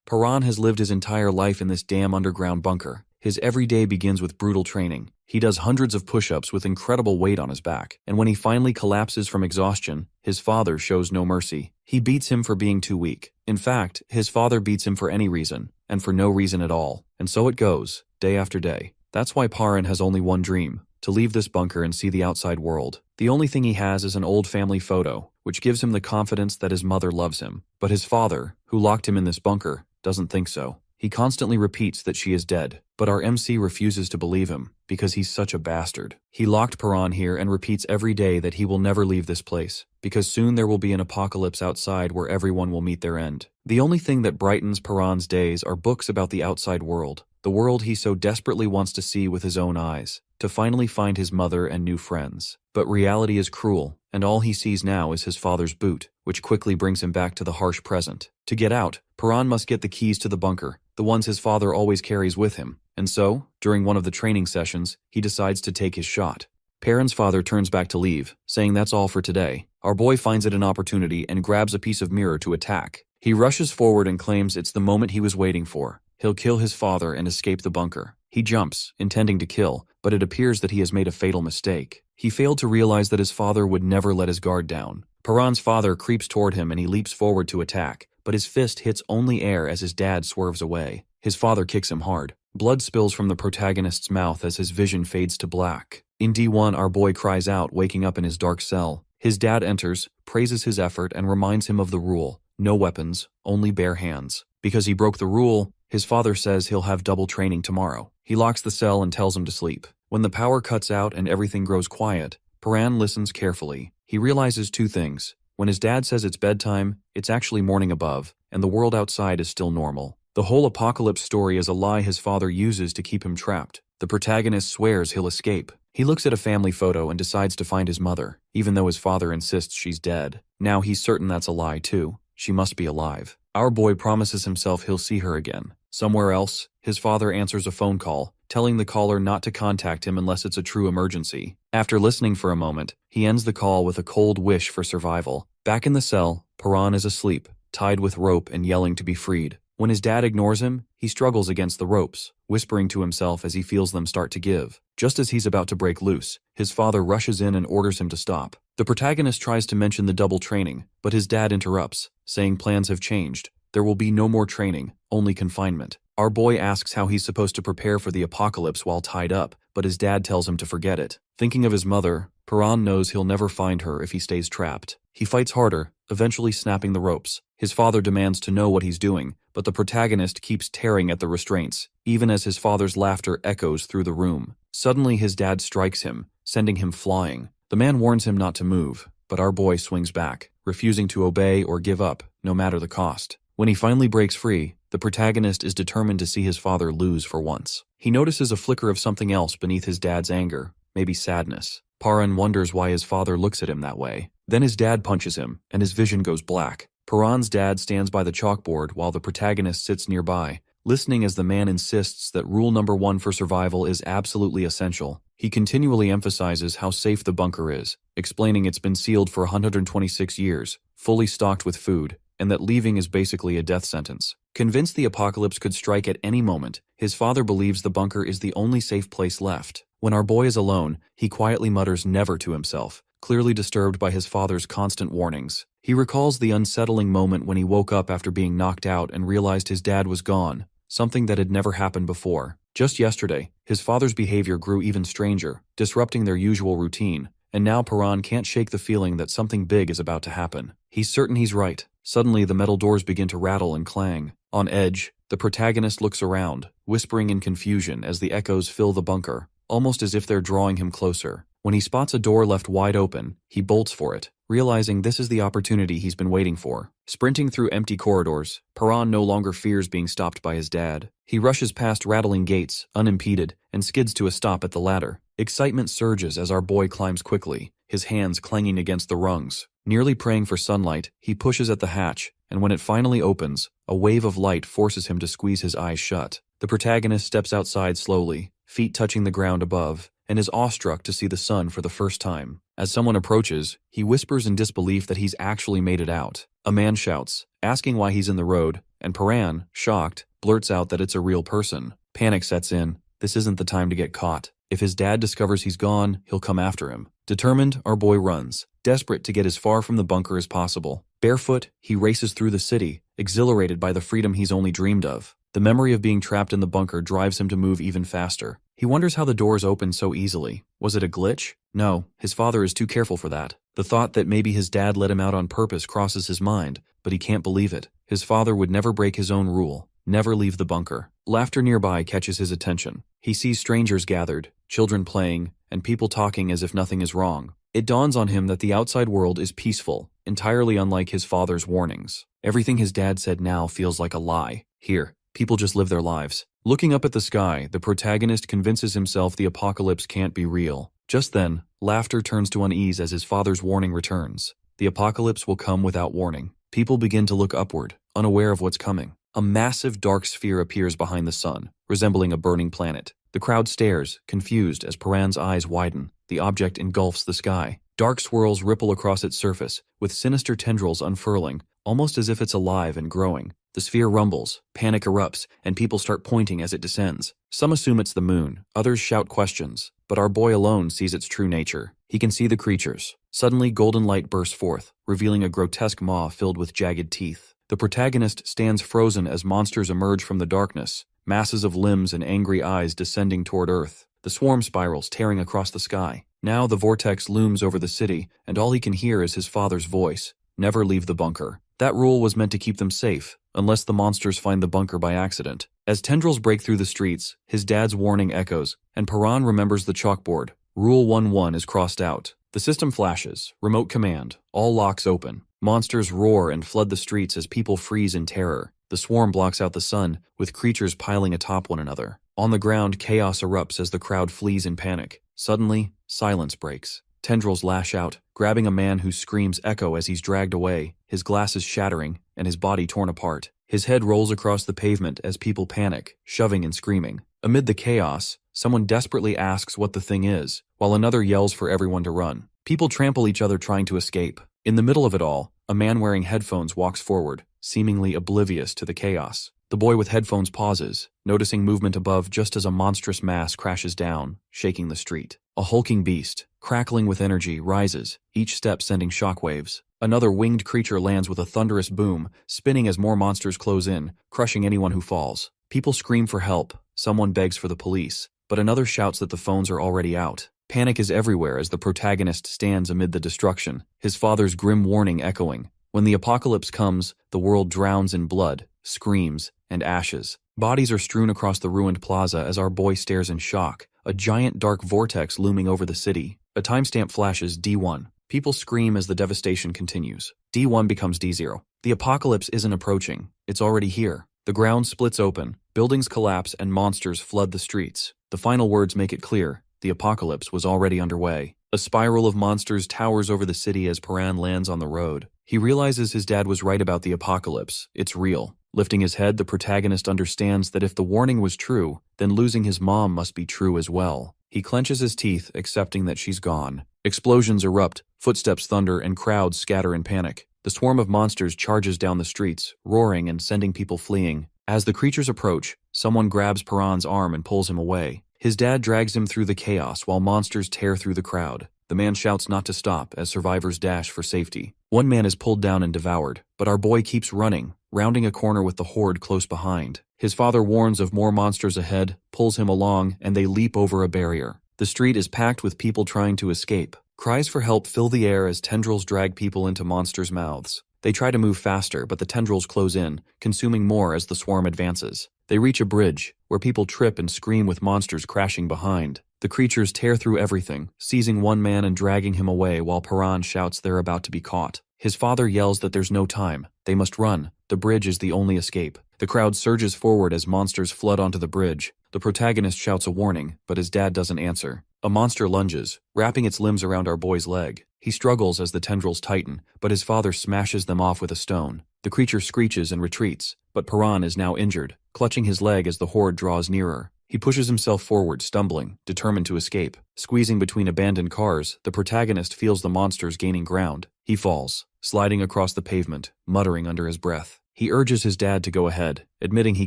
Paran has lived his entire life in this damn underground bunker. His every day begins with brutal training. He does hundreds of push-ups with incredible weight on his back, and when he finally collapses from exhaustion, his father shows no mercy. He beats him for being too weak. In fact, his father beats him for any reason, and for no reason at all. And so it goes, day after day. That's why Paran has only one dream: to leave this bunker and see the outside world. The only thing he has is an old family photo, which gives him the confidence that his mother loves him. But his father, who locked him in this bunker, doesn't think so. He constantly repeats that she is dead, but our MC refuses to believe him, because he's such a bastard. He locked Paran here and repeats every day that he will never leave this place, because soon there will be an apocalypse outside where everyone will meet their end. The only thing that brightens Paran's days are books about the outside world, the world he so desperately wants to see with his own eyes, to finally find his mother and new friends. But reality is cruel, and all he sees now is his father's boot, which quickly brings him back to the harsh present. To get out, Paran must get the keys to the bunker, the ones his father always carries with him. And so, during one of the training sessions, he decides to take his shot. Paran's father turns back to leave, saying that's all for today. Our boy finds it an opportunity and grabs a piece of mirror to attack. He rushes forward and claims it's the moment he was waiting for. He'll kill his father and escape the bunker. He jumps, intending to kill, but it appears that he has made a fatal mistake. He failed to realize that his father would never let his guard down. Paran's father creeps toward him and he leaps forward to attack, but his fist hits only air as his dad swerves away. His father kicks him hard. Blood spills from the protagonist's mouth as his vision fades to black. In D1, our boy cries out, waking up in his dark cell. His dad enters, praises his effort, and reminds him of the rule: no weapons, only bare hands. Because he broke the rule, his father says he'll have double training tomorrow. He locks the cell and tells him to sleep. When the power cuts out and everything grows quiet, Paran listens carefully. He realizes two things. When his dad says it's bedtime, it's actually morning above, and the world outside is still normal. The whole apocalypse story is a lie his father uses to keep him trapped. The protagonist swears he'll escape. He looks at a family photo and decides to find his mother, even though his father insists she's dead. Now he's certain that's a lie too. She must be alive. Our boy promises himself he'll see her again. Somewhere else, his father answers a phone call, telling the caller not to contact him unless it's a true emergency. After listening for a moment, he ends the call with a cold wish for survival. Back in the cell, Paran is asleep, tied with rope and yelling to be freed. When his dad ignores him, he struggles against the ropes, whispering to himself as he feels them start to give. Just as he's about to break loose, his father rushes in and orders him to stop. The protagonist tries to mention the double training, but his dad interrupts, saying plans have changed. There will be no more training, only confinement. Our boy asks how he's supposed to prepare for the apocalypse while tied up, but his dad tells him to forget it. Thinking of his mother, Paran knows he'll never find her if he stays trapped. He fights harder, eventually snapping the ropes. His father demands to know what he's doing, but the protagonist keeps tearing at the restraints, even as his father's laughter echoes through the room. Suddenly his dad strikes him, sending him flying. The man warns him not to move, but our boy swings back, refusing to obey or give up, no matter the cost. When he finally breaks free, the protagonist is determined to see his father lose for once. He notices a flicker of something else beneath his dad's anger, maybe sadness. Paran wonders why his father looks at him that way. Then his dad punches him, and his vision goes black. Paran's dad stands by the chalkboard while the protagonist sits nearby, listening as the man insists that rule number 1 for survival is absolutely essential. He continually emphasizes how safe the bunker is, explaining it's been sealed for 126 years, fully stocked with food, and that leaving is basically a death sentence. Convinced the apocalypse could strike at any moment, his father believes the bunker is the only safe place left. When our boy is alone, he quietly mutters never to himself, clearly disturbed by his father's constant warnings. He recalls the unsettling moment when he woke up after being knocked out and realized his dad was gone, something that had never happened before. Just yesterday, his father's behavior grew even stranger, disrupting their usual routine, and now Paran can't shake the feeling that something big is about to happen. He's certain he's right. Suddenly, the metal doors begin to rattle and clang. On edge, the protagonist looks around, whispering in confusion as the echoes fill the bunker, almost as if they're drawing him closer. When he spots a door left wide open, he bolts for it, realizing this is the opportunity he's been waiting for. Sprinting through empty corridors, Paran no longer fears being stopped by his dad. He rushes past rattling gates, unimpeded, and skids to a stop at the ladder. Excitement surges as our boy climbs quickly, his hands clanging against the rungs. Nearly praying for sunlight, he pushes at the hatch, and when it finally opens, a wave of light forces him to squeeze his eyes shut. The protagonist steps outside slowly, feet touching the ground above, and is awestruck to see the sun for the first time. As someone approaches, he whispers in disbelief that he's actually made it out. A man shouts, asking why he's in the road, and Paran, shocked, blurts out that it's a real person. Panic sets in. This isn't the time to get caught. If his dad discovers he's gone, he'll come after him. Determined, our boy runs, desperate to get as far from the bunker as possible. Barefoot, he races through the city, exhilarated by the freedom he's only dreamed of. The memory of being trapped in the bunker drives him to move even faster. He wonders how the doors opened so easily. Was it a glitch? No, his father is too careful for that. The thought that maybe his dad let him out on purpose crosses his mind, but he can't believe it. His father would never break his own rule. Never leave the bunker. Laughter nearby catches his attention. He sees strangers gathered, children playing, and people talking as if nothing is wrong. It dawns on him that the outside world is peaceful, entirely unlike his father's warnings. Everything his dad said now feels like a lie. Here, people just live their lives. Looking up at the sky, the protagonist convinces himself the apocalypse can't be real. Just then, laughter turns to unease as his father's warning returns. The apocalypse will come without warning. People begin to look upward, unaware of what's coming. A massive dark sphere appears behind the sun, resembling a burning planet. The crowd stares, confused, as Paran's eyes widen. The object engulfs the sky. Dark swirls ripple across its surface, with sinister tendrils unfurling, almost as if it's alive and growing. The sphere rumbles, panic erupts, and people start pointing as it descends. Some assume it's the moon, others shout questions, but our boy alone sees its true nature. He can see the creatures. Suddenly, golden light bursts forth, revealing a grotesque maw filled with jagged teeth. The protagonist stands frozen as monsters emerge from the darkness, masses of limbs and angry eyes descending toward Earth. The swarm spirals tearing across the sky. Now the vortex looms over the city, and all he can hear is his father's voice. Never leave the bunker. That rule was meant to keep them safe, unless the monsters find the bunker by accident. As tendrils break through the streets, his dad's warning echoes, and Paran remembers the chalkboard. Rule 1-1 is crossed out. The system flashes. Remote command. All locks open. Monsters roar and flood the streets as people freeze in terror. The swarm blocks out the sun, with creatures piling atop one another. On the ground, chaos erupts as the crowd flees in panic. Suddenly, silence breaks. Tendrils lash out, grabbing a man whose screams echo as he's dragged away, his glasses shattering, and his body torn apart. His head rolls across the pavement as people panic, shoving and screaming. Amid the chaos, someone desperately asks what the thing is, while another yells for everyone to run. People trample each other trying to escape. In the middle of it all, a man wearing headphones walks forward, seemingly oblivious to the chaos. The boy with headphones pauses, noticing movement above just as a monstrous mass crashes down, shaking the street. A hulking beast, crackling with energy, rises, each step sending shockwaves. Another winged creature lands with a thunderous boom, spinning as more monsters close in, crushing anyone who falls. People scream for help, someone begs for the police, but another shouts that the phones are already out. Panic is everywhere as the protagonist stands amid the destruction, his father's grim warning echoing. When the apocalypse comes, the world drowns in blood, screams, and ashes. Bodies are strewn across the ruined plaza as our boy stares in shock, a giant dark vortex looming over the city. A timestamp flashes D1. People scream as the devastation continues. D1 becomes D0. The apocalypse isn't approaching, it's already here. The ground splits open, buildings collapse, and monsters flood the streets. The final words make it clear. The apocalypse was already underway. A spiral of monsters towers over the city as Paran lands on the road. He realizes his dad was right about the apocalypse. It's real. Lifting his head, the protagonist understands that if the warning was true, then losing his mom must be true as well. He clenches his teeth, accepting that she's gone. Explosions erupt, footsteps thunder, and crowds scatter in panic. The swarm of monsters charges down the streets, roaring and sending people fleeing. As the creatures approach, someone grabs Paran's arm and pulls him away. His dad drags him through the chaos while monsters tear through the crowd. The man shouts not to stop as survivors dash for safety. One man is pulled down and devoured, but our boy keeps running, rounding a corner with the horde close behind. His father warns of more monsters ahead, pulls him along, and they leap over a barrier. The street is packed with people trying to escape. Cries for help fill the air as tendrils drag people into monsters' mouths. They try to move faster, but the tendrils close in, consuming more as the swarm advances. They reach a bridge, where people trip and scream with monsters crashing behind. The creatures tear through everything, seizing one man and dragging him away while Paran shouts they're about to be caught. His father yells that there's no time. They must run. The bridge is the only escape. The crowd surges forward as monsters flood onto the bridge. The protagonist shouts a warning, but his dad doesn't answer. A monster lunges, wrapping its limbs around our boy's leg. He struggles as the tendrils tighten, but his father smashes them off with a stone. The creature screeches and retreats, but Paran is now injured, clutching his leg as the horde draws nearer. He pushes himself forward, stumbling, determined to escape. Squeezing between abandoned cars, the protagonist feels the monsters gaining ground. He falls, sliding across the pavement, muttering under his breath. He urges his dad to go ahead, admitting he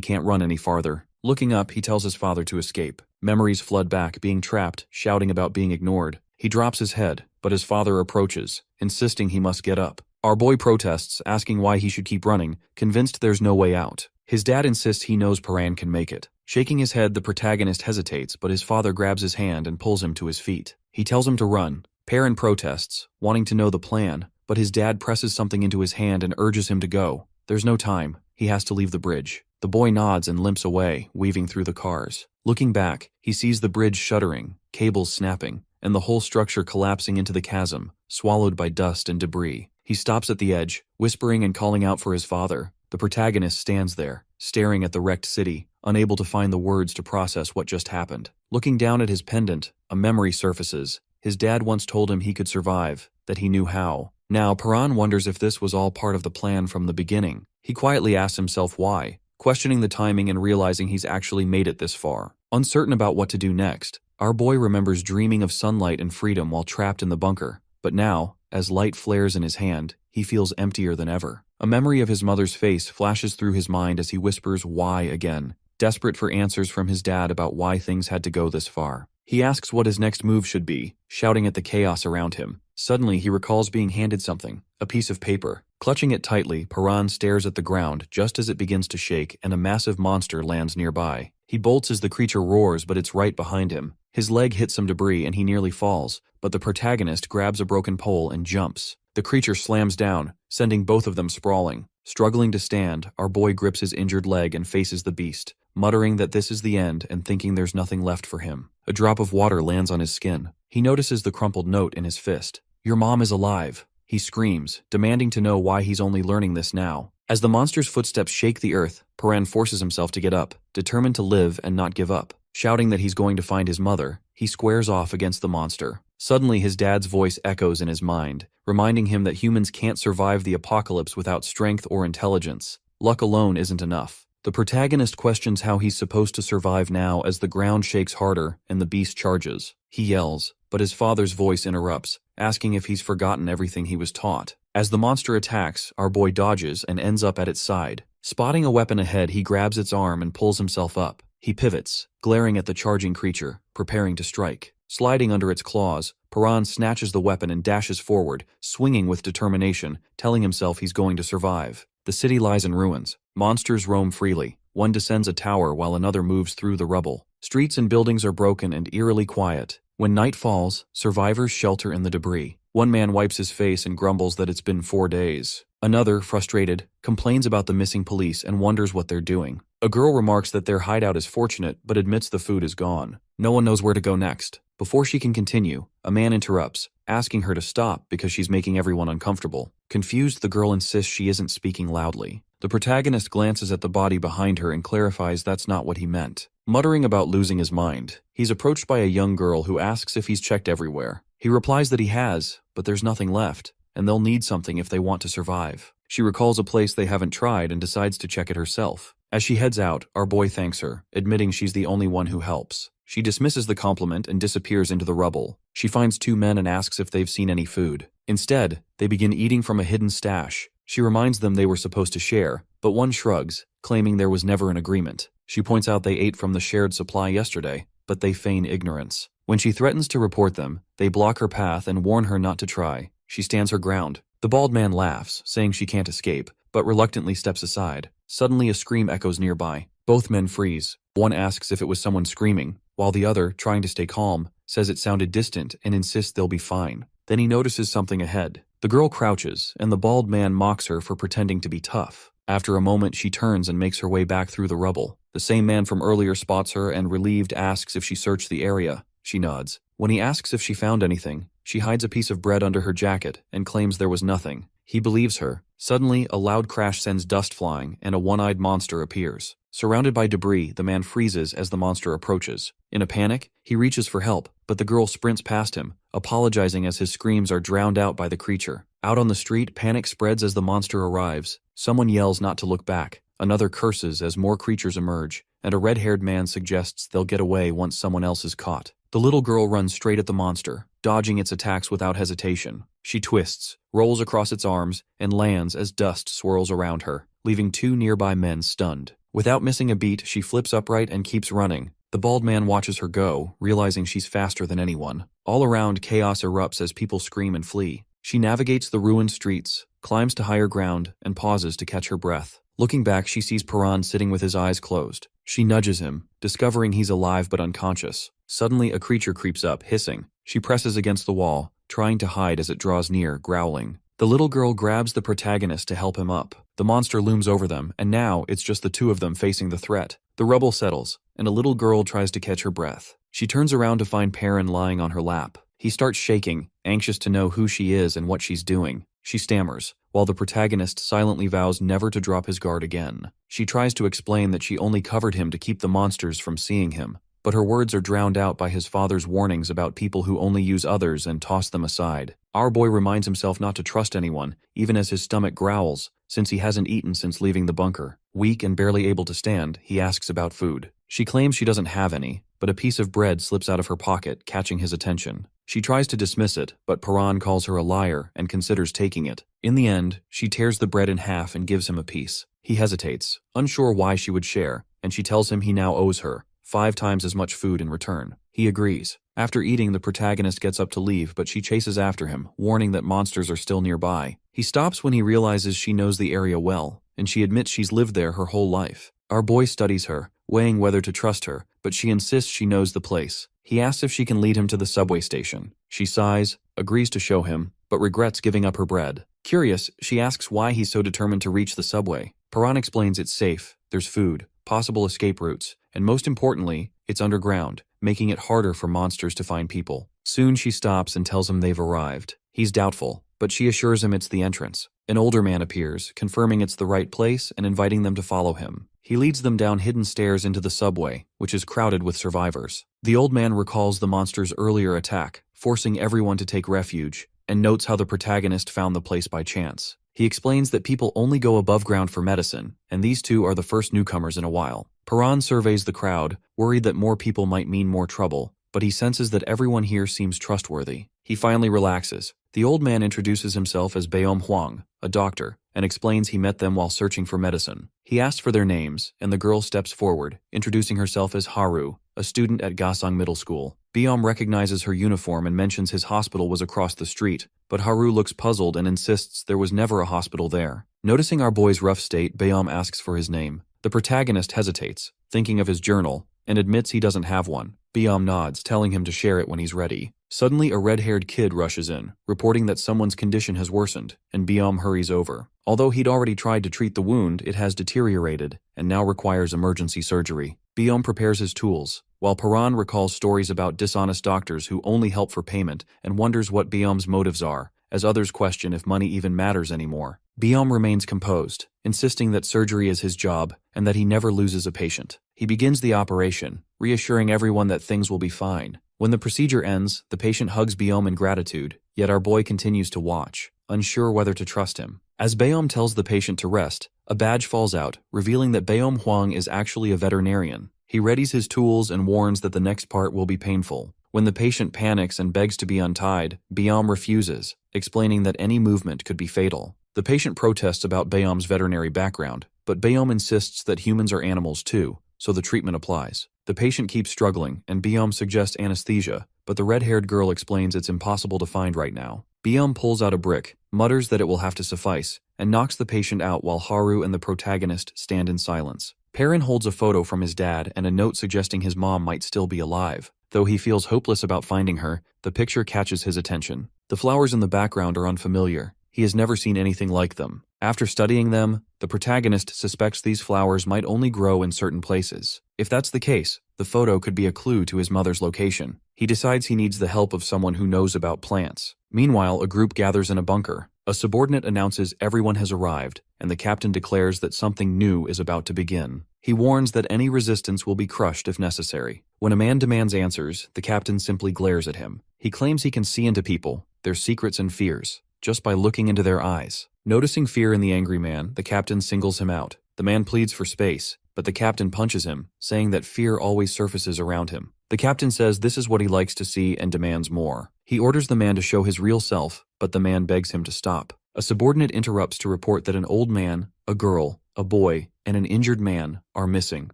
can't run any farther. Looking up, he tells his father to escape. Memories flood back, being trapped, shouting about being ignored. He drops his head, but his father approaches, insisting he must get up. Our boy protests, asking why he should keep running, convinced there's no way out. His dad insists he knows Paran can make it. Shaking his head, the protagonist hesitates, but his father grabs his hand and pulls him to his feet. He tells him to run. Paran protests, wanting to know the plan, but his dad presses something into his hand and urges him to go. There's no time. He has to leave the bridge. The boy nods and limps away, weaving through the cars. Looking back, he sees the bridge shuddering, cables snapping, and the whole structure collapsing into the chasm, swallowed by dust and debris. He stops at the edge, whispering and calling out for his father. The protagonist stands there, staring at the wrecked city, unable to find the words to process what just happened. Looking down at his pendant, a memory surfaces. His dad once told him he could survive, that he knew how. Now, Paran wonders if this was all part of the plan from the beginning. He quietly asks himself why, questioning the timing and realizing he's actually made it this far. Uncertain about what to do next, our boy remembers dreaming of sunlight and freedom while trapped in the bunker. But now, as light flares in his hand, he feels emptier than ever. A memory of his mother's face flashes through his mind as he whispers why again, desperate for answers from his dad about why things had to go this far. He asks what his next move should be, shouting at the chaos around him. Suddenly, he recalls being handed something, a piece of paper. Clutching it tightly, Paran stares at the ground just as it begins to shake and a massive monster lands nearby. He bolts as the creature roars, but it's right behind him. His leg hits some debris and he nearly falls, but the protagonist grabs a broken pole and jumps. The creature slams down, sending both of them sprawling. Struggling to stand, our boy grips his injured leg and faces the beast, muttering that this is the end and thinking there's nothing left for him. A drop of water lands on his skin. He notices the crumpled note in his fist. "Your mom is alive," he screams, demanding to know why he's only learning this now. As the monster's footsteps shake the earth, Paran forces himself to get up, determined to live and not give up. Shouting that he's going to find his mother, he squares off against the monster. Suddenly, his dad's voice echoes in his mind, reminding him that humans can't survive the apocalypse without strength or intelligence. Luck alone isn't enough. The protagonist questions how he's supposed to survive now as the ground shakes harder and the beast charges. He yells, but his father's voice interrupts, asking if he's forgotten everything he was taught. As the monster attacks, our boy dodges and ends up at its side. Spotting a weapon ahead, he grabs its arm and pulls himself up. He pivots, glaring at the charging creature, preparing to strike. Sliding under its claws, Paran snatches the weapon and dashes forward, swinging with determination, telling himself he's going to survive. The city lies in ruins. Monsters roam freely. One descends a tower while another moves through the rubble. Streets and buildings are broken and eerily quiet. When night falls, survivors shelter in the debris. One man wipes his face and grumbles that it's been 4 days. Another, frustrated, complains about the missing police and wonders what they're doing. A girl remarks that their hideout is fortunate but admits the food is gone. No one knows where to go next. Before she can continue, a man interrupts, asking her to stop because she's making everyone uncomfortable. Confused, the girl insists she isn't speaking loudly. The protagonist glances at the body behind her and clarifies that's not what he meant. Muttering about losing his mind, he's approached by a young girl who asks if he's checked everywhere. He replies that he has, but there's nothing left, and they'll need something if they want to survive. She recalls a place they haven't tried and decides to check it herself. As she heads out, our boy thanks her, admitting she's the only one who helps. She dismisses the compliment and disappears into the rubble. She finds 2 men and asks if they've seen any food. Instead, they begin eating from a hidden stash. She reminds them they were supposed to share, but one shrugs, claiming there was never an agreement. She points out they ate from the shared supply yesterday, but they feign ignorance. When she threatens to report them, they block her path and warn her not to try. She stands her ground. The bald man laughs, saying she can't escape, but reluctantly steps aside. Suddenly a scream echoes nearby. Both men freeze. One asks if it was someone screaming, while the other, trying to stay calm, says it sounded distant and insists they'll be fine. Then he notices something ahead. The girl crouches, and the bald man mocks her for pretending to be tough. After a moment, she turns and makes her way back through the rubble. The same man from earlier spots her and, relieved, asks if she searched the area. She nods. When he asks if she found anything, she hides a piece of bread under her jacket and claims there was nothing. He believes her. Suddenly, a loud crash sends dust flying, and a one-eyed monster appears. Surrounded by debris, the man freezes as the monster approaches. In a panic, he reaches for help, but the girl sprints past him, apologizing as his screams are drowned out by the creature. Out on the street, panic spreads as the monster arrives. Someone yells not to look back. Another curses as more creatures emerge, and a red-haired man suggests they'll get away once someone else is caught. The little girl runs straight at the monster, dodging its attacks without hesitation. She twists, rolls across its arms, and lands as dust swirls around her, leaving two nearby men stunned. Without missing a beat, she flips upright and keeps running. The bald man watches her go, realizing she's faster than anyone. All around, chaos erupts as people scream and flee. She navigates the ruined streets, climbs to higher ground, and pauses to catch her breath. Looking back, she sees Paran sitting with his eyes closed. She nudges him, discovering he's alive but unconscious. Suddenly, a creature creeps up, hissing. She presses against the wall, trying to hide as it draws near, growling. The little girl grabs the protagonist to help him up. The monster looms over them, and now it's just the two of them facing the threat. The rubble settles, and a little girl tries to catch her breath. She turns around to find Perrin lying on her lap. He starts shaking, anxious to know who she is and what she's doing. She stammers, while the protagonist silently vows never to drop his guard again. She tries to explain that she only covered him to keep the monsters from seeing him, but her words are drowned out by his father's warnings about people who only use others and toss them aside. Our boy reminds himself not to trust anyone, even as his stomach growls, since he hasn't eaten since leaving the bunker. Weak and barely able to stand, he asks about food. She claims she doesn't have any, but a piece of bread slips out of her pocket, catching his attention. She tries to dismiss it, but Paran calls her a liar and considers taking it. In the end, she tears the bread in half and gives him a piece. He hesitates, unsure why she would share, and she tells him he now owes her 5 times as much food in return. He agrees. After eating, the protagonist gets up to leave, but she chases after him, warning that monsters are still nearby. He stops when he realizes she knows the area well, and she admits she's lived there her whole life. Our boy studies her, weighing whether to trust her, but she insists she knows the place. He asks if she can lead him to the subway station. She sighs, agrees to show him, but regrets giving up her bread. Curious, she asks why he's so determined to reach the subway. Paran explains it's safe, there's food, possible escape routes, and most importantly, it's underground, making it harder for monsters to find people. Soon she stops and tells him they've arrived. He's doubtful, but she assures him it's the entrance. An older man appears, confirming it's the right place and inviting them to follow him. He leads them down hidden stairs into the subway, which is crowded with survivors. The old man recalls the monster's earlier attack, forcing everyone to take refuge, and notes how the protagonist found the place by chance. He explains that people only go above ground for medicine, and these two are the first newcomers in a while. Paran surveys the crowd, worried that more people might mean more trouble, but he senses that everyone here seems trustworthy. He finally relaxes. The old man introduces himself as Baeom Hwang, a doctor, and explains he met them while searching for medicine. He asks for their names, and the girl steps forward, introducing herself as Haru, a student at Gasang Middle School. Baeom recognizes her uniform and mentions his hospital was across the street, but Haru looks puzzled and insists there was never a hospital there. Noticing our boy's rough state, Baeom asks for his name. The protagonist hesitates, thinking of his journal, and admits he doesn't have one. Baeom nods, telling him to share it when he's ready. Suddenly, a red-haired kid rushes in, reporting that someone's condition has worsened, and Baeom hurries over. Although he'd already tried to treat the wound, it has deteriorated, and now requires emergency surgery. Baeom prepares his tools, while Paran recalls stories about dishonest doctors who only help for payment and wonders what Baeom's motives are, as others question if money even matters anymore. Baeom remains composed, insisting that surgery is his job and that he never loses a patient. He begins the operation, reassuring everyone that things will be fine. When the procedure ends, the patient hugs Baeom in gratitude, yet our boy continues to watch, unsure whether to trust him. As Baeom tells the patient to rest, a badge falls out, revealing that Baeom Hwang is actually a veterinarian. He readies his tools and warns that the next part will be painful. When the patient panics and begs to be untied, Baeom refuses, explaining that any movement could be fatal. The patient protests about Baeom's veterinary background, but Baeom insists that humans are animals too, so the treatment applies. The patient keeps struggling, and Baeom suggests anesthesia, but the red-haired girl explains it's impossible to find right now. Baeom pulls out a brick, mutters that it will have to suffice, and knocks the patient out while Haru and the protagonist stand in silence. Perrin holds a photo from his dad and a note suggesting his mom might still be alive. Though he feels hopeless about finding her, the picture catches his attention. The flowers in the background are unfamiliar. He has never seen anything like them. After studying them, the protagonist suspects these flowers might only grow in certain places. If that's the case, the photo could be a clue to his mother's location. He decides he needs the help of someone who knows about plants. Meanwhile, a group gathers in a bunker. A subordinate announces everyone has arrived, and the captain declares that something new is about to begin. He warns that any resistance will be crushed if necessary. When a man demands answers, the captain simply glares at him. He claims he can see into people, their secrets and fears, just by looking into their eyes. Noticing fear in the angry man, the captain singles him out. The man pleads for space, but the captain punches him, saying that fear always surfaces around him. The captain says this is what he likes to see and demands more. He orders the man to show his real self, but the man begs him to stop. A subordinate interrupts to report that an old man, a girl, a boy, and an injured man are missing.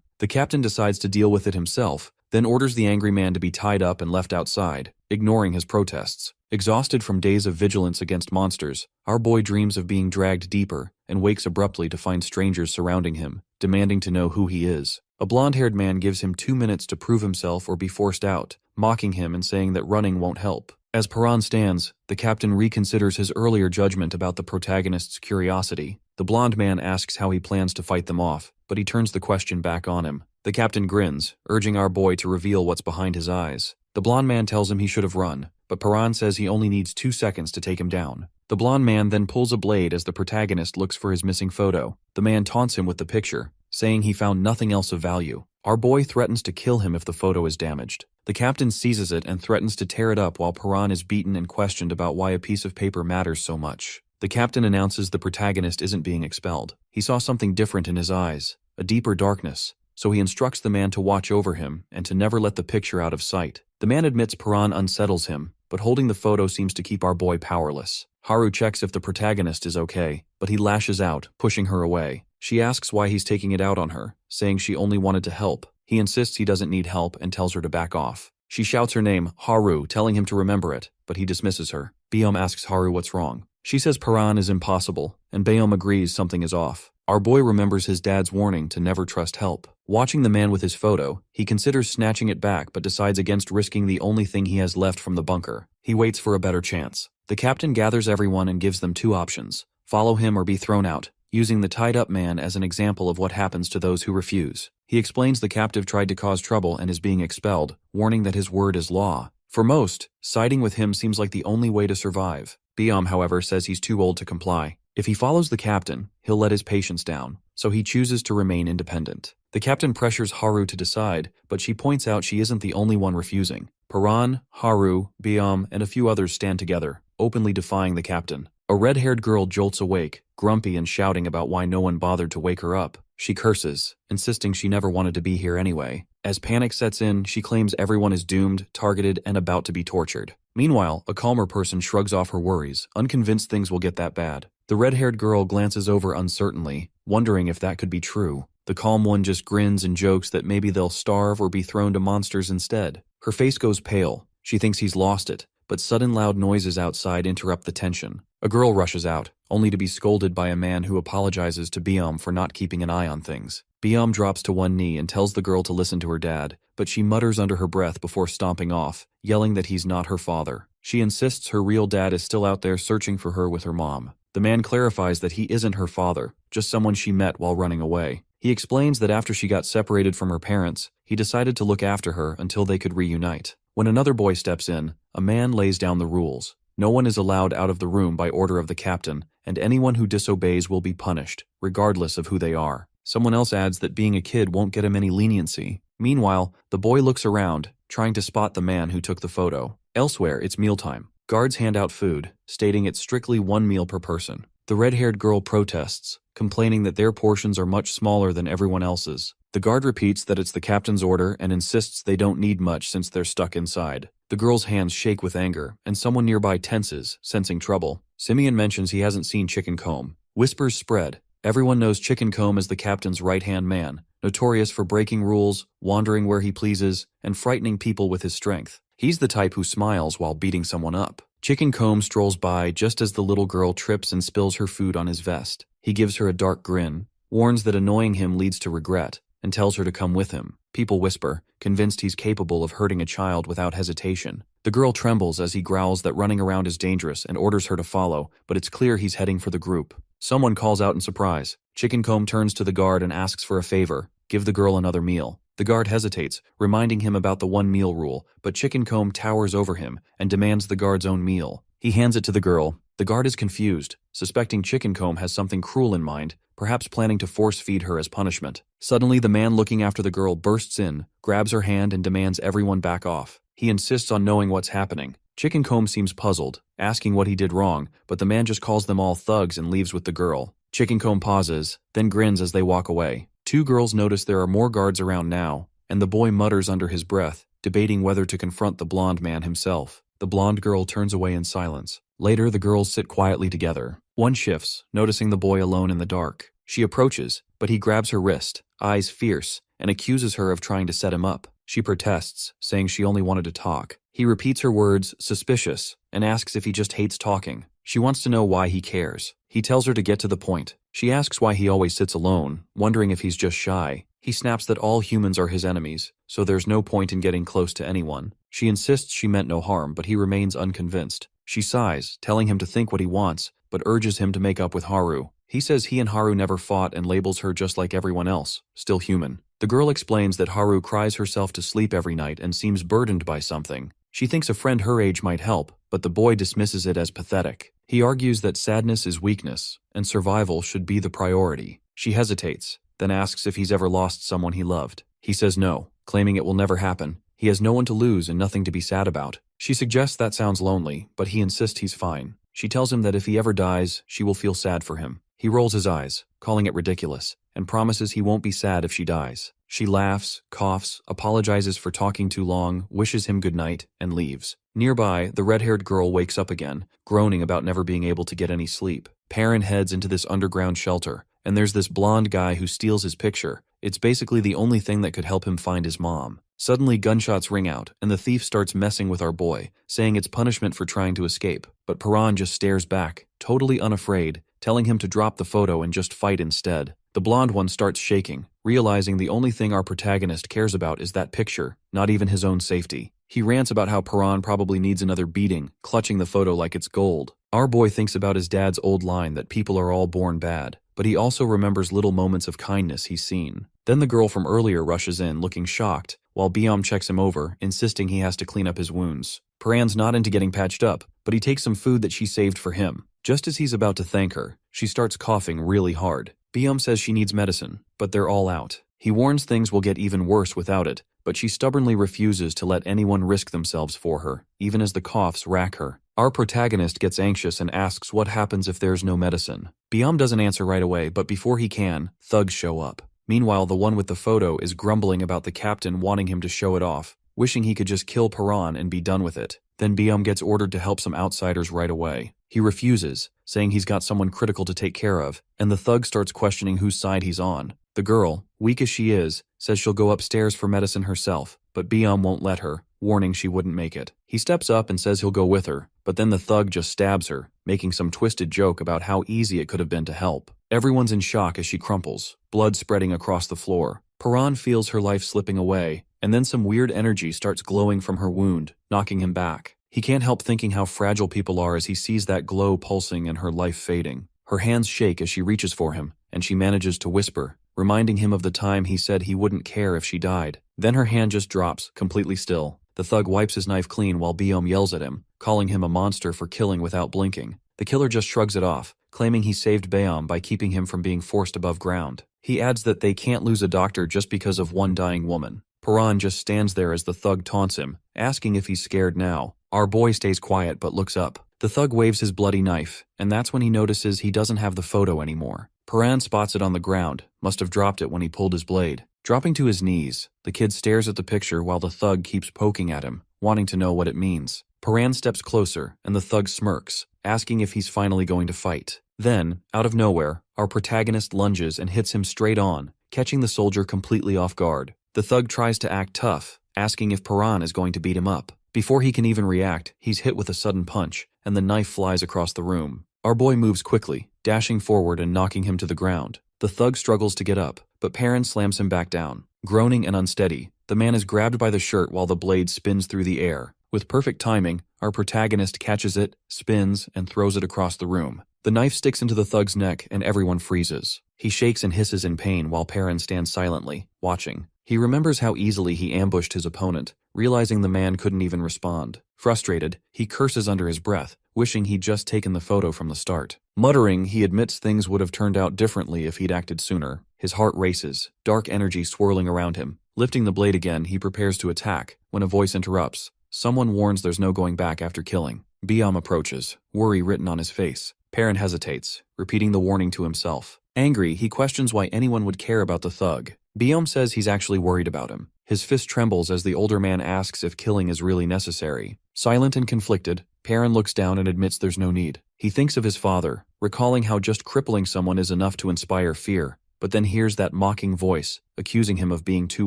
The captain decides to deal with it himself, then orders the angry man to be tied up and left outside, ignoring his protests. Exhausted from days of vigilance against monsters, our boy dreams of being dragged deeper and wakes abruptly to find strangers surrounding him, demanding to know who he is. A blonde-haired man gives him 2 minutes to prove himself or be forced out, mocking him and saying that running won't help. As Paran stands, the captain reconsiders his earlier judgment about the protagonist's curiosity. The blonde man asks how he plans to fight them off, but he turns the question back on him. The captain grins, urging our boy to reveal what's behind his eyes. The blonde man tells him he should have run, but Paran says he only needs 2 seconds to take him down. The blonde man then pulls a blade as the protagonist looks for his missing photo. The man taunts him with the picture, saying he found nothing else of value. Our boy threatens to kill him if the photo is damaged. The captain seizes it and threatens to tear it up while Paran is beaten and questioned about why a piece of paper matters so much. The captain announces the protagonist isn't being expelled. He saw something different in his eyes, a deeper darkness, so he instructs the man to watch over him and to never let the picture out of sight. The man admits Paran unsettles him, but holding the photo seems to keep our boy powerless. Haru checks if the protagonist is okay, but he lashes out, pushing her away. She asks why he's taking it out on her, saying she only wanted to help. He insists he doesn't need help and tells her to back off. She shouts her name, Haru, telling him to remember it, but he dismisses her. Beom asks Haru what's wrong. She says Paran is impossible, and Beom agrees something is off. Our boy remembers his dad's warning to never trust help. Watching the man with his photo, he considers snatching it back but decides against risking the only thing he has left from the bunker. He waits for a better chance. The captain gathers everyone and gives them 2 options: follow him or be thrown out, using the tied-up man as an example of what happens to those who refuse. He explains the captive tried to cause trouble and is being expelled, warning that his word is law. For most, siding with him seems like the only way to survive. Beom, however, says he's too old to comply. If he follows the captain, he'll let his patience down, so he chooses to remain independent. The captain pressures Haru to decide, but she points out she isn't the only one refusing. Paran, Haru, Beom, and a few others stand together, openly defying the captain. A red-haired girl jolts awake, grumpy and shouting about why no one bothered to wake her up. She curses, insisting she never wanted to be here anyway. As panic sets in, she claims everyone is doomed, targeted, and about to be tortured. Meanwhile, a calmer person shrugs off her worries, unconvinced things will get that bad. The red-haired girl glances over uncertainly, wondering if that could be true. The calm one just grins and jokes that maybe they'll starve or be thrown to monsters instead. Her face goes pale. She thinks he's lost it, but sudden loud noises outside interrupt the tension. A girl rushes out, only to be scolded by a man who apologizes to Beom for not keeping an eye on things. Beom drops to one knee and tells the girl to listen to her dad, but she mutters under her breath before stomping off, yelling that he's not her father. She insists her real dad is still out there searching for her with her mom. The man clarifies that he isn't her father, just someone she met while running away. He explains that after she got separated from her parents, he decided to look after her until they could reunite. When another boy steps in, a man lays down the rules. No one is allowed out of the room by order of the captain, and anyone who disobeys will be punished, regardless of who they are. Someone else adds that being a kid won't get him any leniency. Meanwhile, the boy looks around, trying to spot the man who took the photo. Elsewhere, it's mealtime. Guards hand out food, stating it's strictly 1 meal per person. The red-haired girl protests, complaining that their portions are much smaller than everyone else's. The guard repeats that it's the captain's order and insists they don't need much since they're stuck inside. The girl's hands shake with anger, and someone nearby tenses, sensing trouble. Simeon mentions he hasn't seen Chicken Comb. Whispers spread. Everyone knows Chicken Comb as the captain's right-hand man, notorious for breaking rules, wandering where he pleases, and frightening people with his strength. He's the type who smiles while beating someone up. Chicken Comb strolls by just as the little girl trips and spills her food on his vest. He gives her a dark grin, warns that annoying him leads to regret, and tells her to come with him. People whisper, convinced he's capable of hurting a child without hesitation. The girl trembles as he growls that running around is dangerous and orders her to follow, but it's clear he's heading for the group. Someone calls out in surprise. Chicken Comb turns to the guard and asks for a favor, give the girl another meal. The guard hesitates, reminding him about the 1 meal rule, but Chicken Comb towers over him and demands the guard's own meal. He hands it to the girl. The guard is confused, suspecting Chicken Comb has something cruel in mind, perhaps planning to force-feed her as punishment. Suddenly, the man looking after the girl bursts in, grabs her hand and demands everyone back off. He insists on knowing what's happening. Chicken Comb seems puzzled, asking what he did wrong, but the man just calls them all thugs and leaves with the girl. Chicken Comb pauses, then grins as they walk away. Two girls notice there are more guards around now, and the boy mutters under his breath, debating whether to confront the blonde man himself. The blonde girl turns away in silence. Later, the girls sit quietly together. One shifts, noticing the boy alone in the dark. She approaches, but he grabs her wrist, eyes fierce, and accuses her of trying to set him up. She protests, saying she only wanted to talk. He repeats her words, suspicious, and asks if he just hates talking. She wants to know why he cares. He tells her to get to the point. She asks why he always sits alone, wondering if he's just shy. He snaps that all humans are his enemies, so there's no point in getting close to anyone. She insists she meant no harm, but he remains unconvinced. She sighs, telling him to think what he wants, but urges him to make up with Haru. He says he and Haru never fought and labels her just like everyone else, still human. The girl explains that Haru cries herself to sleep every night and seems burdened by something. She thinks a friend her age might help, but the boy dismisses it as pathetic. He argues that sadness is weakness, and survival should be the priority. She hesitates, then asks if he's ever lost someone he loved. He says no, claiming it will never happen. He has no one to lose and nothing to be sad about. She suggests that sounds lonely, but he insists he's fine. She tells him that if he ever dies, she will feel sad for him. He rolls his eyes, calling it ridiculous, and promises he won't be sad if she dies. She laughs, coughs, apologizes for talking too long, wishes him good night, and leaves. Nearby, the red-haired girl wakes up again, groaning about never being able to get any sleep. Perrin heads into this underground shelter, and there's this blonde guy who steals his picture. It's basically the only thing that could help him find his mom. Suddenly, gunshots ring out, and the thief starts messing with our boy, saying it's punishment for trying to escape. But Perrin just stares back, totally unafraid, telling him to drop the photo and just fight instead. The blonde one starts shaking, realizing the only thing our protagonist cares about is that picture, not even his own safety. He rants about how Perrin probably needs another beating, clutching the photo like it's gold. Our boy thinks about his dad's old line that people are all born bad, but he also remembers little moments of kindness he's seen. Then the girl from earlier rushes in, looking shocked, while Biom checks him over, insisting he has to clean up his wounds. Perrin's not into getting patched up, but he takes some food that she saved for him. Just as he's about to thank her, she starts coughing really hard. Biom says she needs medicine, but they're all out. He warns things will get even worse without it, but she stubbornly refuses to let anyone risk themselves for her, even as the coughs rack her. Our protagonist gets anxious and asks what happens if there's no medicine. Biom doesn't answer right away, but before he can, thugs show up. Meanwhile, the one with the photo is grumbling about the captain wanting him to show it off, wishing he could just kill Perrin and be done with it. Then Biom gets ordered to help some outsiders right away. He refuses, saying he's got someone critical to take care of, and the thug starts questioning whose side he's on. The girl, weak as she is, says she'll go upstairs for medicine herself, but Biom won't let her, warning she wouldn't make it. He steps up and says he'll go with her, but then the thug just stabs her, making some twisted joke about how easy it could have been to help. Everyone's in shock as she crumples, blood spreading across the floor. Perrin feels her life slipping away, and then some weird energy starts glowing from her wound, knocking him back. He can't help thinking how fragile people are as he sees that glow pulsing and her life fading. Her hands shake as she reaches for him, and she manages to whisper, reminding him of the time he said he wouldn't care if she died. Then her hand just drops, completely still. The thug wipes his knife clean while Biom yells at him, calling him a monster for killing without blinking. The killer just shrugs it off, claiming he saved Biom by keeping him from being forced above ground. He adds that they can't lose a doctor just because of one dying woman. Perrin just stands there as the thug taunts him, asking if he's scared now. Our boy stays quiet but looks up. The thug waves his bloody knife, and that's when he notices he doesn't have the photo anymore. Perrin spots it on the ground, must have dropped it when he pulled his blade. Dropping to his knees, the kid stares at the picture while the thug keeps poking at him, wanting to know what it means. Perrin steps closer, and the thug smirks, asking if he's finally going to fight. Then, out of nowhere, our protagonist lunges and hits him straight on, catching the soldier completely off guard. The thug tries to act tough, asking if Perrin is going to beat him up. Before he can even react, he's hit with a sudden punch, and the knife flies across the room. Our boy moves quickly, dashing forward and knocking him to the ground. The thug struggles to get up, but Perrin slams him back down. Groaning and unsteady, the man is grabbed by the shirt while the blade spins through the air. With perfect timing, our protagonist catches it, spins, and throws it across the room. The knife sticks into the thug's neck and everyone freezes. He shakes and hisses in pain while Perrin stands silently, watching. He remembers how easily he ambushed his opponent, realizing the man couldn't even respond. Frustrated, he curses under his breath, wishing he'd just taken the photo from the start. Muttering, he admits things would have turned out differently if he'd acted sooner. His heart races, dark energy swirling around him. Lifting the blade again, he prepares to attack, when a voice interrupts. Someone warns there's no going back after killing. Biom approaches, worry written on his face. Perrin hesitates, repeating the warning to himself. Angry, he questions why anyone would care about the thug. Biom says he's actually worried about him. His fist trembles as the older man asks if killing is really necessary. Silent and conflicted, Perrin looks down and admits there's no need. He thinks of his father, recalling how just crippling someone is enough to inspire fear, but then hears that mocking voice, accusing him of being too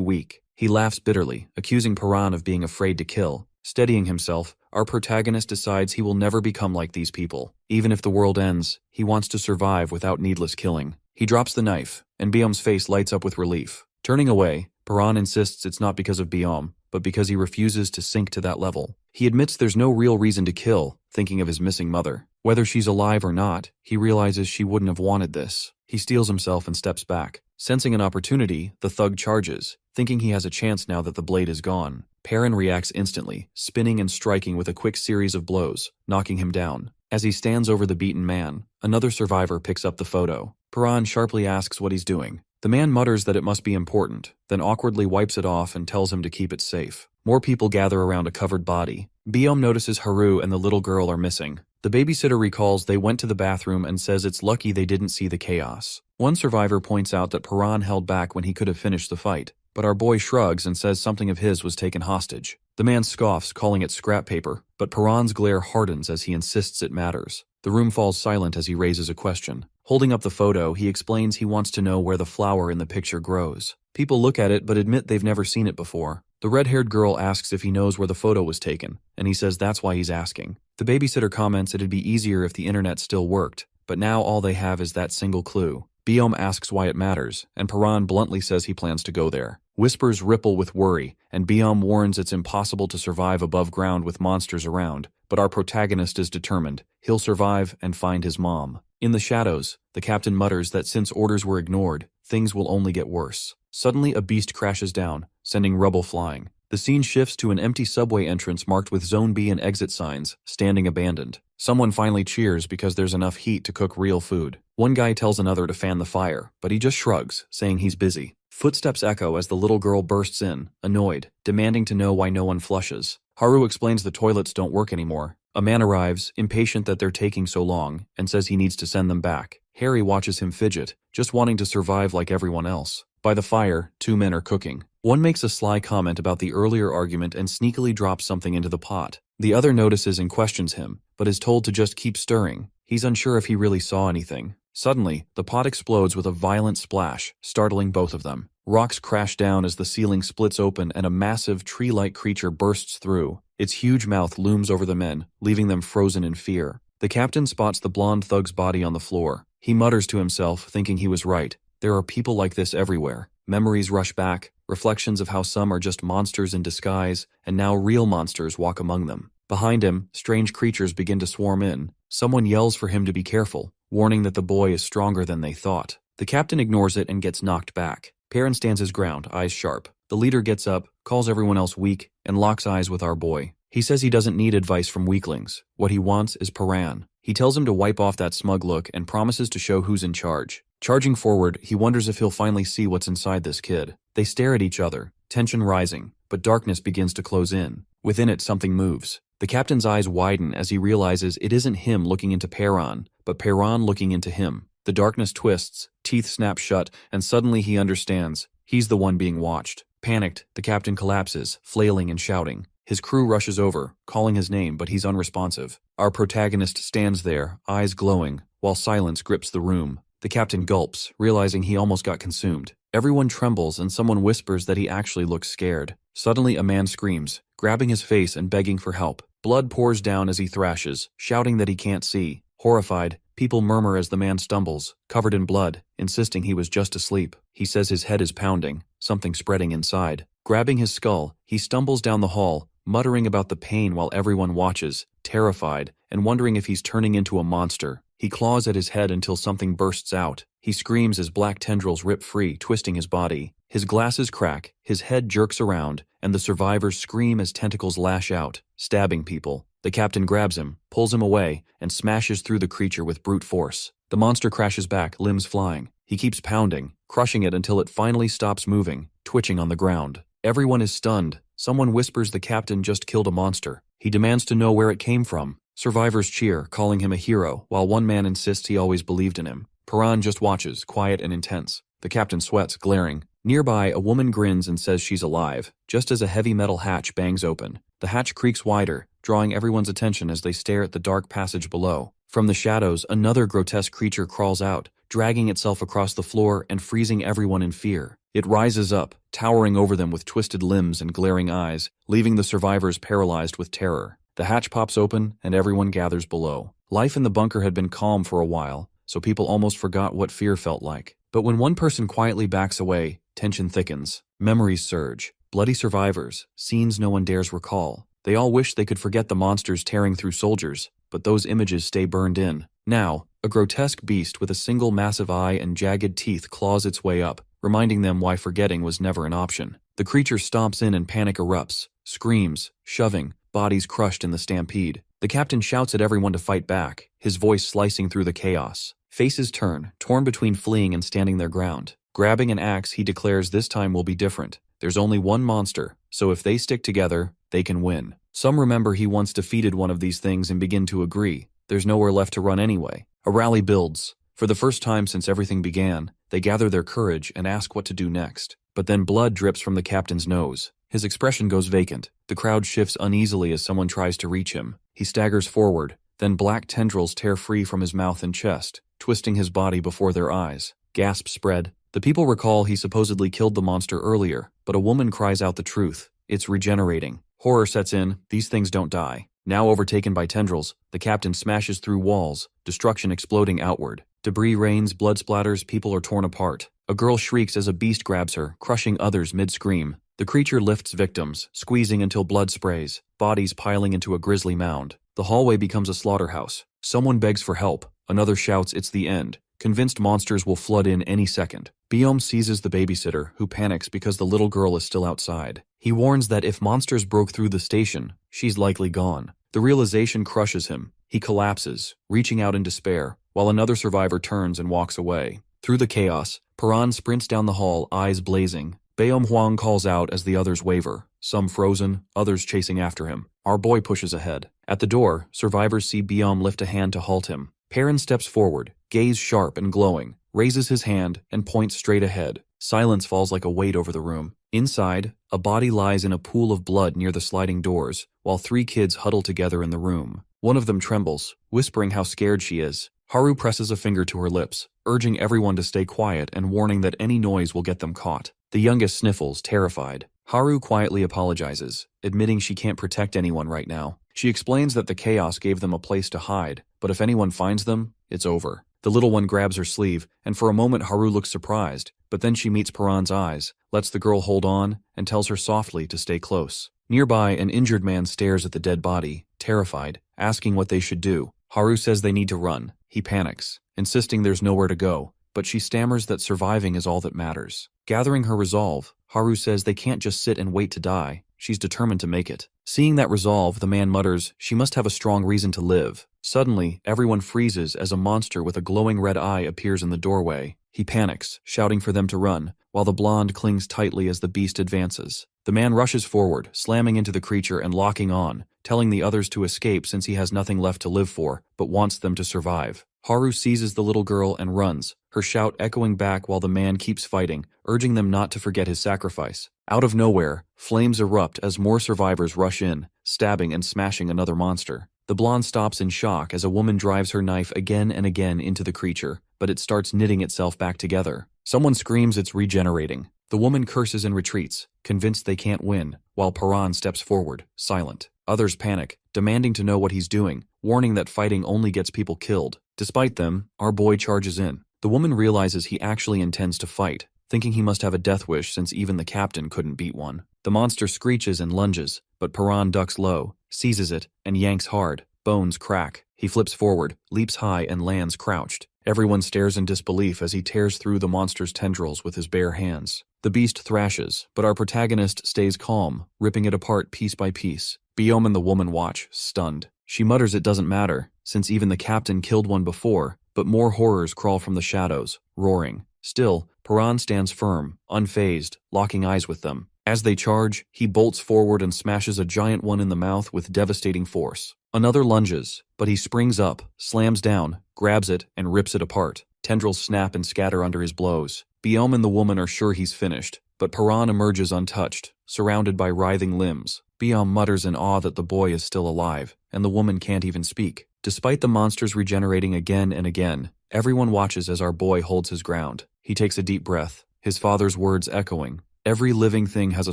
weak. He laughs bitterly, accusing Perrin of being afraid to kill. Steadying himself, our protagonist decides he will never become like these people. Even if the world ends, he wants to survive without needless killing. He drops the knife, and Biom's face lights up with relief. Turning away, Perrin insists it's not because of Biom, but because he refuses to sink to that level. He admits there's no real reason to kill, thinking of his missing mother. Whether she's alive or not, he realizes she wouldn't have wanted this. He steels himself and steps back. Sensing an opportunity, the thug charges, thinking he has a chance now that the blade is gone. Perrin reacts instantly, spinning and striking with a quick series of blows, knocking him down. As he stands over the beaten man, another survivor picks up the photo. Perrin sharply asks what he's doing. The man mutters that it must be important, then awkwardly wipes it off and tells him to keep it safe. More people gather around a covered body. Biom notices Haru and the little girl are missing. The babysitter recalls they went to the bathroom and says it's lucky they didn't see the chaos. One survivor points out that Perrin held back when he could have finished the fight, but our boy shrugs and says something of his was taken hostage. The man scoffs, calling it scrap paper, but Perrin's glare hardens as he insists it matters. The room falls silent as he raises a question. Holding up the photo, he explains he wants to know where the flower in the picture grows. People look at it but admit they've never seen it before. The red-haired girl asks if he knows where the photo was taken, and he says that's why he's asking. The babysitter comments it'd be easier if the internet still worked, but now all they have is that single clue. Biom asks why it matters, and Perrin bluntly says he plans to go there. Whispers ripple with worry, and Biom warns it's impossible to survive above ground with monsters around, but our protagonist is determined. He'll survive and find his mom. In the shadows, the captain mutters that since orders were ignored, things will only get worse. Suddenly, a beast crashes down, sending rubble flying. The scene shifts to an empty subway entrance marked with Zone B and exit signs, standing abandoned. Someone finally cheers because there's enough heat to cook real food. One guy tells another to fan the fire, but he just shrugs, saying he's busy. Footsteps echo as the little girl bursts in, annoyed, demanding to know why no one flushes. Haru explains the toilets don't work anymore. A man arrives, impatient that they're taking so long, and says he needs to send them back. Harry watches him fidget, just wanting to survive like everyone else. By the fire, two men are cooking. One makes a sly comment about the earlier argument and sneakily drops something into the pot. The other notices and questions him, but is told to just keep stirring. He's unsure if he really saw anything. Suddenly, the pot explodes with a violent splash, startling both of them. Rocks crash down as the ceiling splits open and a massive tree-like creature bursts through. Its huge mouth looms over the men, leaving them frozen in fear. The captain spots the blonde thug's body on the floor. He mutters to himself, thinking he was right. There are people like this everywhere. Memories rush back, reflections of how some are just monsters in disguise, and now real monsters walk among them. Behind him, strange creatures begin to swarm in. Someone yells for him to be careful, warning that the boy is stronger than they thought. The captain ignores it and gets knocked back. Perrin stands his ground, eyes sharp. The leader gets up, calls everyone else weak, and locks eyes with our boy. He says he doesn't need advice from weaklings. What he wants is Perrin. He tells him to wipe off that smug look and promises to show who's in charge. Charging forward, he wonders if he'll finally see what's inside this kid. They stare at each other, tension rising, but darkness begins to close in. Within it, something moves. The captain's eyes widen as he realizes it isn't him looking into Perrin, but Perrin looking into him. The darkness twists, teeth snap shut, and suddenly he understands. He's the one being watched. Panicked, the captain collapses, flailing and shouting. His crew rushes over, calling his name, but he's unresponsive. Our protagonist stands there, eyes glowing, while silence grips the room. The captain gulps, realizing he almost got consumed. Everyone trembles and someone whispers that he actually looks scared. Suddenly a man screams, grabbing his face and begging for help. Blood pours down as he thrashes, shouting that he can't see. Horrified, people murmur as the man stumbles, covered in blood, insisting he was just asleep. He says his head is pounding, something spreading inside. Grabbing his skull, he stumbles down the hall, muttering about the pain while everyone watches, terrified, and wondering if he's turning into a monster. He claws at his head until something bursts out. He screams as black tendrils rip free, twisting his body. His glasses crack, his head jerks around, and the survivors scream as tentacles lash out, stabbing people. The captain grabs him, pulls him away, and smashes through the creature with brute force. The monster crashes back, limbs flying. He keeps pounding, crushing it until it finally stops moving, twitching on the ground. Everyone is stunned. Someone whispers the captain just killed a monster. He demands to know where it came from. Survivors cheer, calling him a hero, while one man insists he always believed in him. Paran just watches, quiet and intense. The captain sweats, glaring. Nearby, a woman grins and says she's alive, just as a heavy metal hatch bangs open. The hatch creaks wider, drawing everyone's attention as they stare at the dark passage below. From the shadows, another grotesque creature crawls out, dragging itself across the floor and freezing everyone in fear. It rises up, towering over them with twisted limbs and glaring eyes, leaving the survivors paralyzed with terror. The hatch pops open, and everyone gathers below. Life in the bunker had been calm for a while, so people almost forgot what fear felt like. But when one person quietly backs away, tension thickens. Memories surge. Bloody survivors, scenes no one dares recall. They all wish they could forget the monsters tearing through soldiers, but those images stay burned in. Now, a grotesque beast with a single massive eye and jagged teeth claws its way up, reminding them why forgetting was never an option. The creature stomps in and panic erupts, screams, shoving, bodies crushed in the stampede. The captain shouts at everyone to fight back, his voice slicing through the chaos. Faces turn, torn between fleeing and standing their ground. Grabbing an axe, he declares this time will be different. There's only one monster, so if they stick together, they can win. Some remember he once defeated one of these things and begin to agree. There's nowhere left to run anyway. A rally builds. For the first time since everything began, they gather their courage and ask what to do next. But then blood drips from the captain's nose. His expression goes vacant. The crowd shifts uneasily as someone tries to reach him. He staggers forward, then black tendrils tear free from his mouth and chest, twisting his body before their eyes. Gasps spread. The people recall he supposedly killed the monster earlier, but a woman cries out the truth. It's regenerating. Horror sets in. These things don't die. Now overtaken by tendrils, the captain smashes through walls, destruction exploding outward. Debris rains, blood splatters, people are torn apart. A girl shrieks as a beast grabs her, crushing others mid-scream. The creature lifts victims, squeezing until blood sprays, bodies piling into a grisly mound. The hallway becomes a slaughterhouse. Someone begs for help. Another shouts it's the end, convinced monsters will flood in any second. Biom seizes the babysitter, who panics because the little girl is still outside. He warns that if monsters broke through the station, she's likely gone. The realization crushes him. He collapses, reaching out in despair, while another survivor turns and walks away. Through the chaos, Paran sprints down the hall, eyes blazing. Baeom Hwang calls out as the others waver, some frozen, others chasing after him. Our boy pushes ahead. At the door, survivors see Biom lift a hand to halt him. Perrin steps forward, gaze sharp and glowing, raises his hand, and points straight ahead. Silence falls like a weight over the room. Inside, a body lies in a pool of blood near the sliding doors, while 3 kids huddle together in the room. One of them trembles, whispering how scared she is. Haru presses a finger to her lips, urging everyone to stay quiet and warning that any noise will get them caught. The youngest sniffles, terrified. Haru quietly apologizes, admitting she can't protect anyone right now. She explains that the chaos gave them a place to hide, but if anyone finds them, it's over. The little one grabs her sleeve, and for a moment Haru looks surprised, but then she meets Paran's eyes, lets the girl hold on, and tells her softly to stay close. Nearby, an injured man stares at the dead body, terrified, asking what they should do. Haru says they need to run. He panics, insisting there's nowhere to go, but she stammers that surviving is all that matters. Gathering her resolve, Haru says they can't just sit and wait to die. She's determined to make it. Seeing that resolve, the man mutters, she must have a strong reason to live. Suddenly, everyone freezes as a monster with a glowing red eye appears in the doorway. He panics, shouting for them to run, while the blonde clings tightly as the beast advances. The man rushes forward, slamming into the creature and locking on, telling the others to escape since he has nothing left to live for, but wants them to survive. Haru seizes the little girl and runs, her shout echoing back while the man keeps fighting, urging them not to forget his sacrifice. Out of nowhere, flames erupt as more survivors rush in, stabbing and smashing another monster. The blonde stops in shock as a woman drives her knife again and again into the creature, but it starts knitting itself back together. Someone screams it's regenerating. The woman curses and retreats, convinced they can't win, while Paran steps forward, silent. Others panic, demanding to know what he's doing, warning that fighting only gets people killed. Despite them, our boy charges in. The woman realizes he actually intends to fight, thinking he must have a death wish since even the captain couldn't beat one. The monster screeches and lunges, but Paran ducks low, seizes it, and yanks hard. Bones crack. He flips forward, leaps high, and lands crouched. Everyone stares in disbelief as he tears through the monster's tendrils with his bare hands. The beast thrashes, but our protagonist stays calm, ripping it apart piece by piece. Biom and the woman watch, stunned. She mutters it doesn't matter, since even the captain killed one before, but more horrors crawl from the shadows, roaring. Still, Paran stands firm, unfazed, locking eyes with them. As they charge, he bolts forward and smashes a giant one in the mouth with devastating force. Another lunges, but he springs up, slams down, grabs it, and rips it apart. Tendrils snap and scatter under his blows. Biome and the woman are sure he's finished, but Paran emerges untouched, surrounded by writhing limbs. Biome mutters in awe that the boy is still alive, and the woman can't even speak. Despite the monsters regenerating again and again, everyone watches as our boy holds his ground. He takes a deep breath, his father's words echoing. Every living thing has a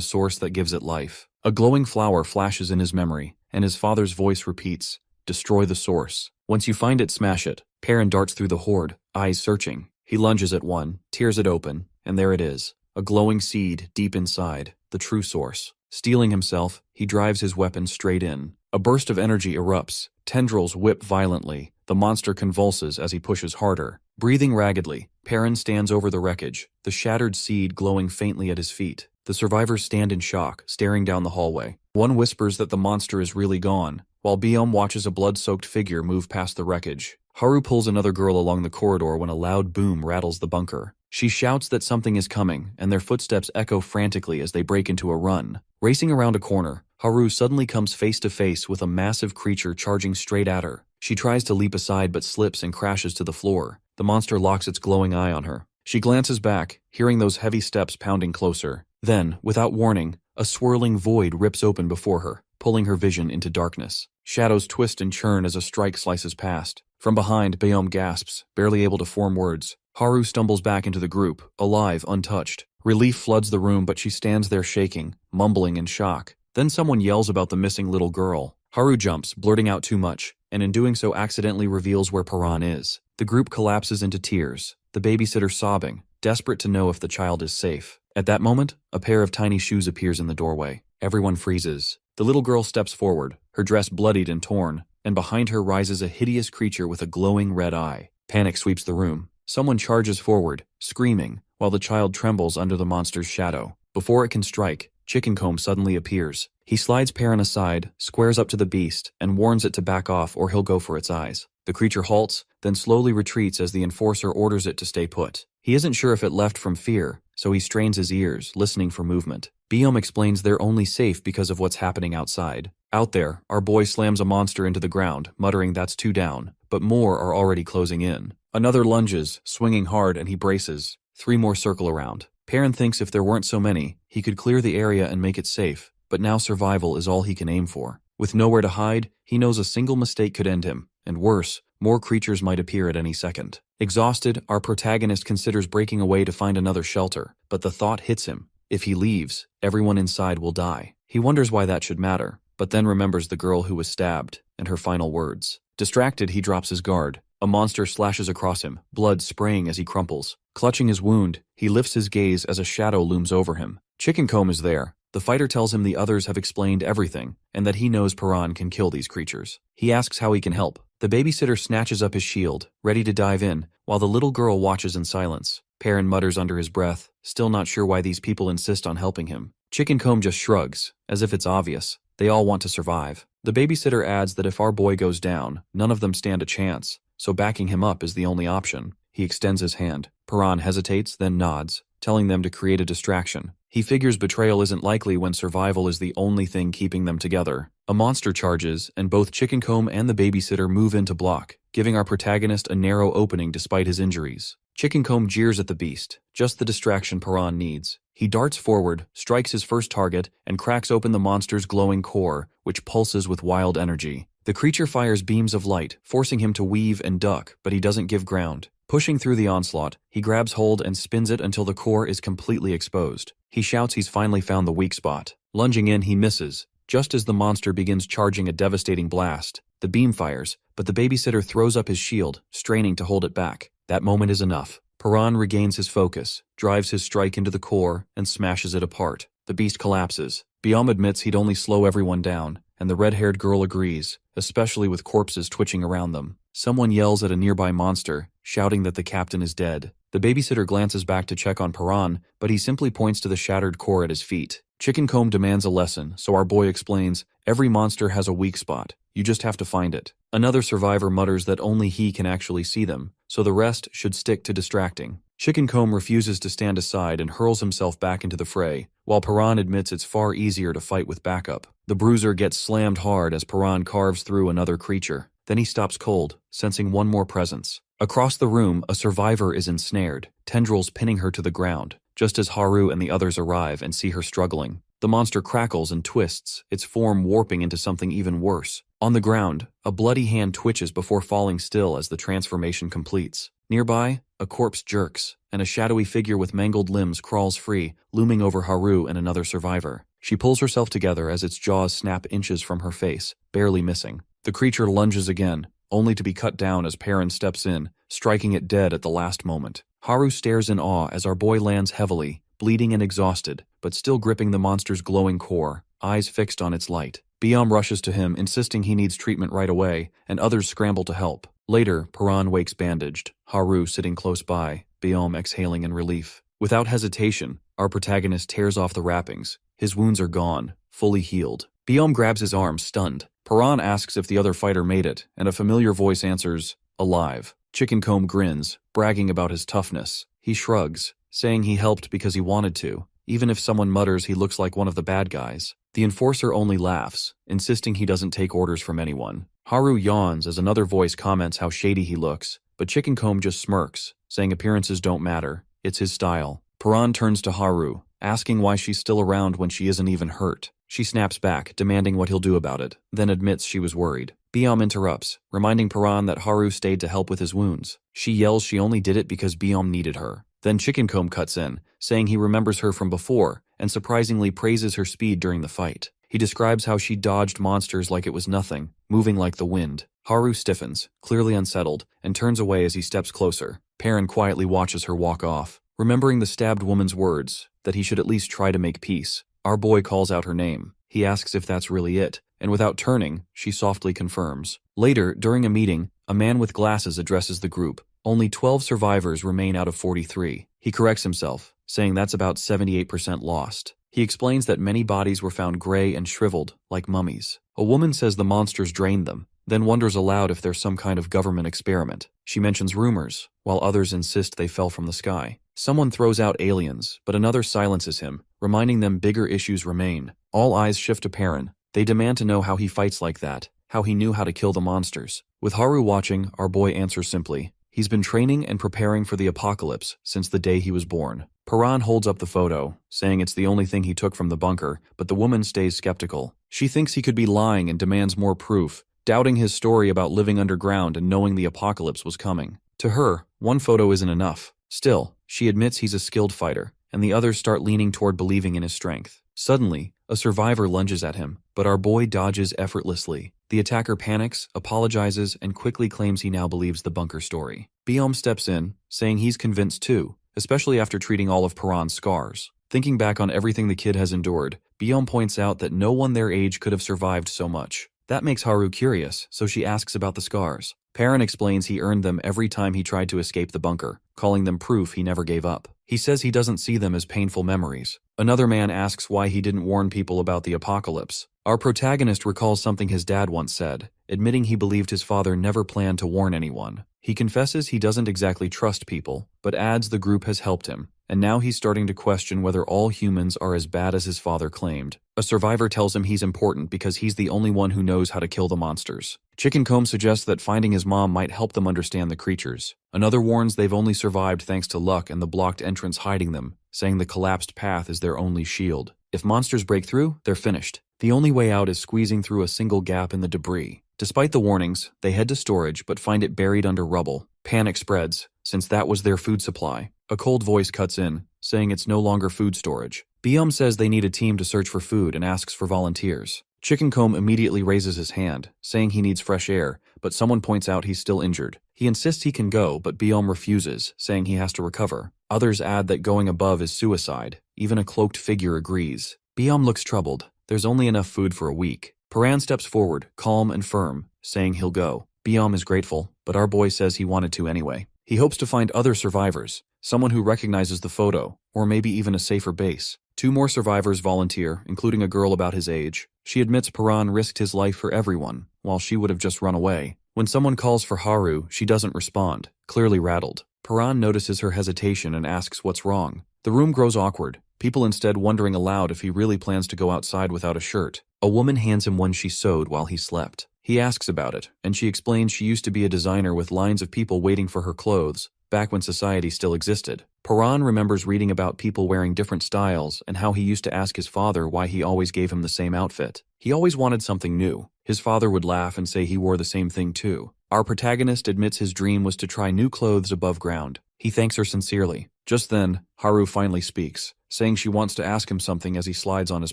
source that gives it life. A glowing flower flashes in his memory, and his father's voice repeats, "Destroy the source. Once you find it, smash it." Perrin darts through the horde, eyes searching. He lunges at one, tears it open, and there it is. A glowing seed deep inside, the true source. Steeling himself, he drives his weapon straight in. A burst of energy erupts. Tendrils whip violently. The monster convulses as he pushes harder. Breathing raggedly, Perrin stands over the wreckage, the shattered seed glowing faintly at his feet. The survivors stand in shock, staring down the hallway. One whispers that the monster is really gone, while Biome watches a blood-soaked figure move past the wreckage. Haru pulls another girl along the corridor when a loud boom rattles the bunker. She shouts that something is coming, and their footsteps echo frantically as they break into a run. Racing around a corner, Haru suddenly comes face to face with a massive creature charging straight at her. She tries to leap aside but slips and crashes to the floor. The monster locks its glowing eye on her. She glances back, hearing those heavy steps pounding closer. Then, without warning, a swirling void rips open before her, pulling her vision into darkness. Shadows twist and churn as a strike slices past. From behind, Biome gasps, barely able to form words. Haru stumbles back into the group, alive, untouched. Relief floods the room, but she stands there shaking, mumbling in shock. Then someone yells about the missing little girl. Haru jumps, blurting out too much, and in doing so accidentally reveals where Paran is. The group collapses into tears, the babysitter sobbing, desperate to know if the child is safe. At that moment, a pair of tiny shoes appears in the doorway. Everyone freezes. The little girl steps forward, her dress bloodied and torn, and behind her rises a hideous creature with a glowing red eye. Panic sweeps the room. Someone charges forward, screaming, while the child trembles under the monster's shadow. Before it can strike, Chickencomb suddenly appears. He slides Perrin aside, squares up to the beast, and warns it to back off or he'll go for its eyes. The creature halts, then slowly retreats as the enforcer orders it to stay put. He isn't sure if it left from fear, so he strains his ears, listening for movement. Biome explains they're only safe because of what's happening outside. Out there, our boy slams a monster into the ground, muttering that's two down, but more are already closing in. Another lunges, swinging hard, and he braces. 3 more circle around. Perrin thinks if there weren't so many, he could clear the area and make it safe, but now survival is all he can aim for. With nowhere to hide, he knows a single mistake could end him, and worse, more creatures might appear at any second. Exhausted, our protagonist considers breaking away to find another shelter, but the thought hits him. If he leaves, everyone inside will die. He wonders why that should matter, but then remembers the girl who was stabbed, and her final words. Distracted, he drops his guard. A monster slashes across him, blood spraying as he crumples. Clutching his wound, he lifts his gaze as a shadow looms over him. Chickencomb is there. The fighter tells him the others have explained everything, and that he knows Paran can kill these creatures. He asks how he can help. The babysitter snatches up his shield, ready to dive in, while the little girl watches in silence. Perrin mutters under his breath, still not sure why these people insist on helping him. Chickencomb just shrugs, as if it's obvious. They all want to survive. The babysitter adds that if our boy goes down, none of them stand a chance, so backing him up is the only option. He extends his hand. Paran hesitates, then nods, telling them to create a distraction. He figures betrayal isn't likely when survival is the only thing keeping them together. A monster charges, and both Chickencomb and the babysitter move in to block, giving our protagonist a narrow opening despite his injuries. Chickencomb jeers at the beast, just the distraction Paran needs. He darts forward, strikes his first target, and cracks open the monster's glowing core, which pulses with wild energy. The creature fires beams of light, forcing him to weave and duck, but he doesn't give ground. Pushing through the onslaught, he grabs hold and spins it until the core is completely exposed. He shouts he's finally found the weak spot. Lunging in, he misses. Just as the monster begins charging a devastating blast, the beam fires, but the babysitter throws up his shield, straining to hold it back. That moment is enough. Paran regains his focus, drives his strike into the core, and smashes it apart. The beast collapses. Biome admits he'd only slow everyone down, and the red-haired girl agrees, especially with corpses twitching around them. Someone yells at a nearby monster, shouting that the captain is dead. The babysitter glances back to check on Paran, but he simply points to the shattered core at his feet. Chicken Comb demands a lesson, so our boy explains, every monster has a weak spot. You just have to find it. Another survivor mutters that only he can actually see them, so the rest should stick to distracting. Chicken Comb refuses to stand aside and hurls himself back into the fray, while Paran admits it's far easier to fight with backup. The bruiser gets slammed hard as Paran carves through another creature. Then he stops cold, sensing one more presence. Across the room, a survivor is ensnared, tendrils pinning her to the ground, just as Haru and the others arrive and see her struggling. The monster crackles and twists, its form warping into something even worse. On the ground, a bloody hand twitches before falling still as the transformation completes. Nearby, a corpse jerks, and a shadowy figure with mangled limbs crawls free, looming over Haru and another survivor. She pulls herself together as its jaws snap inches from her face, barely missing. The creature lunges again, only to be cut down as Perrin steps in, striking it dead at the last moment. Haru stares in awe as our boy lands heavily, bleeding and exhausted, but still gripping the monster's glowing core, eyes fixed on its light. Biom rushes to him, insisting he needs treatment right away, and others scramble to help. Later, Paran wakes bandaged, Haru sitting close by, Biom exhaling in relief. Without hesitation, our protagonist tears off the wrappings. His wounds are gone, fully healed. Biom grabs his arm, stunned. Paran asks if the other fighter made it, and a familiar voice answers, alive. Chicken Comb grins, bragging about his toughness. He shrugs, saying he helped because he wanted to, even if someone mutters he looks like one of the bad guys. The enforcer only laughs, insisting he doesn't take orders from anyone. Haru yawns as another voice comments how shady he looks, but Chicken Comb just smirks, saying appearances don't matter, it's his style. Paran turns to Haru, asking why she's still around when she isn't even hurt. She snaps back, demanding what he'll do about it, then admits she was worried. Biom interrupts, reminding Paran that Haru stayed to help with his wounds. She yells she only did it because Biom needed her. Then Chicken Comb cuts in, saying he remembers her from before, and surprisingly praises her speed during the fight. He describes how she dodged monsters like it was nothing, moving like the wind. Haru stiffens, clearly unsettled, and turns away as he steps closer. Perrin quietly watches her walk off, remembering the stabbed woman's words, that he should at least try to make peace. Our boy calls out her name. He asks if that's really it, and without turning, she softly confirms. Later, during a meeting, a man with glasses addresses the group. Only 12 survivors remain out of 43. He corrects himself, saying that's about 78% lost. He explains that many bodies were found gray and shriveled, like mummies. A woman says the monsters drained them, then wonders aloud if there's some kind of government experiment. She mentions rumors, while others insist they fell from the sky. Someone throws out aliens, but another silences him, reminding them bigger issues remain. All eyes shift to Perrin. They demand to know how he fights like that, how he knew how to kill the monsters. With Haru watching, our boy answers simply, he's been training and preparing for the apocalypse since the day he was born. Paran holds up the photo, saying it's the only thing he took from the bunker, but the woman stays skeptical. She thinks he could be lying and demands more proof, doubting his story about living underground and knowing the apocalypse was coming. To her, one photo isn't enough. Still, she admits he's a skilled fighter, and the others start leaning toward believing in his strength. Suddenly, a survivor lunges at him, but our boy dodges effortlessly. The attacker panics, apologizes, and quickly claims he now believes the bunker story. Biom steps in, saying he's convinced too, especially after treating all of Paran's scars. Thinking back on everything the kid has endured, Biom points out that no one their age could have survived so much. That makes Haru curious, so she asks about the scars. Perrin explains he earned them every time he tried to escape the bunker, calling them proof he never gave up. He says he doesn't see them as painful memories. Another man asks why he didn't warn people about the apocalypse. Our protagonist recalls something his dad once said, admitting he believed his father never planned to warn anyone. He confesses he doesn't exactly trust people, but adds the group has helped him, and now he's starting to question whether all humans are as bad as his father claimed. A survivor tells him he's important because he's the only one who knows how to kill the monsters. Chicken Comb suggests that finding his mom might help them understand the creatures. Another warns they've only survived thanks to luck and the blocked entrance hiding them, saying the collapsed path is their only shield. If monsters break through, they're finished. The only way out is squeezing through a single gap in the debris. Despite the warnings, they head to storage but find it buried under rubble. Panic spreads, since that was their food supply. A cold voice cuts in, saying it's no longer food storage. Biom says they need a team to search for food and asks for volunteers. Chicken Comb immediately raises his hand, saying he needs fresh air, but someone points out he's still injured. He insists he can go, but Biom refuses, saying he has to recover. Others add that going above is suicide. Even a cloaked figure agrees. Biom looks troubled. There's only enough food for a week. Paran steps forward, calm and firm, saying he'll go. Biom is grateful, but our boy says he wanted to anyway. He hopes to find other survivors, someone who recognizes the photo, or maybe even a safer base. 2 more survivors volunteer, including a girl about his age. She admits Paran risked his life for everyone, while she would have just run away. When someone calls for Haru, she doesn't respond, clearly rattled. Paran notices her hesitation and asks what's wrong. The room grows awkward, people instead wondering aloud if he really plans to go outside without a shirt. A woman hands him one she sewed while he slept. He asks about it, and she explains she used to be a designer with lines of people waiting for her clothes, back when society still existed. Paran remembers reading about people wearing different styles and how he used to ask his father why he always gave him the same outfit. He always wanted something new. His father would laugh and say he wore the same thing too. Our protagonist admits his dream was to try new clothes above ground. He thanks her sincerely. Just then, Haru finally speaks, saying she wants to ask him something as he slides on his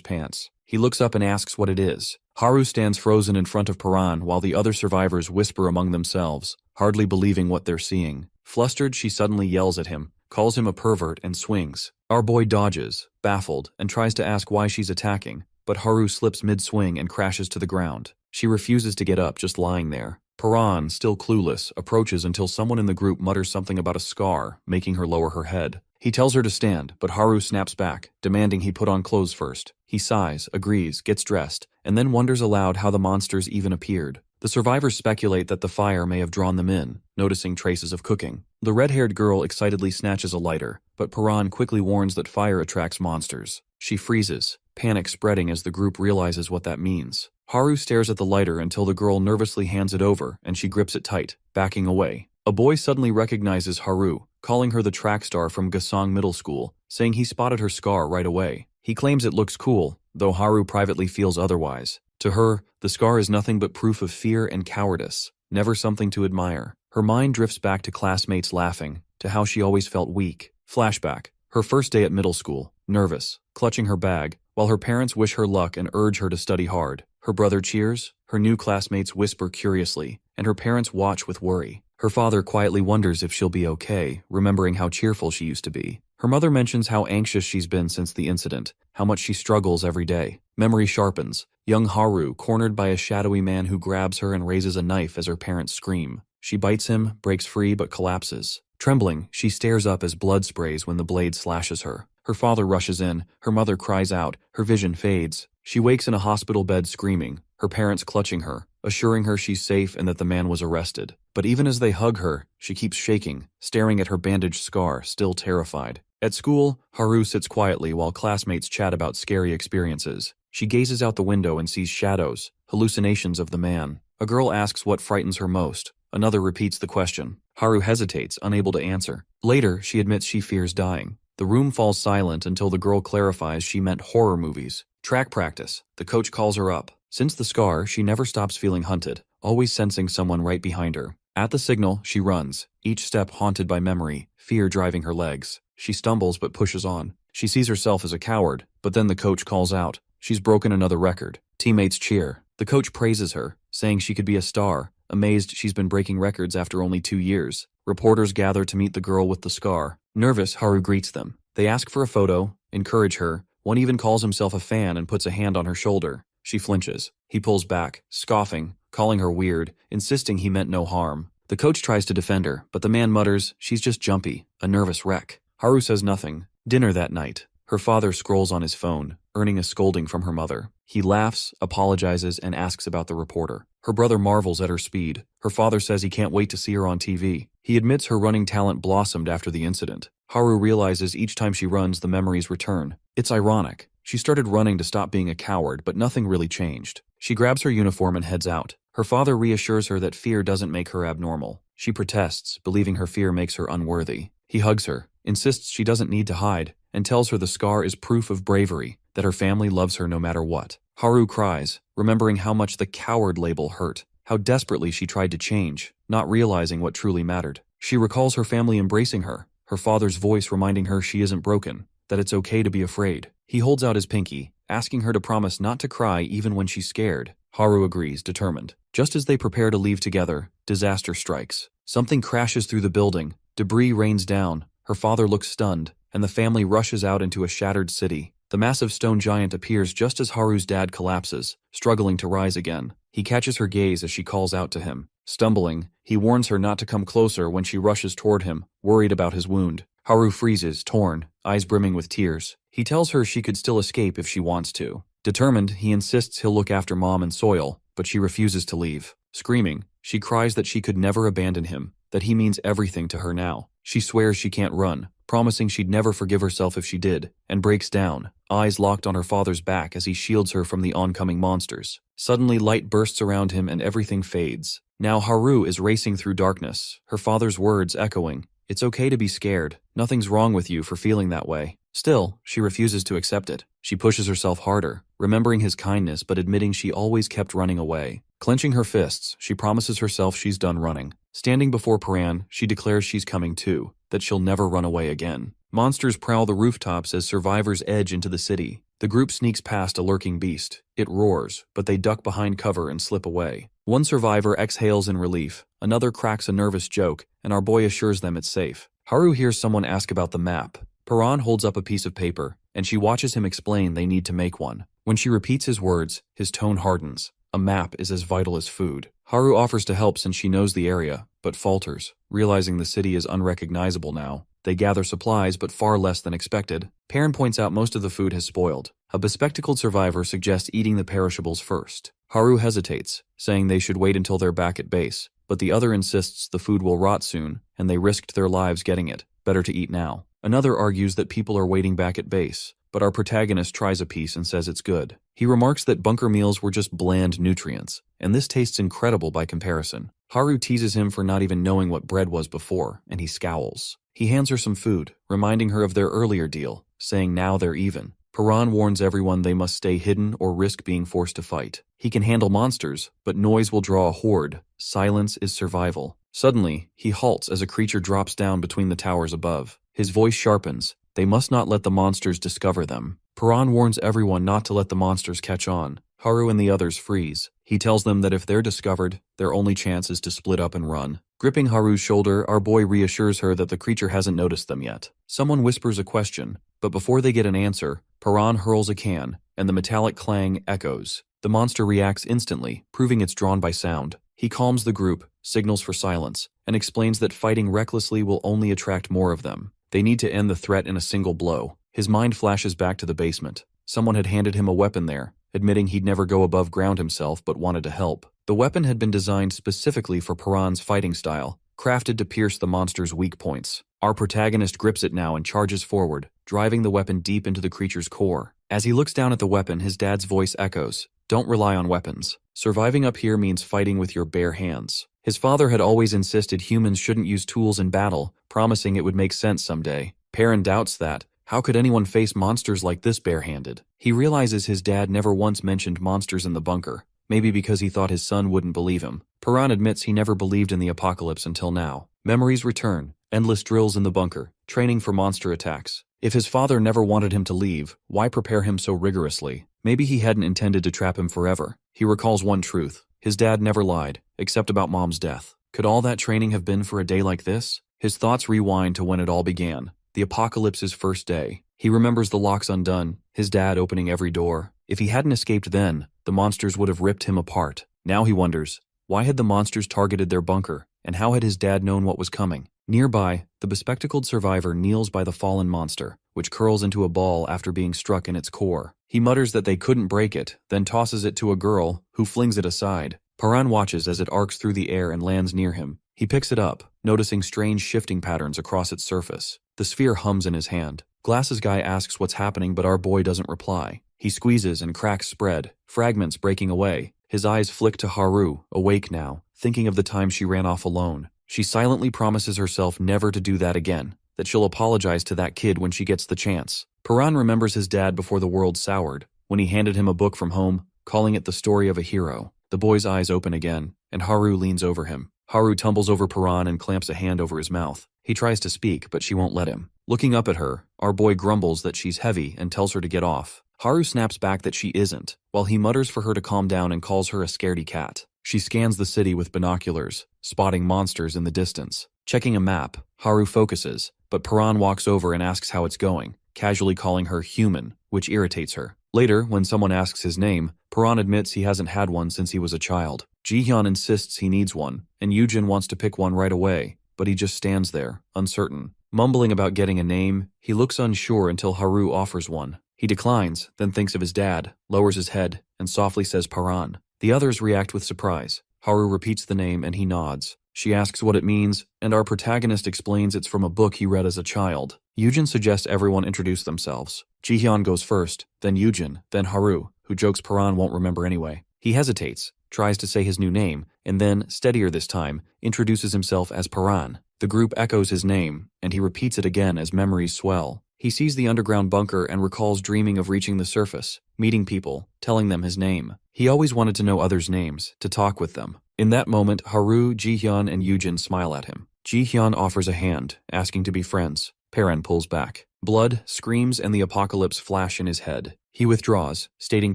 pants. He looks up and asks what it is. Haru stands frozen in front of Paran while the other survivors whisper among themselves, hardly believing what they're seeing. Flustered, she suddenly yells at him, calls him a pervert, and swings. Our boy dodges, baffled, and tries to ask why she's attacking, but Haru slips mid-swing and crashes to the ground. She refuses to get up, just lying there. Paran, still clueless, approaches until someone in the group mutters something about a scar, making her lower her head. He tells her to stand, but Haru snaps back, demanding he put on clothes first. He sighs, agrees, gets dressed, and then wonders aloud how the monsters even appeared. The survivors speculate that the fire may have drawn them in, noticing traces of cooking. The red-haired girl excitedly snatches a lighter, but Paran quickly warns that fire attracts monsters. She freezes, panic spreading as the group realizes what that means. Haru stares at the lighter until the girl nervously hands it over and she grips it tight, backing away. A boy suddenly recognizes Haru, calling her the track star from Gasong Middle School, saying he spotted her scar right away. He claims it looks cool, though Haru privately feels otherwise. To her, the scar is nothing but proof of fear and cowardice, never something to admire. Her mind drifts back to classmates laughing, to how she always felt weak. Flashback. Her first day at middle school, nervous, clutching her bag, while her parents wish her luck and urge her to study hard. Her brother cheers, her new classmates whisper curiously, and her parents watch with worry. Her father quietly wonders if she'll be okay, remembering how cheerful she used to be. Her mother mentions how anxious she's been since the incident, how much she struggles every day. Memory sharpens. Young Haru, cornered by a shadowy man who grabs her and raises a knife as her parents scream. She bites him, breaks free, but collapses. Trembling, she stares up as blood sprays when the blade slashes her. Her father rushes in, her mother cries out, her vision fades. She wakes in a hospital bed screaming, her parents clutching her, assuring her she's safe and that the man was arrested. But even as they hug her, she keeps shaking, staring at her bandaged scar, still terrified. At school, Haru sits quietly while classmates chat about scary experiences. She gazes out the window and sees shadows, hallucinations of the man. A girl asks what frightens her most. Another repeats the question. Haru hesitates, unable to answer. Later, she admits she fears dying. The room falls silent until the girl clarifies she meant horror movies. Track practice. The coach calls her up. Since the scar, she never stops feeling hunted, always sensing someone right behind her. At the signal, she runs, each step haunted by memory, fear driving her legs. She stumbles but pushes on. She sees herself as a coward, but then the coach calls out. She's broken another record. Teammates cheer. The coach praises her, saying she could be a star, amazed she's been breaking records after only 2 years. Reporters gather to meet the girl with the scar. Nervous, Haru greets them. They ask for a photo, encourage her. One even calls himself a fan and puts a hand on her shoulder. She flinches. He pulls back, scoffing, calling her weird, insisting he meant no harm. The coach tries to defend her, but the man mutters, she's just jumpy, a nervous wreck. Haru says nothing. Dinner that night. Her father scrolls on his phone, earning a scolding from her mother. He laughs, apologizes, and asks about the reporter. Her brother marvels at her speed. Her father says he can't wait to see her on TV. He admits her running talent blossomed after the incident. Haru realizes each time she runs, the memories return. It's ironic. She started running to stop being a coward, but nothing really changed. She grabs her uniform and heads out. Her father reassures her that fear doesn't make her abnormal. She protests, believing her fear makes her unworthy. He hugs her, insists she doesn't need to hide, and tells her the scar is proof of bravery, that her family loves her no matter what. Haru cries, remembering how much the coward label hurt, how desperately she tried to change, not realizing what truly mattered. She recalls her family embracing her, her father's voice reminding her she isn't broken, that it's okay to be afraid. He holds out his pinky, asking her to promise not to cry even when she's scared. Haru agrees, determined. Just as they prepare to leave together, disaster strikes. Something crashes through the building, debris rains down, her father looks stunned, and the family rushes out into a shattered city. The massive stone giant appears just as Haru's dad collapses, struggling to rise again. He catches her gaze as she calls out to him, Stumbling, he warns her not to come closer when she rushes toward him, worried about his wound. Haru freezes, torn, eyes brimming with tears. He tells her she could still escape if she wants to. Determined, he insists he'll look after Mom and Soil, but she refuses to leave. Screaming, she cries that she could never abandon him, that he means everything to her now. She swears she can't run, promising she'd never forgive herself if she did, and breaks down, eyes locked on her father's back as he shields her from the oncoming monsters. Suddenly, light bursts around him and everything fades. Now Haru is racing through darkness, her father's words echoing. It's okay to be scared. Nothing's wrong with you for feeling that way. Still, she refuses to accept it. She pushes herself harder, remembering his kindness but admitting she always kept running away. Clenching her fists, she promises herself she's done running. Standing before Paran, she declares she's coming too, that she'll never run away again. Monsters prowl the rooftops as survivors edge into the city. The group sneaks past a lurking beast. It roars, but they duck behind cover and slip away. One survivor exhales in relief, another cracks a nervous joke, and our boy assures them it's safe. Haru hears someone ask about the map. Paran holds up a piece of paper, and she watches him explain they need to make one. When she repeats his words, his tone hardens. A map is as vital as food. Haru offers to help since she knows the area, but falters, realizing the city is unrecognizable now. They gather supplies, but far less than expected. Perrin points out most of the food has spoiled. A bespectacled survivor suggests eating the perishables first. Haru hesitates, saying they should wait until they're back at base, but the other insists the food will rot soon, and they risked their lives getting it. Better to eat now. Another argues that people are waiting back at base, but our protagonist tries a piece and says it's good. He remarks that bunker meals were just bland nutrients, and this tastes incredible by comparison. Haru teases him for not even knowing what bread was before, and he scowls. He hands her some food, reminding her of their earlier deal, saying now they're even. Paran warns everyone they must stay hidden or risk being forced to fight. He can handle monsters, but noise will draw a horde. Silence is survival. Suddenly, he halts as a creature drops down between the towers above. His voice sharpens. They must not let the monsters discover them. Paran warns everyone not to let the monsters catch on. Haru and the others freeze. He tells them that if they're discovered, their only chance is to split up and run. Gripping Haru's shoulder, our boy reassures her that the creature hasn't noticed them yet. Someone whispers a question, but before they get an answer, Paran hurls a can, and the metallic clang echoes. The monster reacts instantly, proving it's drawn by sound. He calms the group, signals for silence, and explains that fighting recklessly will only attract more of them. They need to end the threat in a single blow. His mind flashes back to the basement. Someone had handed him a weapon there, admitting he'd never go above ground himself but wanted to help. The weapon had been designed specifically for Paran's fighting style, crafted to pierce the monster's weak points. Our protagonist grips it now and charges forward, driving the weapon deep into the creature's core. As he looks down at the weapon, his dad's voice echoes, "Don't rely on weapons. Surviving up here means fighting with your bare hands." His father had always insisted humans shouldn't use tools in battle, promising it would make sense someday. Perrin doubts that. How could anyone face monsters like this barehanded? He realizes his dad never once mentioned monsters in the bunker, maybe because he thought his son wouldn't believe him. Paran admits he never believed in the apocalypse until now. Memories return, endless drills in the bunker, training for monster attacks. If his father never wanted him to leave, why prepare him so rigorously? Maybe he hadn't intended to trap him forever. He recalls one truth. His dad never lied, except about Mom's death. Could all that training have been for a day like this? His thoughts rewind to when it all began. The apocalypse's first day. He remembers the locks undone, his dad opening every door. If he hadn't escaped then, the monsters would have ripped him apart. Now he wonders, why had the monsters targeted their bunker, and how had his dad known what was coming? Nearby, the bespectacled survivor kneels by the fallen monster, which curls into a ball after being struck in its core. He mutters that they couldn't break it, then tosses it to a girl, who flings it aside. Paran watches as it arcs through the air and lands near him. He picks it up, noticing strange shifting patterns across its surface. The sphere hums in his hand. Glasses guy asks what's happening, but our boy doesn't reply. He squeezes and cracks spread, fragments breaking away. His eyes flick to Haru, awake now, thinking of the time she ran off alone. She silently promises herself never to do that again, that she'll apologize to that kid when she gets the chance. Paran remembers his dad before the world soured, when he handed him a book from home, calling it the story of a hero. The boy's eyes open again, and Haru leans over him. Haru tumbles over Paran and clamps a hand over his mouth. He tries to speak, but she won't let him. Looking up at her, our boy grumbles that she's heavy and tells her to get off. Haru snaps back that she isn't, while he mutters for her to calm down and calls her a scaredy cat. She scans the city with binoculars, spotting monsters in the distance. Checking a map, Haru focuses, but Paran walks over and asks how it's going, casually calling her human, which irritates her. Later, when someone asks his name, Paran admits he hasn't had one since he was a child. Jihyun insists he needs one, and Yujin wants to pick one right away, but he just stands there, uncertain. Mumbling about getting a name, he looks unsure until Haru offers one. He declines, then thinks of his dad, lowers his head, and softly says Paran. The others react with surprise. Haru repeats the name and he nods. She asks what it means, and our protagonist explains it's from a book he read as a child. Yujin suggests everyone introduce themselves. Jihyun goes first, then Yujin, then Haru, who jokes Paran won't remember anyway. He hesitates, tries to say his new name, and then, steadier this time, introduces himself as Paran. The group echoes his name, and he repeats it again as memories swell. He sees the underground bunker and recalls dreaming of reaching the surface, meeting people, telling them his name. He always wanted to know others' names, to talk with them. In that moment, Haru, Jihyun, and Yujin smile at him. Jihyun offers a hand, asking to be friends. Paran pulls back. Blood, screams, and the apocalypse flash in his head. He withdraws, stating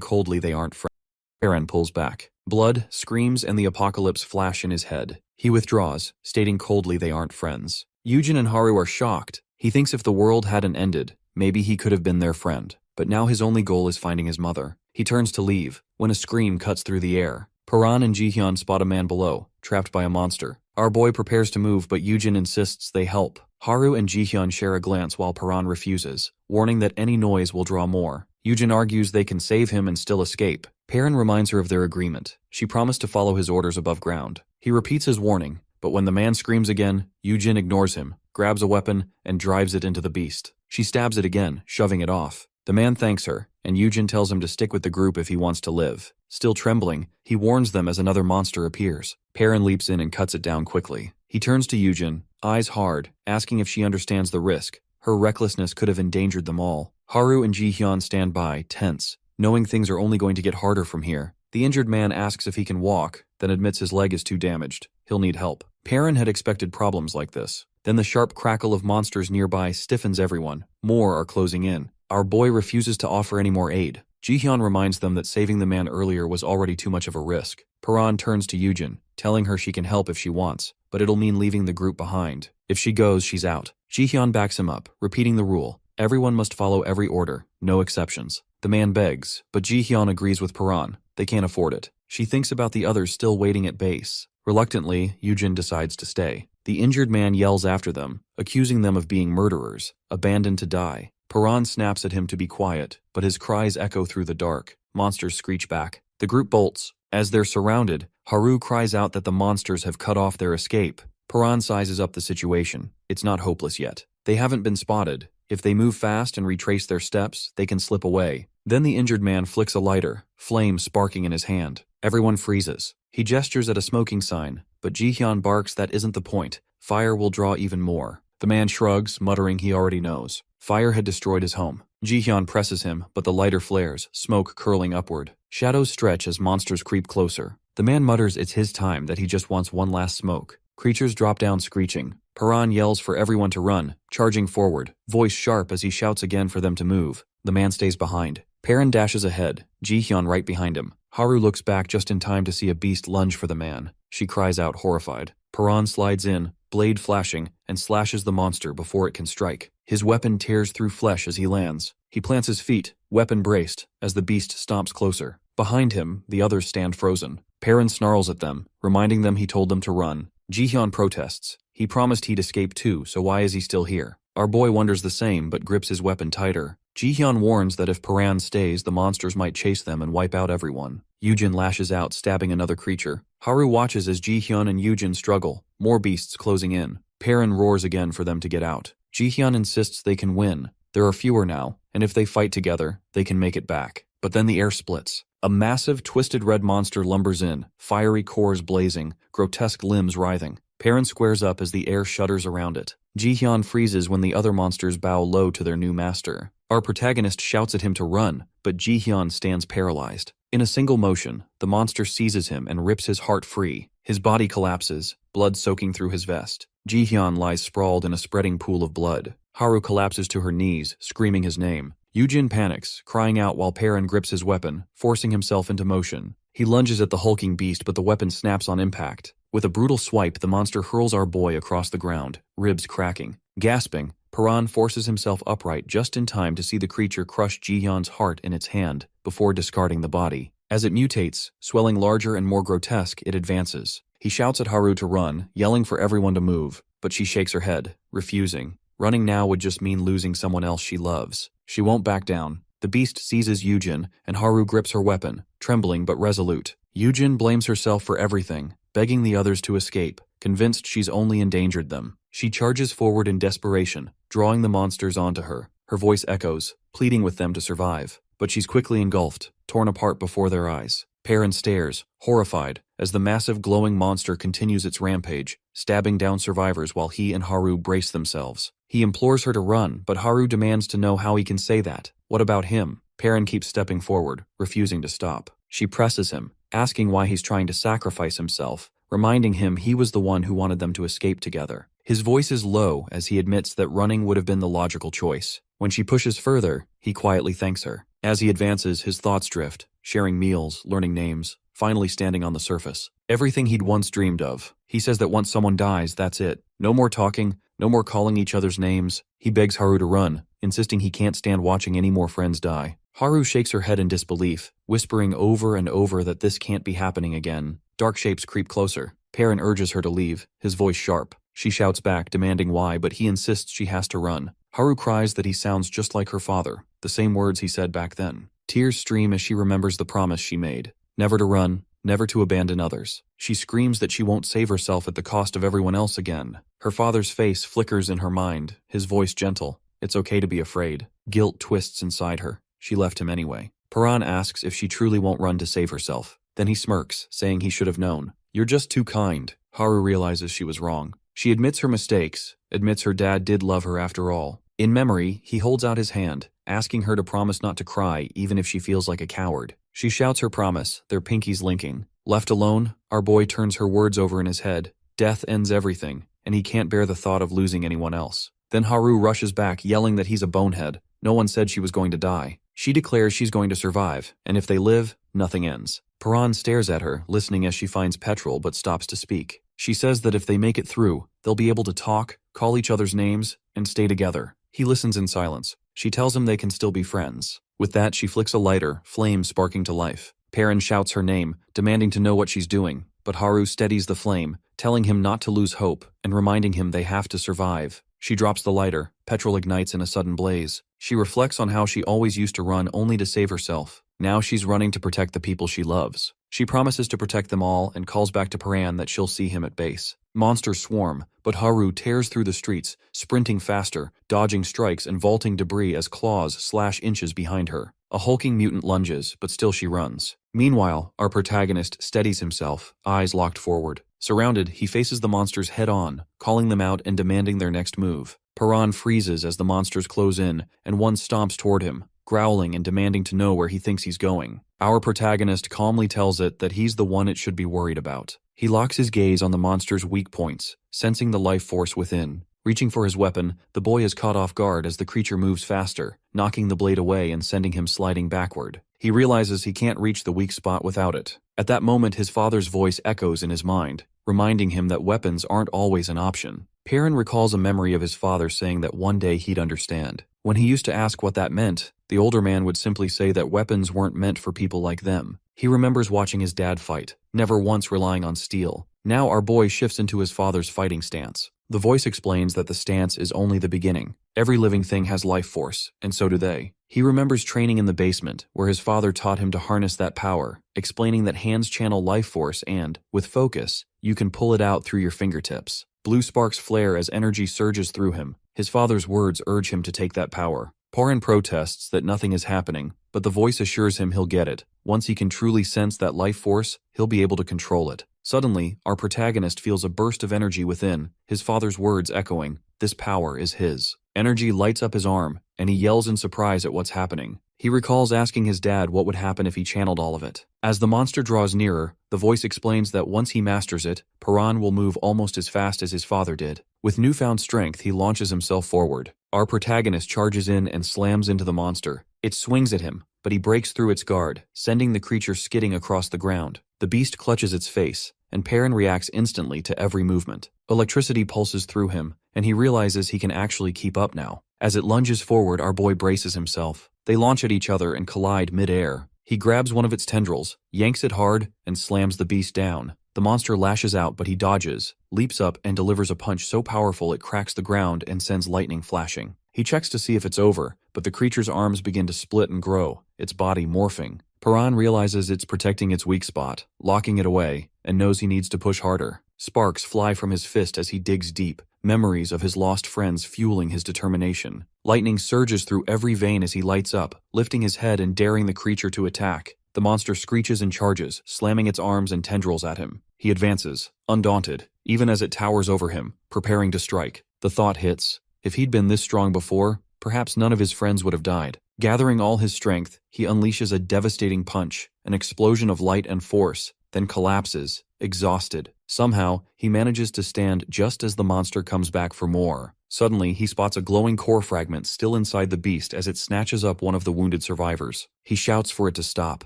coldly they aren't friends. Paran pulls back. Blood, screams, and the apocalypse flash in his head. He withdraws, stating coldly they aren't friends. Yujin and Haru are shocked. He thinks if the world hadn't ended, maybe he could have been their friend. But now his only goal is finding his mother. He turns to leave, when a scream cuts through the air. Paran and Jihyun spot a man below, trapped by a monster. Our boy prepares to move, but Yujin insists they help. Haru and Jihyun share a glance while Paran refuses, warning that any noise will draw more. Yujin argues they can save him and still escape. Paran reminds her of their agreement. She promised to follow his orders above ground. He repeats his warning, but when the man screams again, Yujin ignores him, grabs a weapon, and drives it into the beast. She stabs it again, shoving it off. The man thanks her, and Yujin tells him to stick with the group if he wants to live. Still trembling, he warns them as another monster appears. Paran leaps in and cuts it down quickly. He turns to Yujin, eyes hard, asking if she understands the risk. Her recklessness could have endangered them all. Haru and Jihyun stand by, tense, knowing things are only going to get harder from here. The injured man asks if he can walk, then admits his leg is too damaged. He'll need help. Paran had expected problems like this. Then the sharp crackle of monsters nearby stiffens everyone. More are closing in. Our boy refuses to offer any more aid. Jihyun reminds them that saving the man earlier was already too much of a risk. Paran turns to Yujin, telling her she can help if she wants, but it'll mean leaving the group behind. If she goes, she's out. Jihyun backs him up, repeating the rule. Everyone must follow every order, no exceptions. The man begs, but Jihyun agrees with Paran. They can't afford it. She thinks about the others still waiting at base. Reluctantly, Yujin decides to stay. The injured man yells after them, accusing them of being murderers, abandoned to die. Paran snaps at him to be quiet, but his cries echo through the dark. Monsters screech back. The group bolts. As they're surrounded, Haru cries out that the monsters have cut off their escape. Paran sizes up the situation. It's not hopeless yet. They haven't been spotted. If they move fast and retrace their steps, they can slip away. Then the injured man flicks a lighter, flame sparking in his hand. Everyone freezes. He gestures at a smoking sign, but Jihyun barks that isn't the point. Fire will draw even more. The man shrugs, muttering he already knows. Fire had destroyed his home. Jihyun presses him, but the lighter flares, smoke curling upward. Shadows stretch as monsters creep closer. The man mutters it's his time, that he just wants one last smoke. Creatures drop down screeching. Paran yells for everyone to run, charging forward, voice sharp as he shouts again for them to move. The man stays behind. Paran dashes ahead, Jihyun right behind him. Haru looks back just in time to see a beast lunge for the man. She cries out, horrified. Paran slides in, blade flashing, and slashes the monster before it can strike. His weapon tears through flesh as he lands. He plants his feet, weapon braced, as the beast stomps closer. Behind him, the others stand frozen. Paran snarls at them, reminding them he told them to run. Jihyun protests. He promised he'd escape too, so why is he still here? Our boy wonders the same, but grips his weapon tighter. Jihyun warns that if Paran stays, the monsters might chase them and wipe out everyone. Yujin lashes out, stabbing another creature. Haru watches as Jihyun and Yujin struggle, more beasts closing in. Paran roars again for them to get out. Jihyun insists they can win. There are fewer now, and if they fight together, they can make it back. But then the air splits. A massive, twisted red monster lumbers in, fiery cores blazing, grotesque limbs writhing. Paran squares up as the air shudders around it. Jihyun freezes when the other monsters bow low to their new master. Our protagonist shouts at him to run, but Jihyun stands paralyzed. In a single motion, the monster seizes him and rips his heart free. His body collapses, blood soaking through his vest. Jihyun lies sprawled in a spreading pool of blood. Haru collapses to her knees, screaming his name. Yujin panics, crying out while Paran grips his weapon, forcing himself into motion. He lunges at the hulking beast, but the weapon snaps on impact. With a brutal swipe, the monster hurls our boy across the ground, ribs cracking. Gasping, Paran forces himself upright just in time to see the creature crush Jihyun's heart in its hand before discarding the body. As it mutates, swelling larger and more grotesque, it advances. He shouts at Haru to run, yelling for everyone to move, but she shakes her head, refusing. Running now would just mean losing someone else she loves. She won't back down. The beast seizes Yujin, and Haru grips her weapon, trembling but resolute. Yujin blames herself for everything, begging the others to escape, convinced she's only endangered them. She charges forward in desperation, drawing the monsters onto her. Her voice echoes, pleading with them to survive. But she's quickly engulfed, torn apart before their eyes. Perrin stares, horrified, as the massive glowing monster continues its rampage, stabbing down survivors while he and Haru brace themselves. He implores her to run, but Haru demands to know how he can say that. What about him? Perrin keeps stepping forward, refusing to stop. She presses him, asking why he's trying to sacrifice himself, reminding him he was the one who wanted them to escape together. His voice is low as he admits that running would have been the logical choice. When she pushes further, he quietly thanks her. As he advances, his thoughts drift, sharing meals, learning names, finally standing on the surface. Everything he'd once dreamed of. He says that once someone dies, that's it. No more talking, no more calling each other's names. He begs Haru to run, insisting he can't stand watching any more friends die. Haru shakes her head in disbelief, whispering over and over that this can't be happening again. Dark shapes creep closer. Perrin urges her to leave, his voice sharp. She shouts back, demanding why, but he insists she has to run. Haru cries that he sounds just like her father, the same words he said back then. Tears stream as she remembers the promise she made. Never to run, never to abandon others. She screams that she won't save herself at the cost of everyone else again. Her father's face flickers in her mind, his voice gentle. It's okay to be afraid. Guilt twists inside her. She left him anyway. Perrin asks if she truly won't run to save herself. Then he smirks, saying he should have known. You're just too kind. Haru realizes she was wrong. She admits her mistakes, admits her dad did love her after all. In memory, he holds out his hand, asking her to promise not to cry even if she feels like a coward. She shouts her promise, their pinkies linking. Left alone, our boy turns her words over in his head. Death ends everything, and he can't bear the thought of losing anyone else. Then Haru rushes back, yelling that he's a bonehead. No one said she was going to die. She declares she's going to survive, and if they live, nothing ends. Perrin stares at her, listening as she finds petrol but stops to speak. She says that if they make it through, they'll be able to talk, call each other's names, and stay together. He listens in silence. She tells him they can still be friends. With that, she flicks a lighter, flame sparking to life. Perrin shouts her name, demanding to know what she's doing, but Haru steadies the flame, telling him not to lose hope and reminding him they have to survive. She drops the lighter. Petrol ignites in a sudden blaze. She reflects on how she always used to run only to save herself. Now she's running to protect the people she loves. She promises to protect them all and calls back to Perrin that she'll see him at base. Monsters swarm, but Haru tears through the streets, sprinting faster, dodging strikes and vaulting debris as claws slash inches behind her. A hulking mutant lunges, but still she runs. Meanwhile, our protagonist steadies himself, eyes locked forward. Surrounded, he faces the monsters head-on, calling them out and demanding their next move. Perrin freezes as the monsters close in, and one stomps toward him, growling and demanding to know where he thinks he's going. Our protagonist calmly tells it that he's the one it should be worried about. He locks his gaze on the monster's weak points, sensing the life force within. Reaching for his weapon, the boy is caught off guard as the creature moves faster, knocking the blade away and sending him sliding backward. He realizes he can't reach the weak spot without it. At that moment, his father's voice echoes in his mind, reminding him that weapons aren't always an option. Perrin recalls a memory of his father saying that one day he'd understand. When he used to ask what that meant, the older man would simply say that weapons weren't meant for people like them. He remembers watching his dad fight, never once relying on steel. Now our boy shifts into his father's fighting stance. The voice explains that the stance is only the beginning. Every living thing has life force, and so do they. He remembers training in the basement, where his father taught him to harness that power, explaining that hands channel life force and, with focus, you can pull it out through your fingertips. Blue sparks flare as energy surges through him. His father's words urge him to take that power. Perrin protests that nothing is happening, but the voice assures him he'll get it. Once he can truly sense that life force, he'll be able to control it. Suddenly, our protagonist feels a burst of energy within, his father's words echoing, "This power is his." Energy lights up his arm, and he yells in surprise at what's happening. He recalls asking his dad what would happen if he channeled all of it. As the monster draws nearer, the voice explains that once he masters it, Perrin will move almost as fast as his father did. With newfound strength, he launches himself forward. Our protagonist charges in and slams into the monster. It swings at him, but he breaks through its guard, sending the creature skidding across the ground. The beast clutches its face, and Perrin reacts instantly to every movement. Electricity pulses through him, and he realizes he can actually keep up now. As it lunges forward, our boy braces himself. They launch at each other and collide mid-air. He grabs one of its tendrils, yanks it hard, and slams the beast down. The monster lashes out, but he dodges, leaps up, and delivers a punch so powerful it cracks the ground and sends lightning flashing. He checks to see if it's over, but the creature's arms begin to split and grow, its body morphing. Paran realizes it's protecting its weak spot, locking it away, and knows he needs to push harder. Sparks fly from his fist as he digs deep, memories of his lost friends fueling his determination. Lightning surges through every vein as he lights up, lifting his head and daring the creature to attack. The monster screeches and charges, slamming its arms and tendrils at him. He advances, undaunted, even as it towers over him, preparing to strike. The thought hits. If he'd been this strong before, perhaps none of his friends would have died. Gathering all his strength, he unleashes a devastating punch, an explosion of light and force, then collapses, exhausted. Somehow, he manages to stand just as the monster comes back for more. Suddenly, he spots a glowing core fragment still inside the beast as it snatches up one of the wounded survivors. He shouts for it to stop,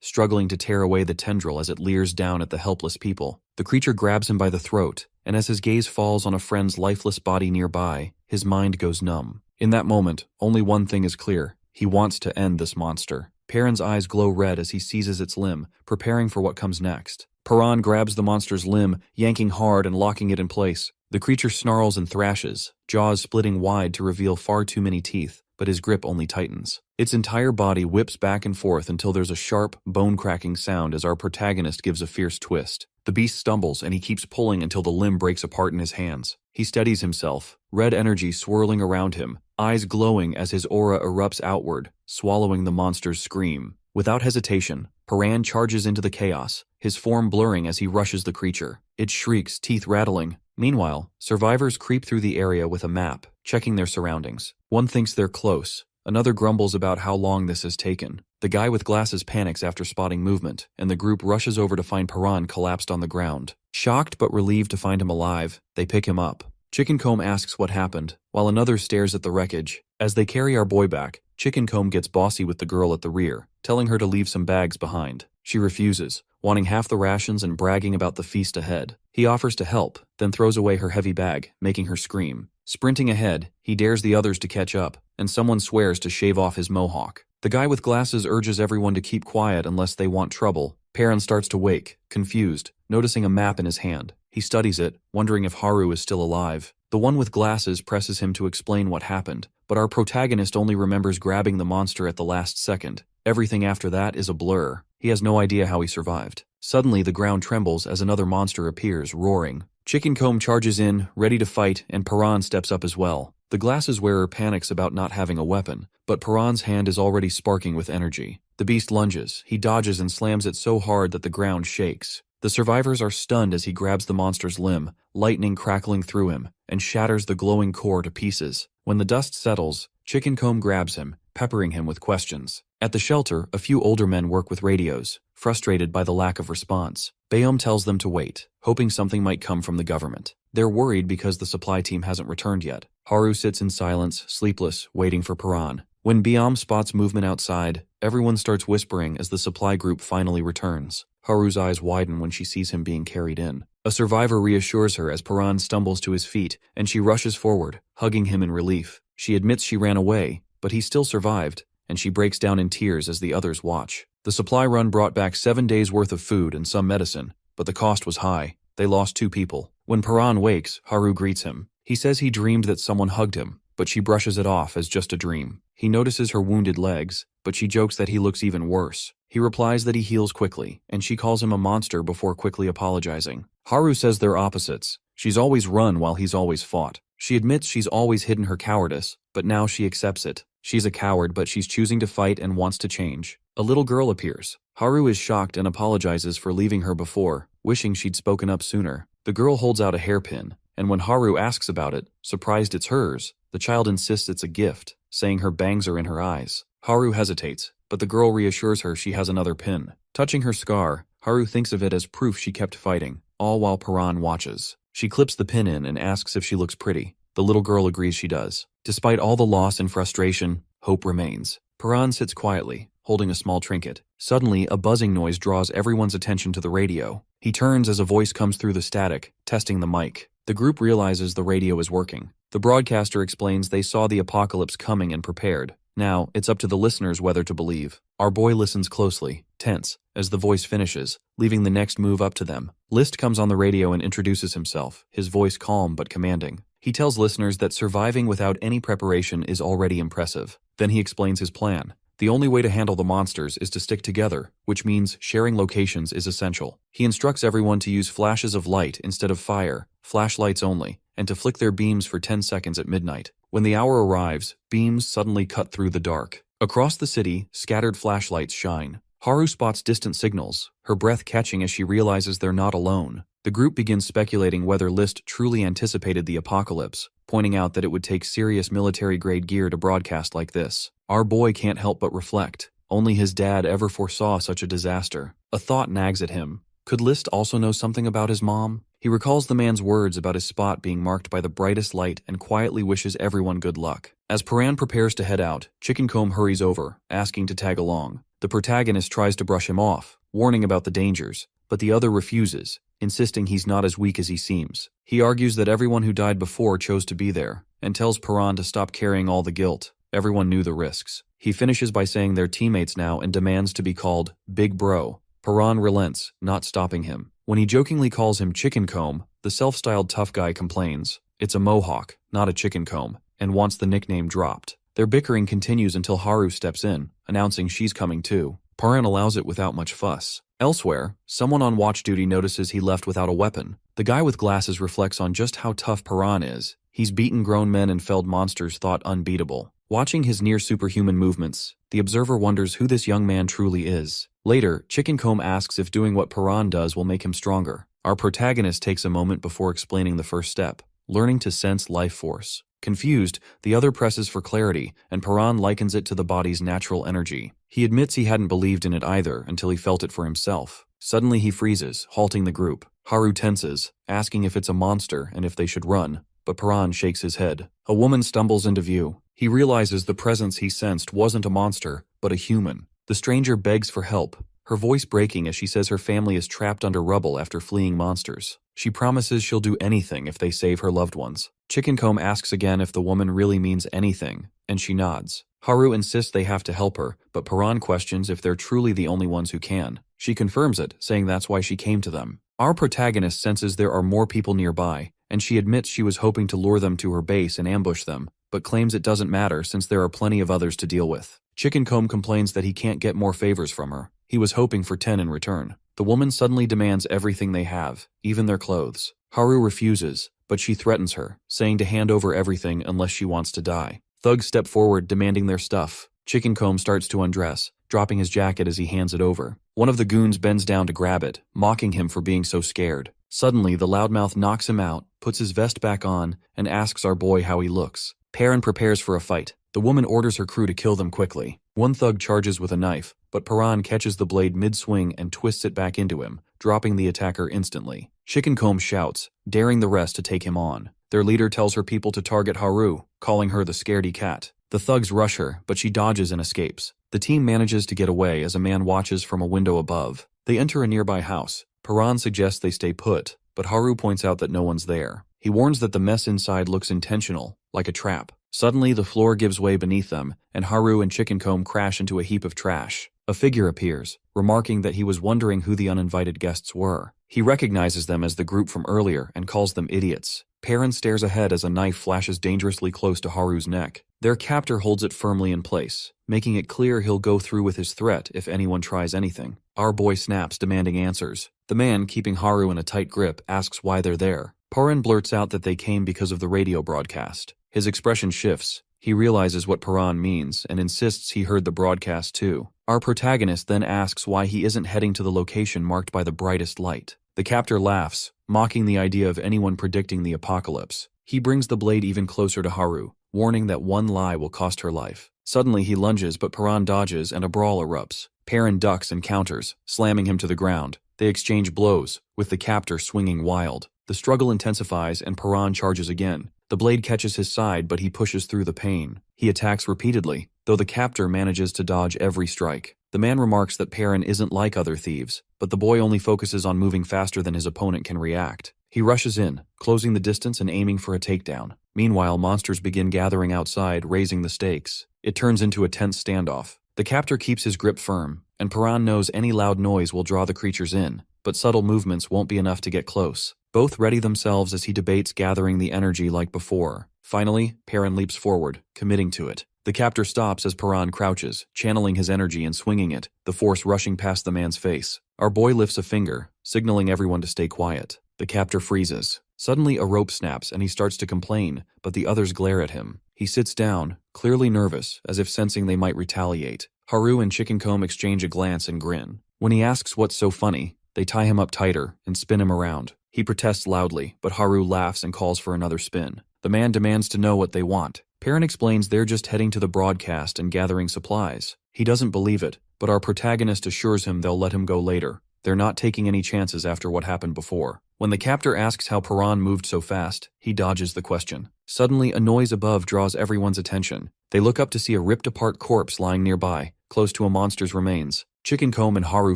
struggling to tear away the tendril as it leers down at the helpless people. The creature grabs him by the throat, and as his gaze falls on a friend's lifeless body nearby, his mind goes numb. In that moment, only one thing is clear. He wants to end this monster. Perrin's eyes glow red as he seizes its limb, preparing for what comes next. Paran grabs the monster's limb, yanking hard and locking it in place. The creature snarls and thrashes, jaws splitting wide to reveal far too many teeth, but his grip only tightens. Its entire body whips back and forth until there's a sharp, bone-cracking sound as our protagonist gives a fierce twist. The beast stumbles and he keeps pulling until the limb breaks apart in his hands. He steadies himself, red energy swirling around him, eyes glowing as his aura erupts outward, swallowing the monster's scream. Without hesitation, Paran charges into the chaos, his form blurring as he rushes the creature. It shrieks, teeth rattling. Meanwhile, survivors creep through the area with a map, checking their surroundings. One thinks they're close. Another grumbles about how long this has taken. The guy with glasses panics after spotting movement, and the group rushes over to find Paran collapsed on the ground. Shocked but relieved to find him alive, they pick him up. Chickencomb asks what happened, while another stares at the wreckage. As they carry our boy back, Chickencomb gets bossy with the girl at the rear, telling her to leave some bags behind. She refuses, wanting half the rations and bragging about the feast ahead. He offers to help, then throws away her heavy bag, making her scream. Sprinting ahead, he dares the others to catch up, and someone swears to shave off his mohawk. The guy with glasses urges everyone to keep quiet unless they want trouble. Perrin starts to wake, confused, noticing a map in his hand. He studies it, wondering if Haru is still alive. The one with glasses presses him to explain what happened, but our protagonist only remembers grabbing the monster at the last second. Everything after that is a blur. He has no idea how he survived. Suddenly, the ground trembles as another monster appears, roaring. Chickencomb charges in, ready to fight, and Paran steps up as well. The glasses wearer panics about not having a weapon, but Paran's hand is already sparking with energy. The beast lunges. He dodges and slams it so hard that the ground shakes. The survivors are stunned as he grabs the monster's limb, lightning crackling through him, and shatters the glowing core to pieces. When the dust settles, Chickencomb grabs him, peppering him with questions. At the shelter, a few older men work with radios, frustrated by the lack of response. Bayom tells them to wait, hoping something might come from the government. They're worried because the supply team hasn't returned yet. Haru sits in silence, sleepless, waiting for Paran. When Bayom spots movement outside, everyone starts whispering as the supply group finally returns. Haru's eyes widen when she sees him being carried in. A survivor reassures her as Paran stumbles to his feet, and she rushes forward, hugging him in relief. She admits she ran away, but he still survived, and she breaks down in tears as the others watch. The supply run brought back 7 days' worth of food and some medicine, but the cost was high. They lost 2 people. When Paran wakes, Haru greets him. He says he dreamed that someone hugged him, but she brushes it off as just a dream. He notices her wounded legs, but she jokes that he looks even worse. He replies that he heals quickly, and she calls him a monster before quickly apologizing. Haru says they're opposites. She's always run while he's always fought. She admits she's always hidden her cowardice, but now she accepts it. She's a coward, but she's choosing to fight and wants to change. A little girl appears. Haru is shocked and apologizes for leaving her before, wishing she'd spoken up sooner. The girl holds out a hairpin, and when Haru asks about it, surprised it's hers, the child insists it's a gift, saying her bangs are in her eyes. Haru hesitates, but the girl reassures her she has another pin. Touching her scar, Haru thinks of it as proof she kept fighting, all while Paran watches. She clips the pin in and asks if she looks pretty. The little girl agrees she does. Despite all the loss and frustration, hope remains. Paran sits quietly, holding a small trinket. Suddenly, a buzzing noise draws everyone's attention to the radio. He turns as a voice comes through the static, testing the mic. The group realizes the radio is working. The broadcaster explains they saw the apocalypse coming and prepared. Now, it's up to the listeners whether to believe. Our boy listens closely, tense, as the voice finishes, leaving the next move up to them. List comes on the radio and introduces himself, his voice calm but commanding. He tells listeners that surviving without any preparation is already impressive. Then he explains his plan. The only way to handle the monsters is to stick together, which means sharing locations is essential. He instructs everyone to use flashes of light instead of fire, flashlights only, and to flick their beams for 10 seconds at midnight. When the hour arrives, beams suddenly cut through the dark. Across the city, scattered flashlights shine. Haru spots distant signals, her breath catching as she realizes they're not alone. The group begins speculating whether List truly anticipated the apocalypse, pointing out that it would take serious military-grade gear to broadcast like this. Our boy can't help but reflect. Only his dad ever foresaw such a disaster. A thought nags at him. Could List also know something about his mom? He recalls the man's words about his spot being marked by the brightest light and quietly wishes everyone good luck. As Paran prepares to head out, Chickencomb hurries over, asking to tag along. The protagonist tries to brush him off, warning about the dangers, but the other refuses, insisting he's not as weak as he seems. He argues that everyone who died before chose to be there, and tells Paran to stop carrying all the guilt. Everyone knew the risks. He finishes by saying they're teammates now and demands to be called Big Bro. Paran relents, not stopping him. When he jokingly calls him Chickencomb, the self-styled tough guy complains. It's a mohawk, not a chicken comb, and wants the nickname dropped. Their bickering continues until Haru steps in, announcing she's coming too. Paran allows it without much fuss. Elsewhere, someone on watch duty notices he left without a weapon. The guy with glasses reflects on just how tough Paran is. He's beaten grown men and felled monsters thought unbeatable. Watching his near-superhuman movements, the observer wonders who this young man truly is. Later, Chickencomb asks if doing what Paran does will make him stronger. Our protagonist takes a moment before explaining the first step, learning to sense life force. Confused, the other presses for clarity, and Paran likens it to the body's natural energy. He admits he hadn't believed in it either until he felt it for himself. Suddenly he freezes, halting the group. Haru tenses, asking if it's a monster and if they should run, but Paran shakes his head. A woman stumbles into view. He realizes the presence he sensed wasn't a monster, but a human. The stranger begs for help, her voice breaking as she says her family is trapped under rubble after fleeing monsters. She promises she'll do anything if they save her loved ones. Chickencomb asks again if the woman really means anything, and she nods. Haru insists they have to help her, but Paran questions if they're truly the only ones who can. She confirms it, saying that's why she came to them. Our protagonist senses there are more people nearby, and she admits she was hoping to lure them to her base and ambush them, but claims it doesn't matter since there are plenty of others to deal with. Chickencomb complains that he can't get more favors from her. He was hoping for 10 in return. The woman suddenly demands everything they have, even their clothes. Haru refuses, but she threatens her, saying to hand over everything unless she wants to die. Thugs step forward demanding their stuff. Chickencomb starts to undress, dropping his jacket as he hands it over. One of the goons bends down to grab it, mocking him for being so scared. Suddenly, the loudmouth knocks him out, puts his vest back on, and asks our boy how he looks. Paran prepares for a fight. The woman orders her crew to kill them quickly. One thug charges with a knife, but Paran catches the blade mid-swing and twists it back into him, dropping the attacker instantly. Chickencomb shouts, daring the rest to take him on. Their leader tells her people to target Haru, calling her the scaredy cat. The thugs rush her, but she dodges and escapes. The team manages to get away as a man watches from a window above. They enter a nearby house. Paran suggests they stay put, but Haru points out that no one's there. He warns that the mess inside looks intentional, like a trap. Suddenly, the floor gives way beneath them, and Haru and Chickencomb crash into a heap of trash. A figure appears, remarking that he was wondering who the uninvited guests were. He recognizes them as the group from earlier and calls them idiots. Paran stares ahead as a knife flashes dangerously close to Haru's neck. Their captor holds it firmly in place, making it clear he'll go through with his threat if anyone tries anything. Our boy snaps, demanding answers. The man, keeping Haru in a tight grip, asks why they're there. Paran blurts out that they came because of the radio broadcast. His expression shifts. He realizes what Paran means and insists he heard the broadcast too. Our protagonist then asks why he isn't heading to the location marked by the brightest light. The captor laughs, mocking the idea of anyone predicting the apocalypse. He brings the blade even closer to Haru, warning that one lie will cost her life. Suddenly he lunges, but Paran dodges and a brawl erupts. Paran ducks and counters, slamming him to the ground. They exchange blows, with the captor swinging wild. The struggle intensifies and Paran charges again. The blade catches his side, but he pushes through the pain. He attacks repeatedly, though the captor manages to dodge every strike. The man remarks that Paran isn't like other thieves, but the boy only focuses on moving faster than his opponent can react. He rushes in, closing the distance and aiming for a takedown. Meanwhile, monsters begin gathering outside, raising the stakes. It turns into a tense standoff. The captor keeps his grip firm, and Paran knows any loud noise will draw the creatures in, but subtle movements won't be enough to get close. Both ready themselves as he debates gathering the energy like before. Finally, Paran leaps forward, committing to it. The captor stops as Paran crouches, channeling his energy and swinging it, the force rushing past the man's face. Our boy lifts a finger, signaling everyone to stay quiet. The captor freezes. Suddenly a rope snaps and he starts to complain, but the others glare at him. He sits down, clearly nervous, as if sensing they might retaliate. Haru and Chickencomb exchange a glance and grin. When he asks what's so funny, they tie him up tighter and spin him around. He protests loudly, but Haru laughs and calls for another spin. The man demands to know what they want. Perrin explains they're just heading to the broadcast and gathering supplies. He doesn't believe it, but our protagonist assures him they'll let him go later. They're not taking any chances after what happened before. When the captor asks how Paran moved so fast, he dodges the question. Suddenly, a noise above draws everyone's attention. They look up to see a ripped-apart corpse lying nearby, close to a monster's remains. Chickencomb and Haru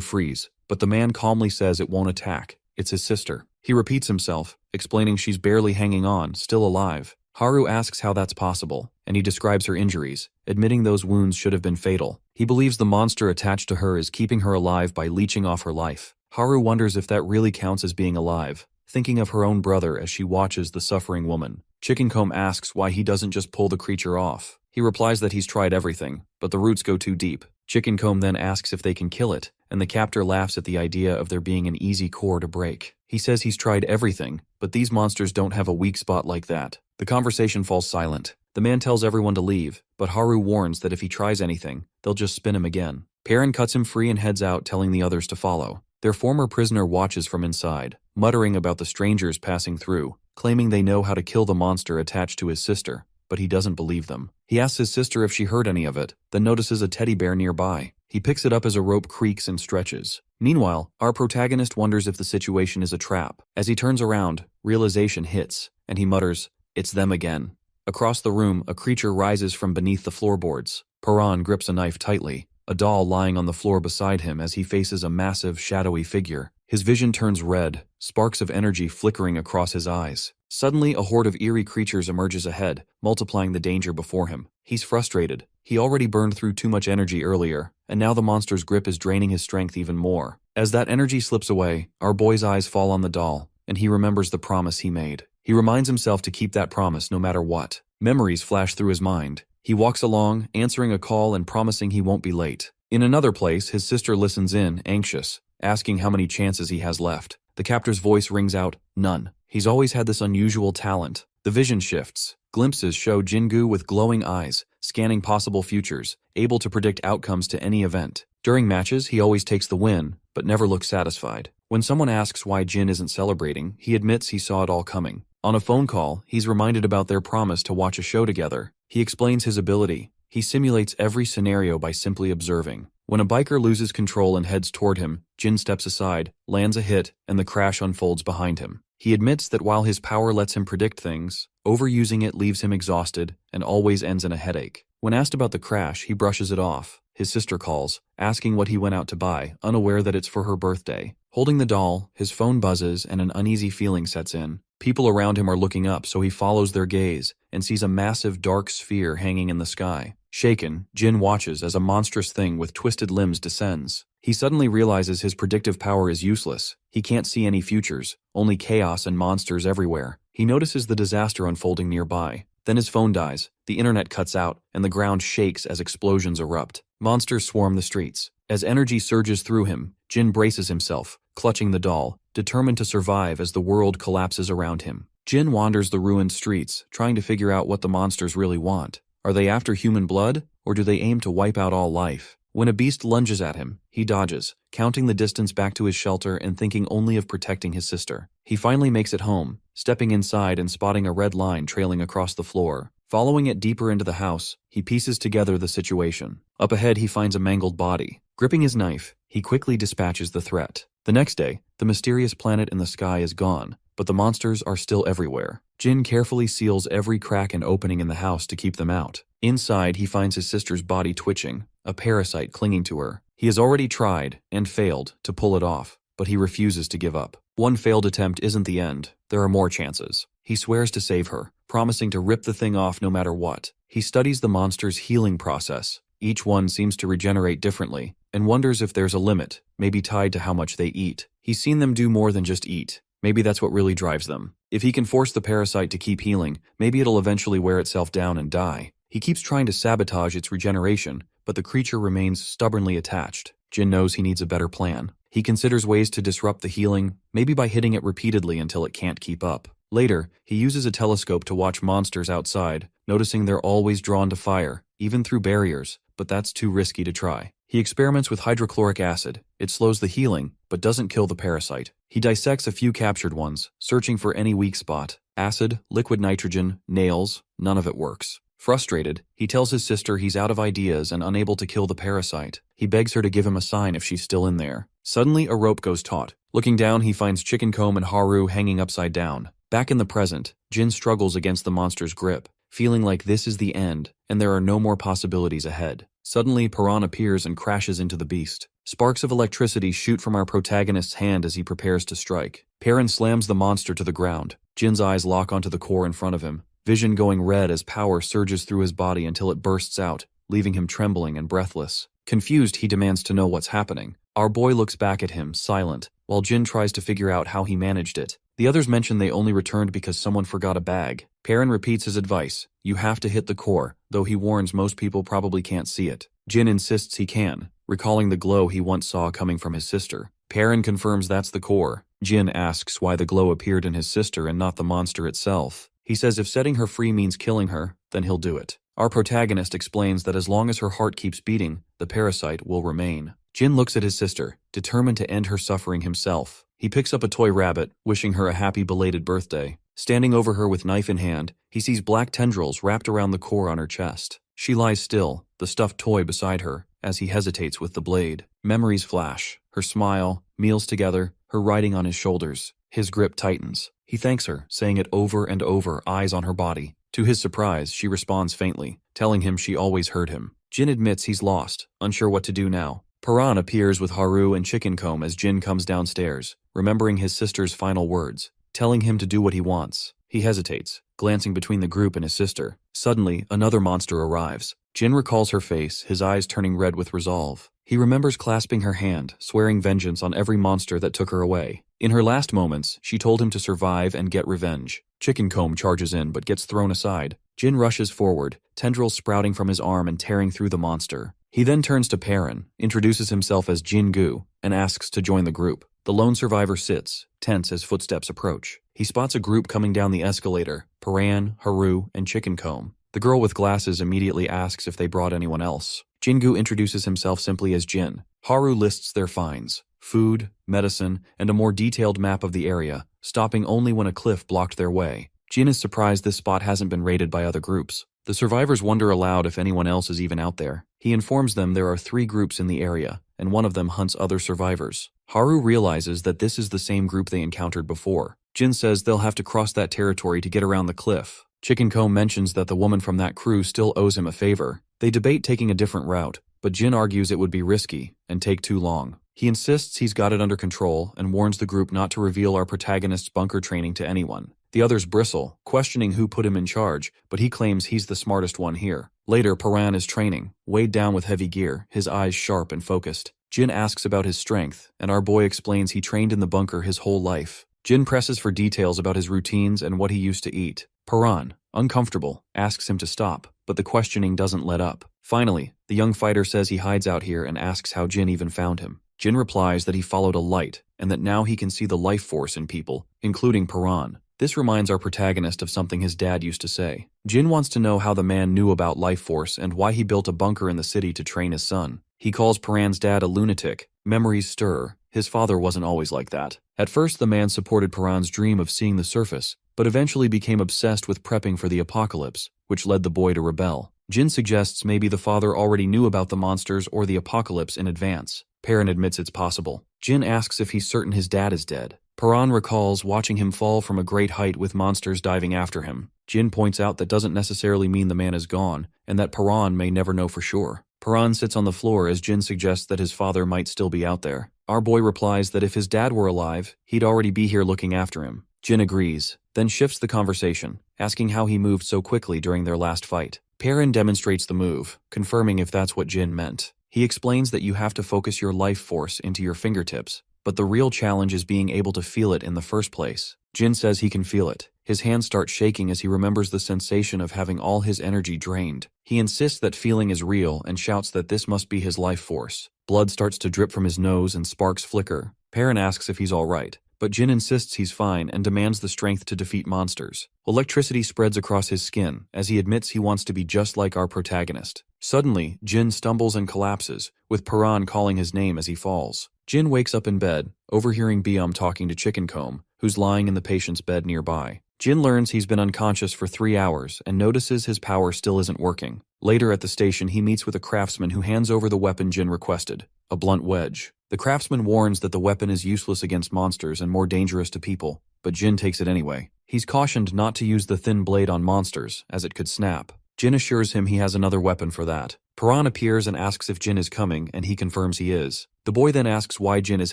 freeze, but the man calmly says it won't attack. It's his sister. He repeats himself, explaining she's barely hanging on, still alive. Haru asks how that's possible, and he describes her injuries, admitting those wounds should have been fatal. He believes the monster attached to her is keeping her alive by leeching off her life. Haru wonders if that really counts as being alive, thinking of her own brother as she watches the suffering woman. Chickencomb asks why he doesn't just pull the creature off. He replies that he's tried everything, but the roots go too deep. Chickencomb then asks if they can kill it, and the captor laughs at the idea of there being an easy core to break. He says he's tried everything, but these monsters don't have a weak spot like that. The conversation falls silent. The man tells everyone to leave, but Haru warns that if he tries anything, they'll just spin him again. Perrin cuts him free and heads out, telling the others to follow. Their former prisoner watches from inside, muttering about the strangers passing through, claiming they know how to kill the monster attached to his sister, but he doesn't believe them. He asks his sister if she heard any of it, then notices a teddy bear nearby. He picks it up as a rope creaks and stretches. Meanwhile, our protagonist wonders if the situation is a trap. As he turns around, realization hits, and he mutters, "It's them again." Across the room, a creature rises from beneath the floorboards. Paran grips a knife tightly, a doll lying on the floor beside him as he faces a massive, shadowy figure. His vision turns red, sparks of energy flickering across his eyes. Suddenly, a horde of eerie creatures emerges ahead, multiplying the danger before him. He's frustrated. He already burned through too much energy earlier, and now the monster's grip is draining his strength even more. As that energy slips away, our boy's eyes fall on the doll, and he remembers the promise he made. He reminds himself to keep that promise no matter what. Memories flash through his mind. He walks along, answering a call and promising he won't be late. In another place, his sister listens in, anxious, asking how many chances he has left. The captor's voice rings out, "None." He's always had this unusual talent. The vision shifts. Glimpses show Jingu with glowing eyes, scanning possible futures, able to predict outcomes to any event. During matches, he always takes the win, but never looks satisfied. When someone asks why Jin isn't celebrating, he admits he saw it all coming. On a phone call, he's reminded about their promise to watch a show together. He explains his ability. He simulates every scenario by simply observing. When a biker loses control and heads toward him, Jin steps aside, lands a hit, and the crash unfolds behind him. He admits that while his power lets him predict things, overusing it leaves him exhausted and always ends in a headache. When asked about the crash, he brushes it off. His sister calls, asking what he went out to buy, unaware that it's for her birthday. Holding the doll, his phone buzzes and an uneasy feeling sets in. People around him are looking up, so he follows their gaze and sees a massive dark sphere hanging in the sky. Shaken, Jin watches as a monstrous thing with twisted limbs descends. He suddenly realizes his predictive power is useless. He can't see any futures, only chaos and monsters everywhere. He notices the disaster unfolding nearby. Then his phone dies, the internet cuts out, and the ground shakes as explosions erupt. Monsters swarm the streets. As energy surges through him, Jin braces himself, clutching the doll, determined to survive as the world collapses around him. Jin wanders the ruined streets, trying to figure out what the monsters really want. Are they after human blood, or do they aim to wipe out all life? When a beast lunges at him, he dodges, counting the distance back to his shelter and thinking only of protecting his sister. He finally makes it home, stepping inside and spotting a red line trailing across the floor. Following it deeper into the house, he pieces together the situation. Up ahead, he finds a mangled body. Gripping his knife, he quickly dispatches the threat. The next day, the mysterious planet in the sky is gone, but the monsters are still everywhere. Jin carefully seals every crack and opening in the house to keep them out. Inside, he finds his sister's body twitching, a parasite clinging to her. He has already tried, and failed, to pull it off, but he refuses to give up. One failed attempt isn't the end. There are more chances. He swears to save her, promising to rip the thing off no matter what. He studies the monster's healing process. Each one seems to regenerate differently, and wonders if there's a limit, maybe tied to how much they eat. He's seen them do more than just eat. Maybe that's what really drives them. If he can force the parasite to keep healing, maybe it'll eventually wear itself down and die. He keeps trying to sabotage its regeneration, but the creature remains stubbornly attached. Jin knows he needs a better plan. He considers ways to disrupt the healing, maybe by hitting it repeatedly until it can't keep up. Later, he uses a telescope to watch monsters outside, noticing they're always drawn to fire, even through barriers, but that's too risky to try. He experiments with hydrochloric acid. It slows the healing, but doesn't kill the parasite. He dissects a few captured ones, searching for any weak spot. Acid, liquid nitrogen, nails, none of it works. Frustrated, he tells his sister he's out of ideas and unable to kill the parasite. He begs her to give him a sign if she's still in there. Suddenly, a rope goes taut. Looking down, he finds Chicken Comb and Haru hanging upside down. Back in the present, Jin struggles against the monster's grip, feeling like this is the end, and there are no more possibilities ahead. Suddenly, Paran appears and crashes into the beast. Sparks of electricity shoot from our protagonist's hand as he prepares to strike. Paran slams the monster to the ground. Jin's eyes lock onto the core in front of him, vision going red as power surges through his body until it bursts out, leaving him trembling and breathless. Confused, he demands to know what's happening. Our boy looks back at him, silent, while Jin tries to figure out how he managed it. The others mention they only returned because someone forgot a bag. Paran repeats his advice: you have to hit the core, though he warns most people probably can't see it. Jin insists he can, recalling the glow he once saw coming from his sister. Paran confirms that's the core. Jin asks why the glow appeared in his sister and not the monster itself. He says if setting her free means killing her, then he'll do it. Our protagonist explains that as long as her heart keeps beating, the parasite will remain. Jin looks at his sister, determined to end her suffering himself. He picks up a toy rabbit, wishing her a happy belated birthday. Standing over her with knife in hand, he sees black tendrils wrapped around the core on her chest. She lies still, the stuffed toy beside her, as he hesitates with the blade. Memories flash. Her smile, meals together, her riding on his shoulders. His grip tightens. He thanks her, saying it over and over, eyes on her body. To his surprise, she responds faintly, telling him she always heard him. Jin admits he's lost, unsure what to do now. Paran appears with Haru and Chicken Comb as Jin comes downstairs, remembering his sister's final words, telling him to do what he wants. He hesitates, glancing between the group and his sister. Suddenly, another monster arrives. Jin recalls her face, his eyes turning red with resolve. He remembers clasping her hand, swearing vengeance on every monster that took her away. In her last moments, she told him to survive and get revenge. Chicken Comb charges in but gets thrown aside. Jin rushes forward, tendrils sprouting from his arm and tearing through the monster. He then turns to Paran, introduces himself as Jin-gu, and asks to join the group. The lone survivor sits, tense as footsteps approach. He spots a group coming down the escalator: Paran, Haru, and Chicken Comb. The girl with glasses immediately asks if they brought anyone else. Jin-gu introduces himself simply as Jin. Haru lists their finds: food, medicine, and a more detailed map of the area, stopping only when a cliff blocked their way. Jin is surprised this spot hasn't been raided by other groups. The survivors wonder aloud if anyone else is even out there. He informs them there are 3 groups in the area, and one of them hunts other survivors. Haru realizes that this is the same group they encountered before. Jin says they'll have to cross that territory to get around the cliff. Chicken Comb mentions that the woman from that crew still owes him a favor. They debate taking a different route, but Jin argues it would be risky and take too long. He insists he's got it under control and warns the group not to reveal our protagonist's bunker training to anyone. The others bristle, questioning who put him in charge, but he claims he's the smartest one here. Later, Paran is training, weighed down with heavy gear, his eyes sharp and focused. Jin asks about his strength, and our boy explains he trained in the bunker his whole life. Jin presses for details about his routines and what he used to eat. Paran, uncomfortable, asks him to stop, but the questioning doesn't let up. Finally, the young fighter says he hides out here and asks how Jin even found him. Jin replies that he followed a light, and that now he can see the life force in people, including Paran. This reminds our protagonist of something his dad used to say. Jin wants to know how the man knew about life force and why he built a bunker in the city to train his son. He calls Paran's dad a lunatic. Memories stir. His father wasn't always like that. At first, the man supported Paran's dream of seeing the surface, but eventually became obsessed with prepping for the apocalypse, which led the boy to rebel. Jin suggests maybe the father already knew about the monsters or the apocalypse in advance. Paran admits it's possible. Jin asks if he's certain his dad is dead. Paran recalls watching him fall from a great height with monsters diving after him. Jin points out that doesn't necessarily mean the man is gone, and that Paran may never know for sure. Paran sits on the floor as Jin suggests that his father might still be out there. Our boy replies that if his dad were alive, he'd already be here looking after him. Jin agrees, then shifts the conversation, asking how he moved so quickly during their last fight. Perrin demonstrates the move, confirming if that's what Jin meant. He explains that you have to focus your life force into your fingertips, but the real challenge is being able to feel it in the first place. Jin says he can feel it. His hands start shaking as he remembers the sensation of having all his energy drained. He insists that feeling is real and shouts that this must be his life force. Blood starts to drip from his nose and sparks flicker. Perrin asks if he's alright, but Jin insists he's fine and demands the strength to defeat monsters. Electricity spreads across his skin as he admits he wants to be just like our protagonist. Suddenly, Jin stumbles and collapses, with Perrin calling his name as he falls. Jin wakes up in bed, overhearing Byum talking to Chickencomb, who's lying in the patient's bed nearby. Jin learns he's been unconscious for 3 hours and notices his power still isn't working. Later at the station, he meets with a craftsman who hands over the weapon Jin requested, a blunt wedge. The craftsman warns that the weapon is useless against monsters and more dangerous to people, but Jin takes it anyway. He's cautioned not to use the thin blade on monsters, as it could snap. Jin assures him he has another weapon for that. Perrin appears and asks if Jin is coming, and he confirms he is. The boy then asks why Jin is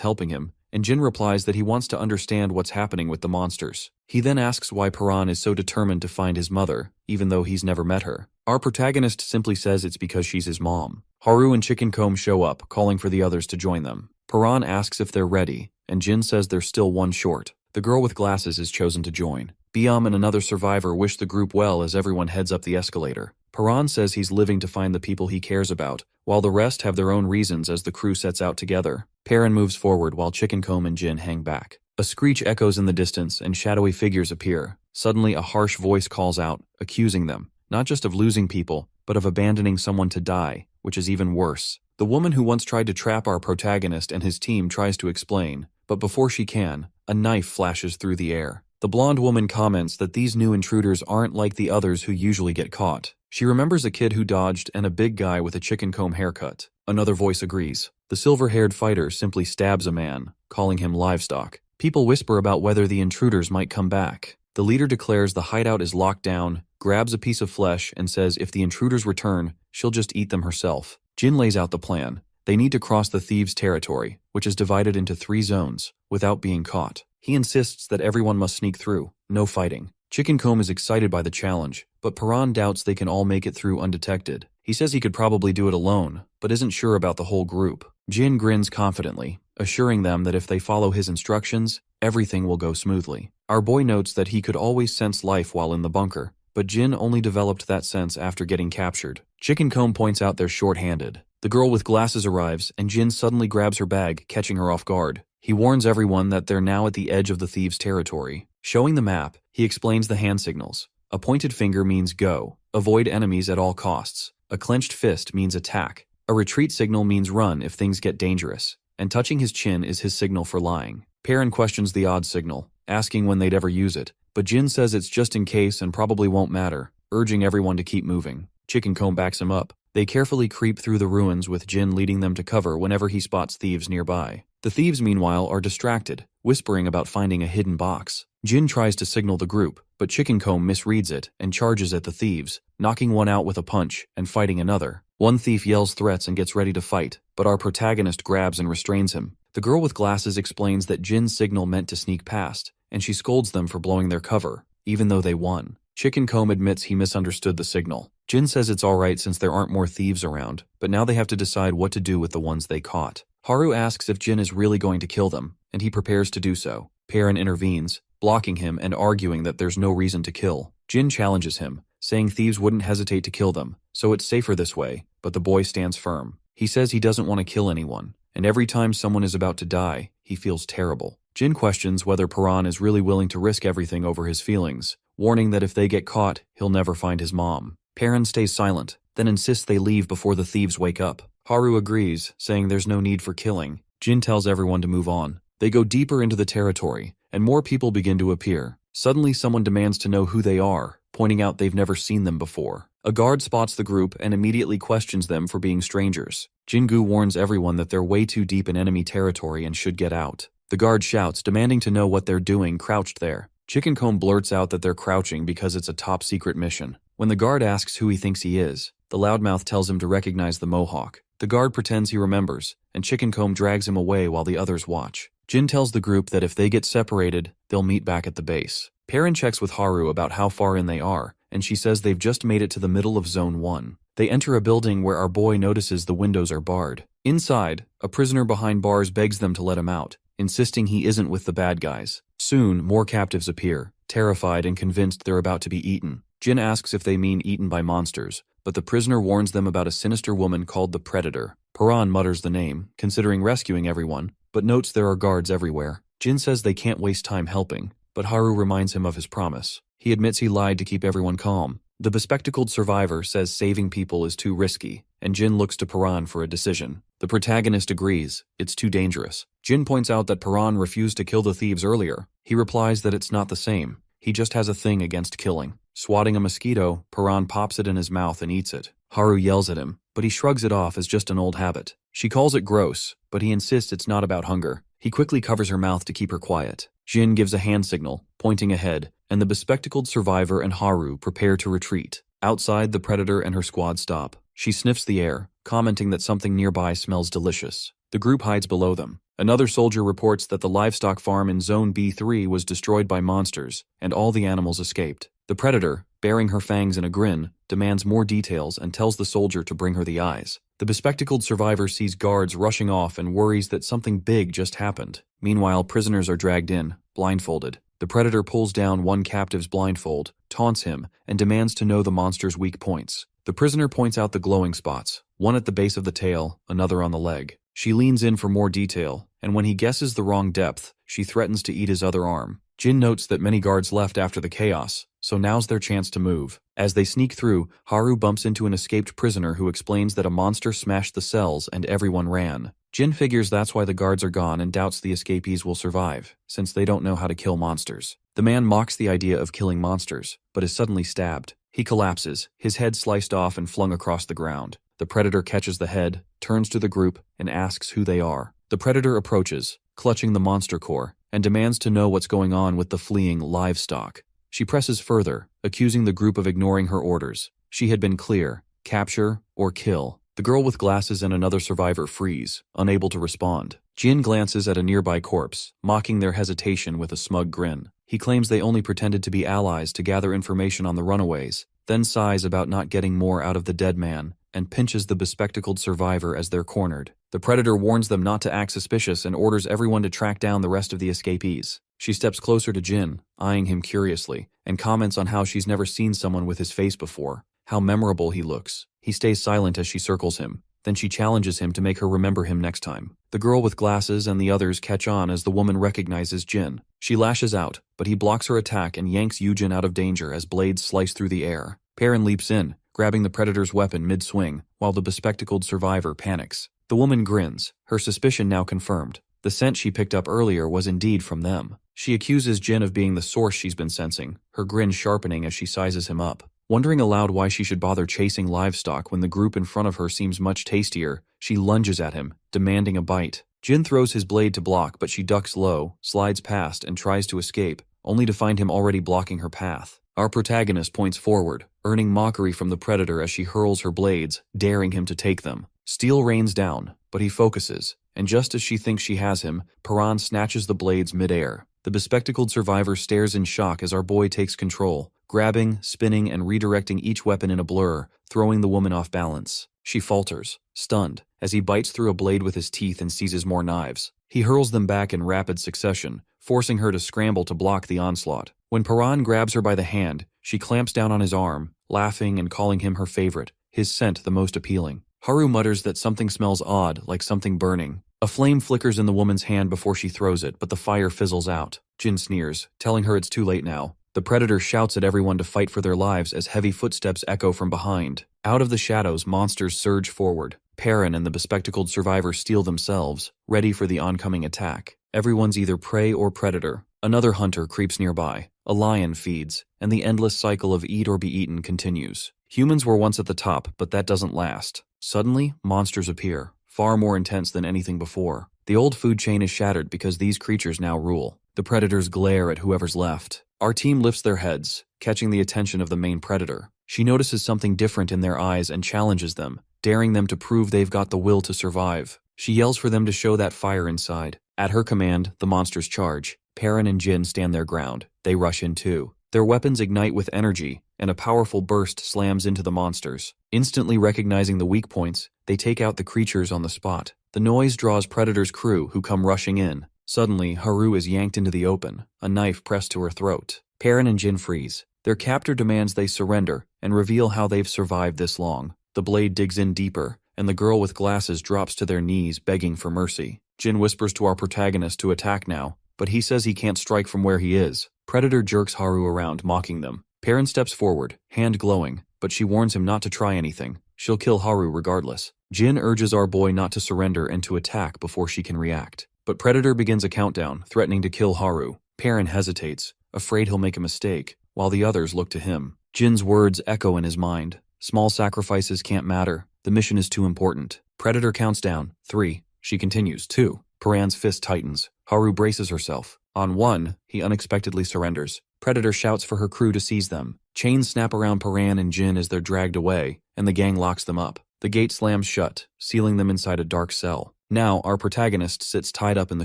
helping him, and Jin replies that he wants to understand what's happening with the monsters. He then asks why Perrin is so determined to find his mother, even though he's never met her. Our protagonist simply says it's because she's his mom. Haru and Chickencomb show up, calling for the others to join them. Perrin asks if they're ready, and Jin says they're still one short. The girl with glasses is chosen to join. Byum and another survivor wish the group well as everyone heads up the escalator. Perrin says he's living to find the people he cares about, while the rest have their own reasons as the crew sets out together. Perrin moves forward while Chickencomb and Jin hang back. A screech echoes in the distance and shadowy figures appear. Suddenly a harsh voice calls out, accusing them, not just of losing people, but of abandoning someone to die, which is even worse. The woman who once tried to trap our protagonist and his team tries to explain, but before she can, a knife flashes through the air. The blonde woman comments that these new intruders aren't like the others who usually get caught. She remembers a kid who dodged and a big guy with a Chickencomb haircut. Another voice agrees. The silver-haired fighter simply stabs a man, calling him livestock. People whisper about whether the intruders might come back. The leader declares the hideout is locked down, grabs a piece of flesh, and says if the intruders return, she'll just eat them herself. Jin lays out the plan. They need to cross the thieves' territory, which is divided into 3 zones, without being caught. He insists that everyone must sneak through, no fighting. Chickencomb is excited by the challenge, but Perrin doubts they can all make it through undetected. He says he could probably do it alone, but isn't sure about the whole group. Jin grins confidently, assuring them that if they follow his instructions, everything will go smoothly. Our boy notes that he could always sense life while in the bunker, but Jin only developed that sense after getting captured. Chickencomb points out they're short-handed. The girl with glasses arrives, and Jin suddenly grabs her bag, catching her off guard. He warns everyone that they're now at the edge of the thieves' territory. Showing the map, he explains the hand signals. A pointed finger means go. Avoid enemies at all costs. A clenched fist means attack. A retreat signal means run if things get dangerous. And touching his chin is his signal for lying. Perrin questions the odd signal, asking when they'd ever use it, but Jin says it's just in case and probably won't matter, urging everyone to keep moving. Chickencomb backs him up. They carefully creep through the ruins with Jin leading them to cover whenever he spots thieves nearby. The thieves, meanwhile, are distracted, whispering about finding a hidden box. Jin tries to signal the group, but Chickencomb misreads it and charges at the thieves, knocking one out with a punch and fighting another. One thief yells threats and gets ready to fight, but our protagonist grabs and restrains him. The girl with glasses explains that Jin's signal meant to sneak past, and she scolds them for blowing their cover, even though they won. Chickencomb admits he misunderstood the signal. Jin says it's alright since there aren't more thieves around, but now they have to decide what to do with the ones they caught. Haru asks if Jin is really going to kill them, and he prepares to do so. Perrin intervenes, blocking him and arguing that there's no reason to kill. Jin challenges him, saying thieves wouldn't hesitate to kill them, so it's safer this way, but the boy stands firm. He says he doesn't want to kill anyone, and every time someone is about to die, he feels terrible. Jin questions whether Perrin is really willing to risk everything over his feelings, warning that if they get caught, he'll never find his mom. Perrin stays silent, then insists they leave before the thieves wake up. Haru agrees, saying there's no need for killing. Jin tells everyone to move on. They go deeper into the territory, and more people begin to appear. Suddenly someone demands to know who they are, pointing out they've never seen them before. A guard spots the group and immediately questions them for being strangers. Jingu warns everyone that they're way too deep in enemy territory and should get out. The guard shouts, demanding to know what they're doing crouched there. Chickencomb blurts out that they're crouching because it's a top-secret mission. When the guard asks who he thinks he is, the loudmouth tells him to recognize the Mohawk. The guard pretends he remembers, and Chickencomb drags him away while the others watch. Jin tells the group that if they get separated, they'll meet back at the base. Perrin checks with Haru about how far in they are, and she says they've just made it to the middle of Zone 1. They enter a building where our boy notices the windows are barred. Inside, a prisoner behind bars begs them to let him out, insisting he isn't with the bad guys. Soon, more captives appear, terrified and convinced they're about to be eaten. Jin asks if they mean eaten by monsters, but the prisoner warns them about a sinister woman called the Predator. Perrin mutters the name, considering rescuing everyone, but notes there are guards everywhere. Jin says they can't waste time helping, but Haru reminds him of his promise. He admits he lied to keep everyone calm. The bespectacled survivor says saving people is too risky, and Jin looks to Perrin for a decision. The protagonist agrees, it's too dangerous. Jin points out that Perrin refused to kill the thieves earlier. He replies that it's not the same. He just has a thing against killing. Swatting a mosquito, Perrin pops it in his mouth and eats it. Haru yells at him, but he shrugs it off as just an old habit. She calls it gross, but he insists it's not about hunger. He quickly covers her mouth to keep her quiet. Jin gives a hand signal, pointing ahead, and the bespectacled survivor and Haru prepare to retreat. Outside, the Predator and her squad stop. She sniffs the air, commenting that something nearby smells delicious. The group hides below them. Another soldier reports that the livestock farm in Zone B3 was destroyed by monsters, and all the animals escaped. The Predator, baring her fangs in a grin, demands more details and tells the soldier to bring her the eyes. The bespectacled survivor sees guards rushing off and worries that something big just happened. Meanwhile, prisoners are dragged in, blindfolded. The Predator pulls down one captive's blindfold, taunts him, and demands to know the monster's weak points. The prisoner points out the glowing spots, one at the base of the tail, another on the leg. She leans in for more detail, and when he guesses the wrong depth, she threatens to eat his other arm. Jin notes that many guards left after the chaos, so now's their chance to move. As they sneak through, Haru bumps into an escaped prisoner who explains that a monster smashed the cells and everyone ran. Jin figures that's why the guards are gone and doubts the escapees will survive, since they don't know how to kill monsters. The man mocks the idea of killing monsters, but is suddenly stabbed. He collapses, his head sliced off and flung across the ground. The Predator catches the head, turns to the group, and asks who they are. The Predator approaches, clutching the monster core, and demands to know what's going on with the fleeing livestock. She presses further, accusing the group of ignoring her orders. She had been clear: capture or kill. The girl with glasses and another survivor freeze, unable to respond. Jin glances at a nearby corpse, mocking their hesitation with a smug grin. He claims they only pretended to be allies to gather information on the runaways, then sighs about not getting more out of the dead man, and pinches the bespectacled survivor as they're cornered. The Predator warns them not to act suspicious and orders everyone to track down the rest of the escapees. She steps closer to Jin, eyeing him curiously, and comments on how she's never seen someone with his face before, how memorable he looks. He stays silent as she circles him. Then she challenges him to make her remember him next time. The girl with glasses and the others catch on as the woman recognizes Jin. She lashes out, but he blocks her attack and yanks Yujin out of danger as blades slice through the air. Perrin leaps in, grabbing the Predator's weapon mid-swing, while the bespectacled survivor panics. The woman grins, her suspicion now confirmed. The scent she picked up earlier was indeed from them. She accuses Jin of being the source she's been sensing, her grin sharpening as she sizes him up. Wondering aloud why she should bother chasing livestock when the group in front of her seems much tastier, she lunges at him, demanding a bite. Jin throws his blade to block, but she ducks low, slides past, and tries to escape, only to find him already blocking her path. Our protagonist points forward, earning mockery from the Predator as she hurls her blades, daring him to take them. Steel rains down, but he focuses, and just as she thinks she has him, Perrin snatches the blades midair. The bespectacled survivor stares in shock as our boy takes control, grabbing, spinning, and redirecting each weapon in a blur, throwing the woman off balance. She falters, stunned, as he bites through a blade with his teeth and seizes more knives. He hurls them back in rapid succession, forcing her to scramble to block the onslaught. When Perrin grabs her by the hand, she clamps down on his arm, laughing and calling him her favorite, his scent the most appealing. Haru mutters that something smells odd, like something burning. A flame flickers in the woman's hand before she throws it, but the fire fizzles out. Jin sneers, telling her it's too late now. The Predator shouts at everyone to fight for their lives as heavy footsteps echo from behind. Out of the shadows, monsters surge forward. Perrin and the bespectacled survivor steel themselves, ready for the oncoming attack. Everyone's either prey or predator. Another hunter creeps nearby. A lion feeds, and the endless cycle of eat or be eaten continues. Humans were once at the top, but that doesn't last. Suddenly, monsters appear, far more intense than anything before. The old food chain is shattered because these creatures now rule. The predators glare at whoever's left. Our team lifts their heads, catching the attention of the main predator. She notices something different in their eyes and challenges them, daring them to prove they've got the will to survive. She yells for them to show that fire inside. At her command, the monsters charge. Perrin and Jin stand their ground. They rush in too. Their weapons ignite with energy, and a powerful burst slams into the monsters. Instantly recognizing the weak points, they take out the creatures on the spot. The noise draws Predator's crew, who come rushing in. Suddenly, Haru is yanked into the open, a knife pressed to her throat. Perrin and Jin freeze. Their captor demands they surrender and reveal how they've survived this long. The blade digs in deeper, and the girl with glasses drops to their knees begging for mercy. Jin whispers to our protagonist to attack now, but he says he can't strike from where he is. Predator jerks Haru around, mocking them. Perrin steps forward, hand glowing, but she warns him not to try anything. She'll kill Haru regardless. Jin urges our boy not to surrender and to attack before she can react. But Predator begins a countdown, threatening to kill Haru. Perrin hesitates, afraid he'll make a mistake, while the others look to him. Jin's words echo in his mind. Small sacrifices can't matter. The mission is too important. Predator counts down. 3. She continues. 2. Perrin's fist tightens. Haru braces herself. On 1, he unexpectedly surrenders. Predator shouts for her crew to seize them. Chains snap around Perrin and Jin as they're dragged away, and the gang locks them up. The gate slams shut, sealing them inside a dark cell. Now, our protagonist sits tied up in the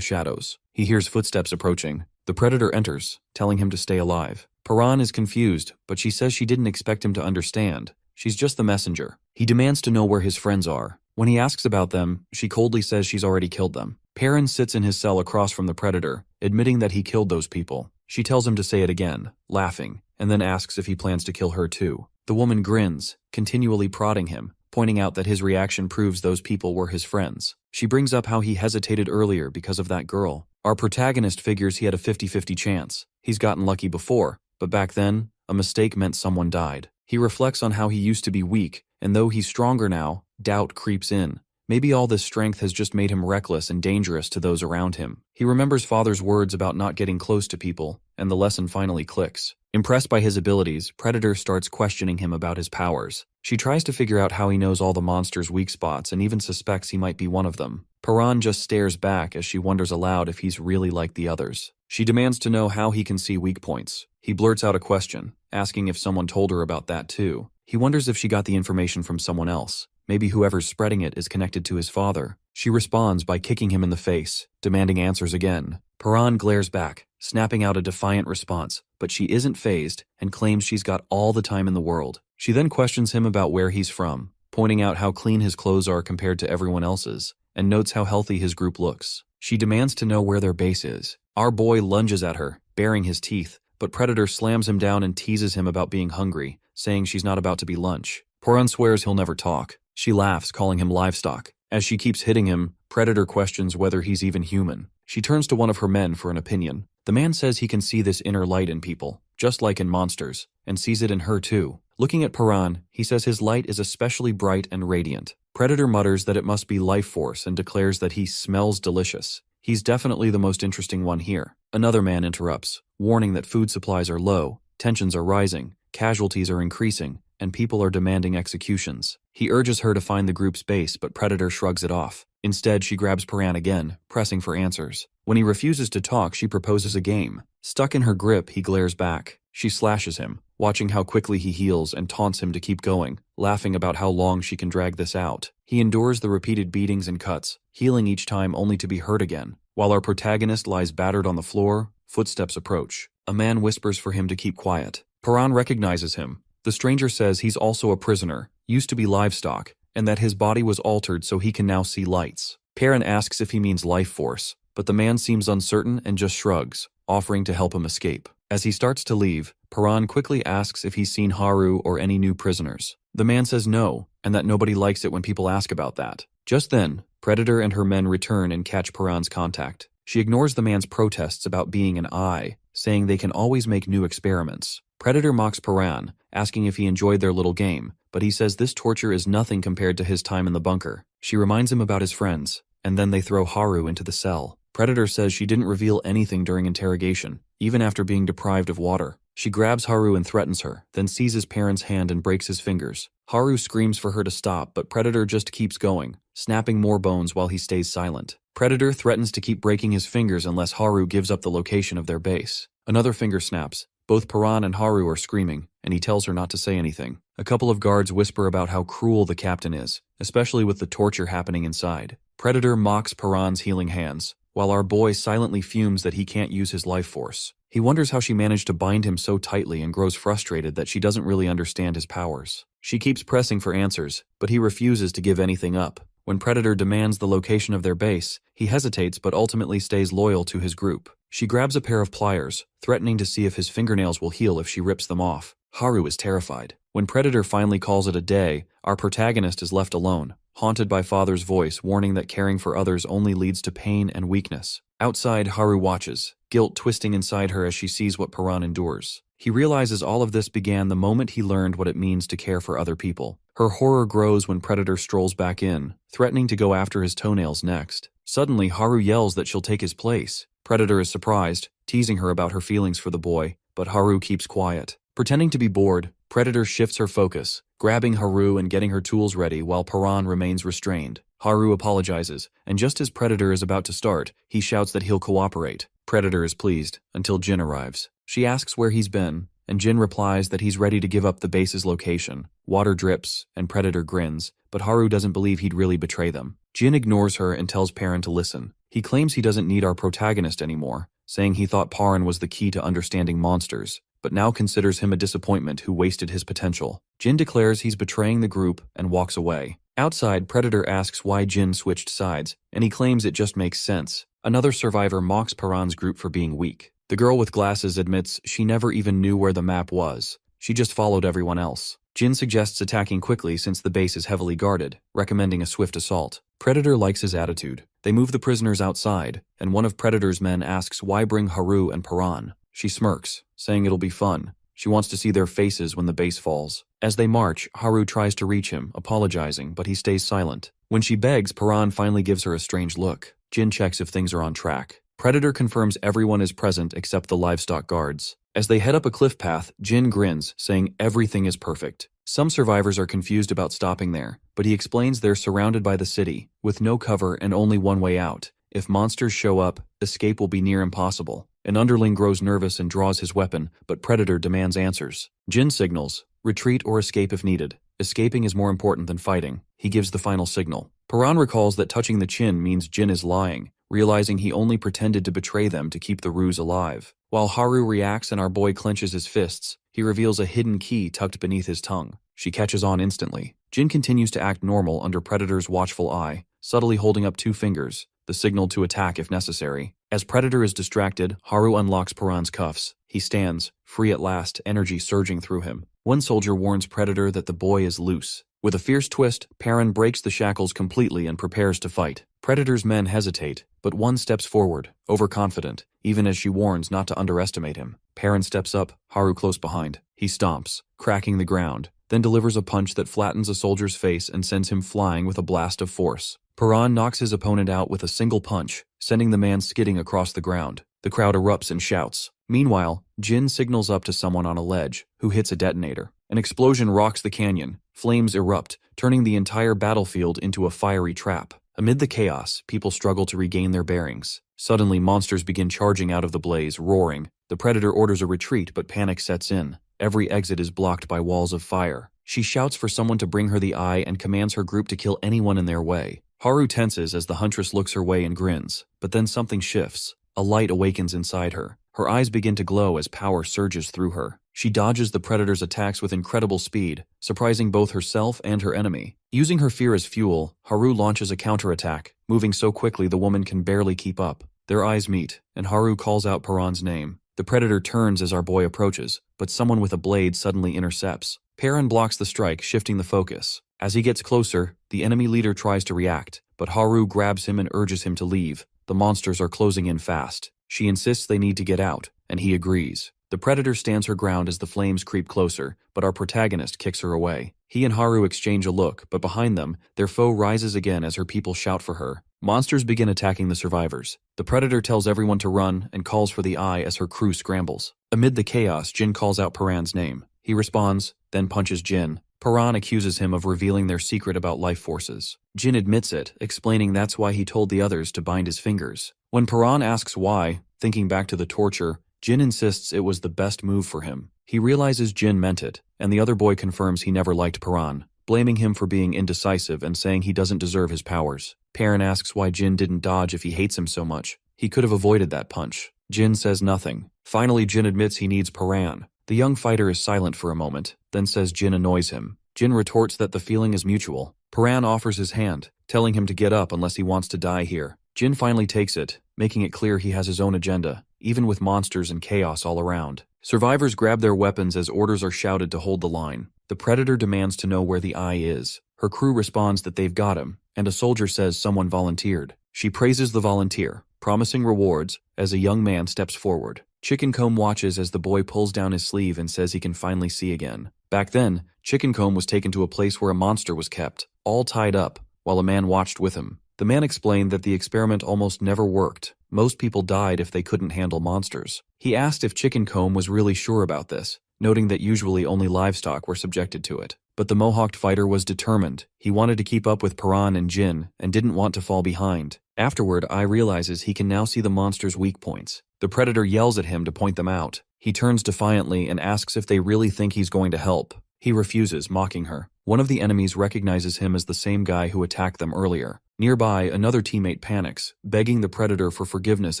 shadows. He hears footsteps approaching. The Predator enters, telling him to stay alive. Perrin is confused, but she says she didn't expect him to understand. She's just the messenger. He demands to know where his friends are. When he asks about them, she coldly says she's already killed them. Perrin sits in his cell across from the Predator, admitting that he killed those people. She tells him to say it again, laughing, and then asks if he plans to kill her too. The woman grins, continually prodding him, pointing out that his reaction proves those people were his friends. She brings up how he hesitated earlier because of that girl. Our protagonist figures he had a 50-50 chance. He's gotten lucky before, but back then, a mistake meant someone died. He reflects on how he used to be weak, and though he's stronger now, doubt creeps in. Maybe all this strength has just made him reckless and dangerous to those around him. He remembers father's words about not getting close to people, and the lesson finally clicks. Impressed by his abilities, Predator starts questioning him about his powers. She tries to figure out how he knows all the monsters' weak spots and even suspects he might be one of them. Perrin just stares back as she wonders aloud if he's really like the others. She demands to know how he can see weak points. He blurts out a question, asking if someone told her about that too. He wonders if she got the information from someone else. Maybe whoever's spreading it is connected to his father. She responds by kicking him in the face, demanding answers again. Perrin glares back, snapping out a defiant response, but she isn't fazed and claims she's got all the time in the world. She then questions him about where he's from, pointing out how clean his clothes are compared to everyone else's, and notes how healthy his group looks. She demands to know where their base is. Our boy lunges at her, baring his teeth, but Predator slams him down and teases him about being hungry, saying she's not about to be lunch. Perrin swears he'll never talk. She laughs, calling him livestock. As she keeps hitting him, Predator questions whether he's even human. She turns to one of her men for an opinion. The man says he can see this inner light in people, just like in monsters, and sees it in her too. Looking at Perrin, he says his light is especially bright and radiant. Predator mutters that it must be life force and declares that he smells delicious. He's definitely the most interesting one here. Another man interrupts, warning that food supplies are low, tensions are rising, casualties are increasing, and people are demanding executions. He urges her to find the group's base, but Predator shrugs it off. Instead, she grabs Perrin again, pressing for answers. When he refuses to talk, she proposes a game. Stuck in her grip, he glares back. She slashes him, watching how quickly he heals and taunts him to keep going, laughing about how long she can drag this out. He endures the repeated beatings and cuts, healing each time only to be hurt again. While our protagonist lies battered on the floor, footsteps approach. A man whispers for him to keep quiet. Perrin recognizes him. The stranger says he's also a prisoner, used to be livestock, and that his body was altered so he can now see lights. Perrin asks if he means life force, but the man seems uncertain and just shrugs, offering to help him escape. As he starts to leave, Perrin quickly asks if he's seen Haru or any new prisoners. The man says no, and that nobody likes it when people ask about that. Just then, Predator and her men return and catch Perrin's contact. She ignores the man's protests about being an eye, saying they can always make new experiments. Predator mocks Perrin, asking if he enjoyed their little game, but he says this torture is nothing compared to his time in the bunker. She reminds him about his friends, and then they throw Haru into the cell. Predator says she didn't reveal anything during interrogation, even after being deprived of water. She grabs Haru and threatens her, then seizes Perrin's hand and breaks his fingers. Haru screams for her to stop, but Predator just keeps going, snapping more bones while he stays silent. Predator threatens to keep breaking his fingers unless Haru gives up the location of their base. Another finger snaps. Both Perrin and Haru are screaming, and he tells her not to say anything. A couple of guards whisper about how cruel the captain is, especially with the torture happening inside. Predator mocks Paran's healing hands, while our boy silently fumes that he can't use his life force. He wonders how she managed to bind him so tightly and grows frustrated that she doesn't really understand his powers. She keeps pressing for answers, but he refuses to give anything up. When Predator demands the location of their base, he hesitates but ultimately stays loyal to his group. She grabs a pair of pliers, threatening to see if his fingernails will heal if she rips them off. Haru is terrified. When Predator finally calls it a day, our protagonist is left alone, haunted by father's voice warning that caring for others only leads to pain and weakness. Outside, Haru watches, guilt twisting inside her as she sees what Paran endures. He realizes all of this began the moment he learned what it means to care for other people. Her horror grows when Predator strolls back in, threatening to go after his toenails next. Suddenly, Haru yells that she'll take his place. Predator is surprised, teasing her about her feelings for the boy, but Haru keeps quiet. Pretending to be bored, Predator shifts her focus, grabbing Haru and getting her tools ready while Paran remains restrained. Haru apologizes, and just as Predator is about to start, he shouts that he'll cooperate. Predator is pleased, until Jin arrives. She asks where he's been, and Jin replies that he's ready to give up the base's location. Water drips, and Predator grins, but Haru doesn't believe he'd really betray them. Jin ignores her and tells Paran to listen. He claims he doesn't need our protagonist anymore, saying he thought Paran was the key to understanding monsters, but now considers him a disappointment who wasted his potential. Jin declares he's betraying the group and walks away. Outside, Predator asks why Jin switched sides, and he claims it just makes sense. Another survivor mocks Paran's group for being weak. The girl with glasses admits she never even knew where the map was. She just followed everyone else. Jin suggests attacking quickly since the base is heavily guarded, recommending a swift assault. Predator likes his attitude. They move the prisoners outside, and one of Predator's men asks why bring Haru and Paran. She smirks, saying it'll be fun. She wants to see their faces when the base falls. As they march, Haru tries to reach him, apologizing, but he stays silent. When she begs, Paran finally gives her a strange look. Jin checks if things are on track. Predator confirms everyone is present except the livestock guards. As they head up a cliff path, Jin grins, saying everything is perfect. Some survivors are confused about stopping there, but he explains they're surrounded by the city, with no cover and only one way out. If monsters show up, escape will be near impossible. An underling grows nervous and draws his weapon, but Predator demands answers. Jin signals, retreat or escape if needed. Escaping is more important than fighting. He gives the final signal. Paran recalls that touching the chin means Jin is lying, realizing he only pretended to betray them to keep the ruse alive. While Haru reacts and our boy clenches his fists, he reveals a hidden key tucked beneath his tongue. She catches on instantly. Jin continues to act normal under Predator's watchful eye, subtly holding up 2 fingers, the signal to attack if necessary. As Predator is distracted, Haru unlocks Paran's cuffs. He stands, free at last, energy surging through him. One soldier warns Predator that the boy is loose. With a fierce twist, Paran breaks the shackles completely and prepares to fight. Predator's men hesitate, but one steps forward, overconfident, even as she warns not to underestimate him. Paran steps up, Haru close behind. He stomps, cracking the ground, then delivers a punch that flattens a soldier's face and sends him flying with a blast of force. Paran knocks his opponent out with a single punch, sending the man skidding across the ground. The crowd erupts and shouts. Meanwhile, Jin signals up to someone on a ledge, who hits a detonator. An explosion rocks the canyon. Flames erupt, turning the entire battlefield into a fiery trap. Amid the chaos, people struggle to regain their bearings. Suddenly, monsters begin charging out of the blaze, roaring. The Predator orders a retreat, but panic sets in. Every exit is blocked by walls of fire. She shouts for someone to bring her the eye and commands her group to kill anyone in their way. Haru tenses as the huntress looks her way and grins, but then something shifts. A light awakens inside her. Her eyes begin to glow as power surges through her. She dodges the Predator's attacks with incredible speed, surprising both herself and her enemy. Using her fear as fuel, Haru launches a counterattack, moving so quickly the woman can barely keep up. Their eyes meet, and Haru calls out Paran's name. The Predator turns as our boy approaches, but someone with a blade suddenly intercepts. Paran blocks the strike, shifting the focus. As he gets closer, the enemy leader tries to react, but Haru grabs him and urges him to leave. The monsters are closing in fast. She insists they need to get out, and he agrees. The Predator stands her ground as the flames creep closer, but our protagonist kicks her away. He and Haru exchange a look, but behind them, their foe rises again as her people shout for her. Monsters begin attacking the survivors. The Predator tells everyone to run and calls for the eye as her crew scrambles. Amid the chaos, Jin calls out Paran's name. He responds, then punches Jin. Paran accuses him of revealing their secret about life forces. Jin admits it, explaining that's why he told the others to bind his fingers. When Paran asks why, thinking back to the torture, Jin insists it was the best move for him. He realizes Jin meant it, and the other boy confirms he never liked Paran, blaming him for being indecisive and saying he doesn't deserve his powers. Perrin asks why Jin didn't dodge if he hates him so much. He could have avoided that punch. Jin says nothing. Finally, Jin admits he needs Paran. The young fighter is silent for a moment, then says Jin annoys him. Jin retorts that the feeling is mutual. Paran offers his hand, telling him to get up unless he wants to die here. Jin finally takes it, making it clear he has his own agenda, even with monsters and chaos all around. Survivors grab their weapons as orders are shouted to hold the line. The Predator demands to know where the eye is. Her crew responds that they've got him, and a soldier says someone volunteered. She praises the volunteer, promising rewards, as a young man steps forward. Chickencomb watches as the boy pulls down his sleeve and says he can finally see again. Back then, Chickencomb was taken to a place where a monster was kept, all tied up, while a man watched with him. The man explained that the experiment almost never worked. Most people died if they couldn't handle monsters. He asked if Chickencomb was really sure about this, noting that usually only livestock were subjected to it. But the Mohawked fighter was determined. He wanted to keep up with Paran and Jin, and didn't want to fall behind. Afterward, Ai realizes he can now see the monster's weak points. The Predator yells at him to point them out. He turns defiantly and asks if they really think he's going to help. He refuses, mocking her. One of the enemies recognizes him as the same guy who attacked them earlier. Nearby, another teammate panics, begging the Predator for forgiveness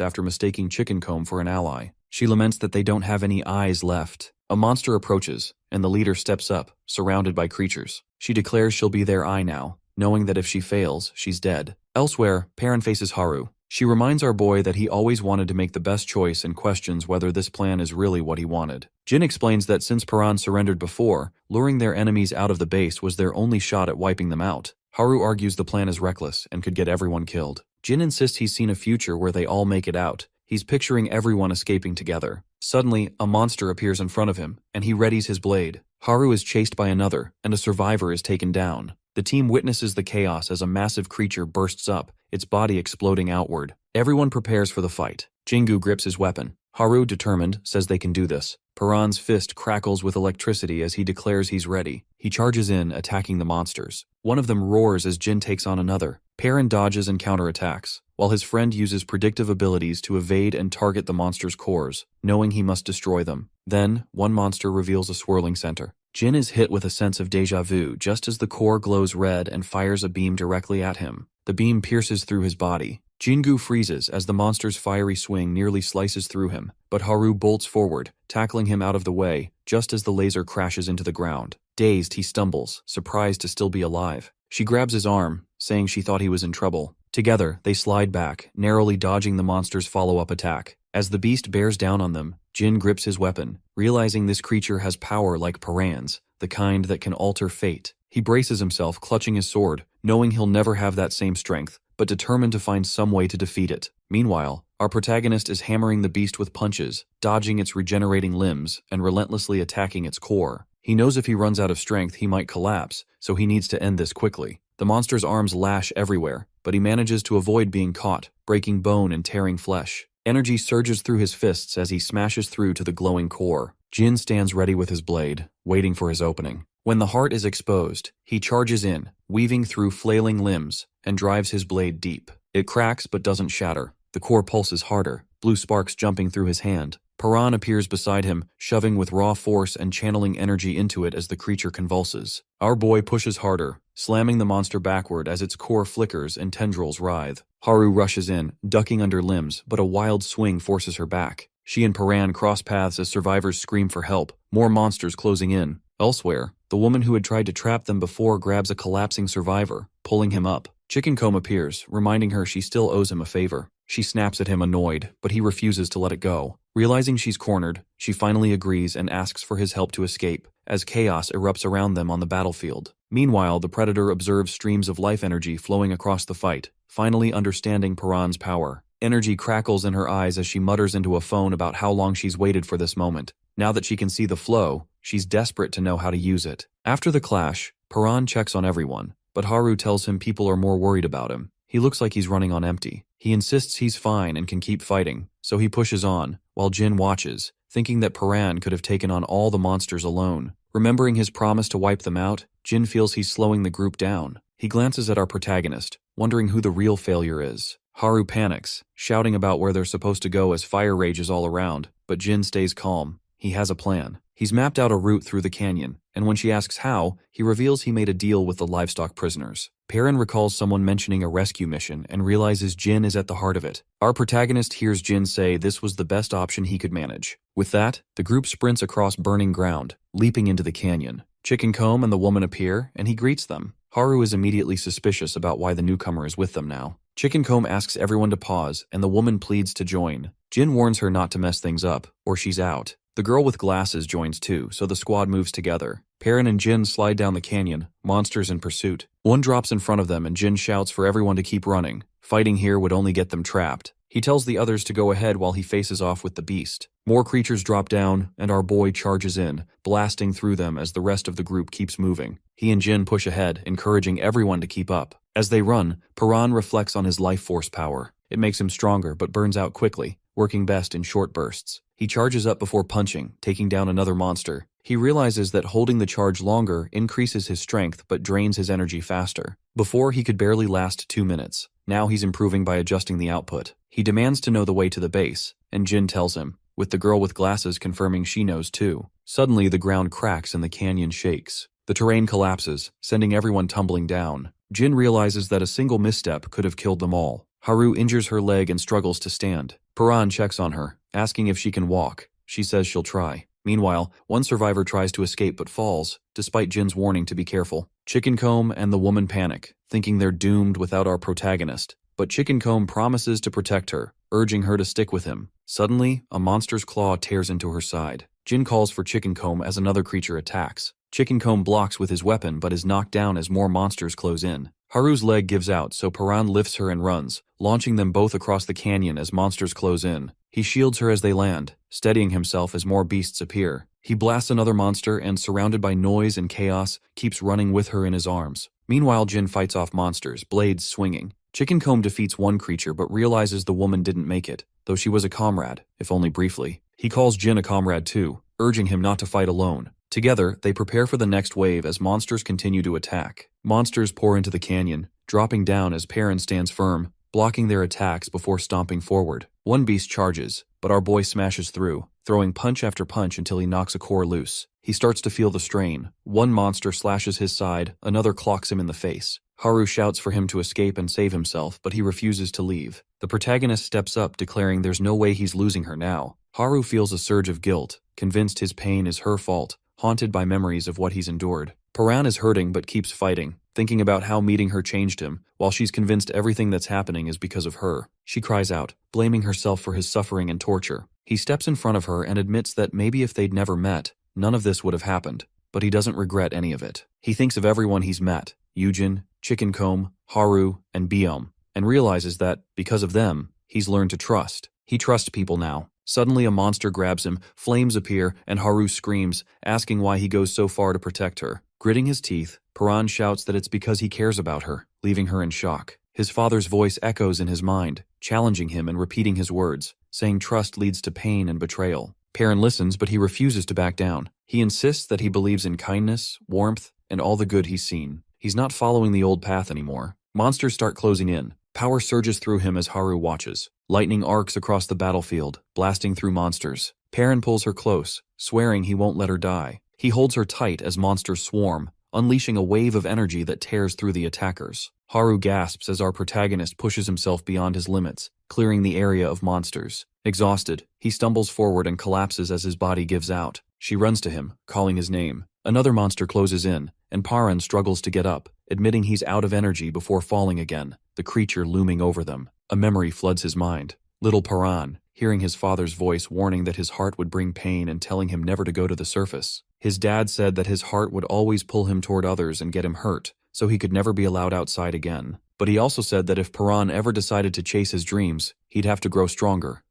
after mistaking Chickencomb for an ally. She laments that they don't have any eyes left. A monster approaches, and the leader steps up, surrounded by creatures. She declares she'll be their eye now, knowing that if she fails, she's dead. Elsewhere, Perrin faces Haru. She reminds our boy that he always wanted to make the best choice and questions whether this plan is really what he wanted. Jin explains that since Paran surrendered before, luring their enemies out of the base was their only shot at wiping them out. Haru argues the plan is reckless and could get everyone killed. Jin insists he's seen a future where they all make it out. He's picturing everyone escaping together. Suddenly, a monster appears in front of him, and he readies his blade. Haru is chased by another, and a survivor is taken down. The team witnesses the chaos as a massive creature bursts up, its body exploding outward. Everyone prepares for the fight. Jingu grips his weapon. Haru, determined, says they can do this. Paran's fist crackles with electricity as he declares he's ready. He charges in, attacking the monsters. One of them roars as Jin takes on another. Perrin dodges and counterattacks, while his friend uses predictive abilities to evade and target the monster's cores, knowing he must destroy them. Then, one monster reveals a swirling center. Jin is hit with a sense of déjà vu just as the core glows red and fires a beam directly at him. The beam pierces through his body. Jingu freezes as the monster's fiery swing nearly slices through him, but Haru bolts forward, tackling him out of the way, just as the laser crashes into the ground. Dazed, he stumbles, surprised to still be alive. She grabs his arm, saying she thought he was in trouble. Together, they slide back, narrowly dodging the monster's follow-up attack. As the beast bears down on them, Jin grips his weapon, realizing this creature has power like Paran's, the kind that can alter fate. He braces himself, clutching his sword, knowing he'll never have that same strength, but determined to find some way to defeat it. Meanwhile, our protagonist is hammering the beast with punches, dodging its regenerating limbs, and relentlessly attacking its core. He knows if he runs out of strength, he might collapse, so he needs to end this quickly. The monster's arms lash everywhere, but he manages to avoid being caught, breaking bone and tearing flesh. Energy surges through his fists as he smashes through to the glowing core. Jin stands ready with his blade, waiting for his opening. When the heart is exposed, he charges in, weaving through flailing limbs, and drives his blade deep. It cracks but doesn't shatter. The core pulses harder, blue sparks jumping through his hand. Paran appears beside him, shoving with raw force and channeling energy into it as the creature convulses. Our boy pushes harder, slamming the monster backward as its core flickers and tendrils writhe. Haru rushes in, ducking under limbs, but a wild swing forces her back. She and Paran cross paths as survivors scream for help, more monsters closing in. Elsewhere, the woman who had tried to trap them before grabs a collapsing survivor, pulling him up. Chickencomb appears, reminding her she still owes him a favor. She snaps at him annoyed, but he refuses to let it go. Realizing she's cornered, she finally agrees and asks for his help to escape, as chaos erupts around them on the battlefield. Meanwhile, the Predator observes streams of life energy flowing across the fight, finally understanding Paran's power. Energy crackles in her eyes as she mutters into a phone about how long she's waited for this moment. Now that she can see the flow, she's desperate to know how to use it. After the clash, Paran checks on everyone, but Haru tells him people are more worried about him. He looks like he's running on empty. He insists he's fine and can keep fighting, so he pushes on, while Jin watches, thinking that Paran could have taken on all the monsters alone. Remembering his promise to wipe them out, Jin feels he's slowing the group down. He glances at our protagonist, wondering who the real failure is. Haru panics, shouting about where they're supposed to go as fire rages all around, but Jin stays calm. He has a plan. He's mapped out a route through the canyon, and when she asks how, he reveals he made a deal with the livestock prisoners. Perrin recalls someone mentioning a rescue mission and realizes Jin is at the heart of it. Our protagonist hears Jin say this was the best option he could manage. With that, the group sprints across burning ground, leaping into the canyon. Chicken Comb and the woman appear, and he greets them. Haru is immediately suspicious about why the newcomer is with them now. Chicken Comb asks everyone to pause, and the woman pleads to join. Jin warns her not to mess things up, or she's out. The girl with glasses joins too, so the squad moves together. Perrin and Jin slide down the canyon, monsters in pursuit. One drops in front of them and Jin shouts for everyone to keep running. Fighting here would only get them trapped. He tells the others to go ahead while he faces off with the beast. More creatures drop down, and our boy charges in, blasting through them as the rest of the group keeps moving. He and Jin push ahead, encouraging everyone to keep up. As they run, Paran reflects on his life force power. It makes him stronger but burns out quickly, working best in short bursts. He charges up before punching, taking down another monster. He realizes that holding the charge longer increases his strength but drains his energy faster. Before, he could barely last 2 minutes. Now he's improving by adjusting the output. He demands to know the way to the base, and Jin tells him, with the girl with glasses confirming she knows too. Suddenly, the ground cracks and the canyon shakes. The terrain collapses, sending everyone tumbling down. Jin realizes that a single misstep could have killed them all. Haru injures her leg and struggles to stand. Paran checks on her, asking if she can walk. She says she'll try. Meanwhile, one survivor tries to escape but falls, despite Jin's warning to be careful. Chicken Comb and the woman panic, thinking they're doomed without our protagonist. But Chicken Comb promises to protect her, urging her to stick with him. Suddenly, a monster's claw tears into her side. Jin calls for Chicken Comb as another creature attacks. Chicken Comb blocks with his weapon but is knocked down as more monsters close in. Haru's leg gives out, so Paran lifts her and runs, launching them both across the canyon as monsters close in. He shields her as they land, steadying himself as more beasts appear. He blasts another monster and, surrounded by noise and chaos, keeps running with her in his arms. Meanwhile, Jin fights off monsters, blades swinging. Chicken Comb defeats one creature but realizes the woman didn't make it, though she was a comrade, if only briefly. He calls Jin a comrade too, urging him not to fight alone. Together, they prepare for the next wave as monsters continue to attack. Monsters pour into the canyon, dropping down as Perrin stands firm, blocking their attacks before stomping forward. One beast charges, but our boy smashes through, throwing punch after punch until he knocks a core loose. He starts to feel the strain. One monster slashes his side, another clocks him in the face. Haru shouts for him to escape and save himself, but he refuses to leave. The protagonist steps up, declaring there's no way he's losing her now. Haru feels a surge of guilt, convinced his pain is her fault, haunted by memories of what he's endured. Paran is hurting but keeps fighting, thinking about how meeting her changed him, while she's convinced everything that's happening is because of her. She cries out, blaming herself for his suffering and torture. He steps in front of her and admits that maybe if they'd never met, none of this would have happened, but he doesn't regret any of it. He thinks of everyone he's met, Yujin, Chicken Comb, Haru, and Biom, and realizes that, because of them, he's learned to trust. He trusts people now. Suddenly a monster grabs him, flames appear, and Haru screams, asking why he goes so far to protect her. Gritting his teeth, Paran shouts that it's because he cares about her, leaving her in shock. His father's voice echoes in his mind, challenging him and repeating his words, saying trust leads to pain and betrayal. Perrin listens, but he refuses to back down. He insists that he believes in kindness, warmth, and all the good he's seen. He's not following the old path anymore. Monsters start closing in. Power surges through him as Haru watches. Lightning arcs across the battlefield, blasting through monsters. Perrin pulls her close, swearing he won't let her die. He holds her tight as monsters swarm, unleashing a wave of energy that tears through the attackers. Haru gasps as our protagonist pushes himself beyond his limits, clearing the area of monsters. Exhausted, he stumbles forward and collapses as his body gives out. She runs to him, calling his name. Another monster closes in, and Paran struggles to get up, admitting he's out of energy before falling again, the creature looming over them. A memory floods his mind. Little Paran, hearing his father's voice warning that his heart would bring pain and telling him never to go to the surface. His dad said that his heart would always pull him toward others and get him hurt, so he could never be allowed outside again. But he also said that if Paran ever decided to chase his dreams, he'd have to grow stronger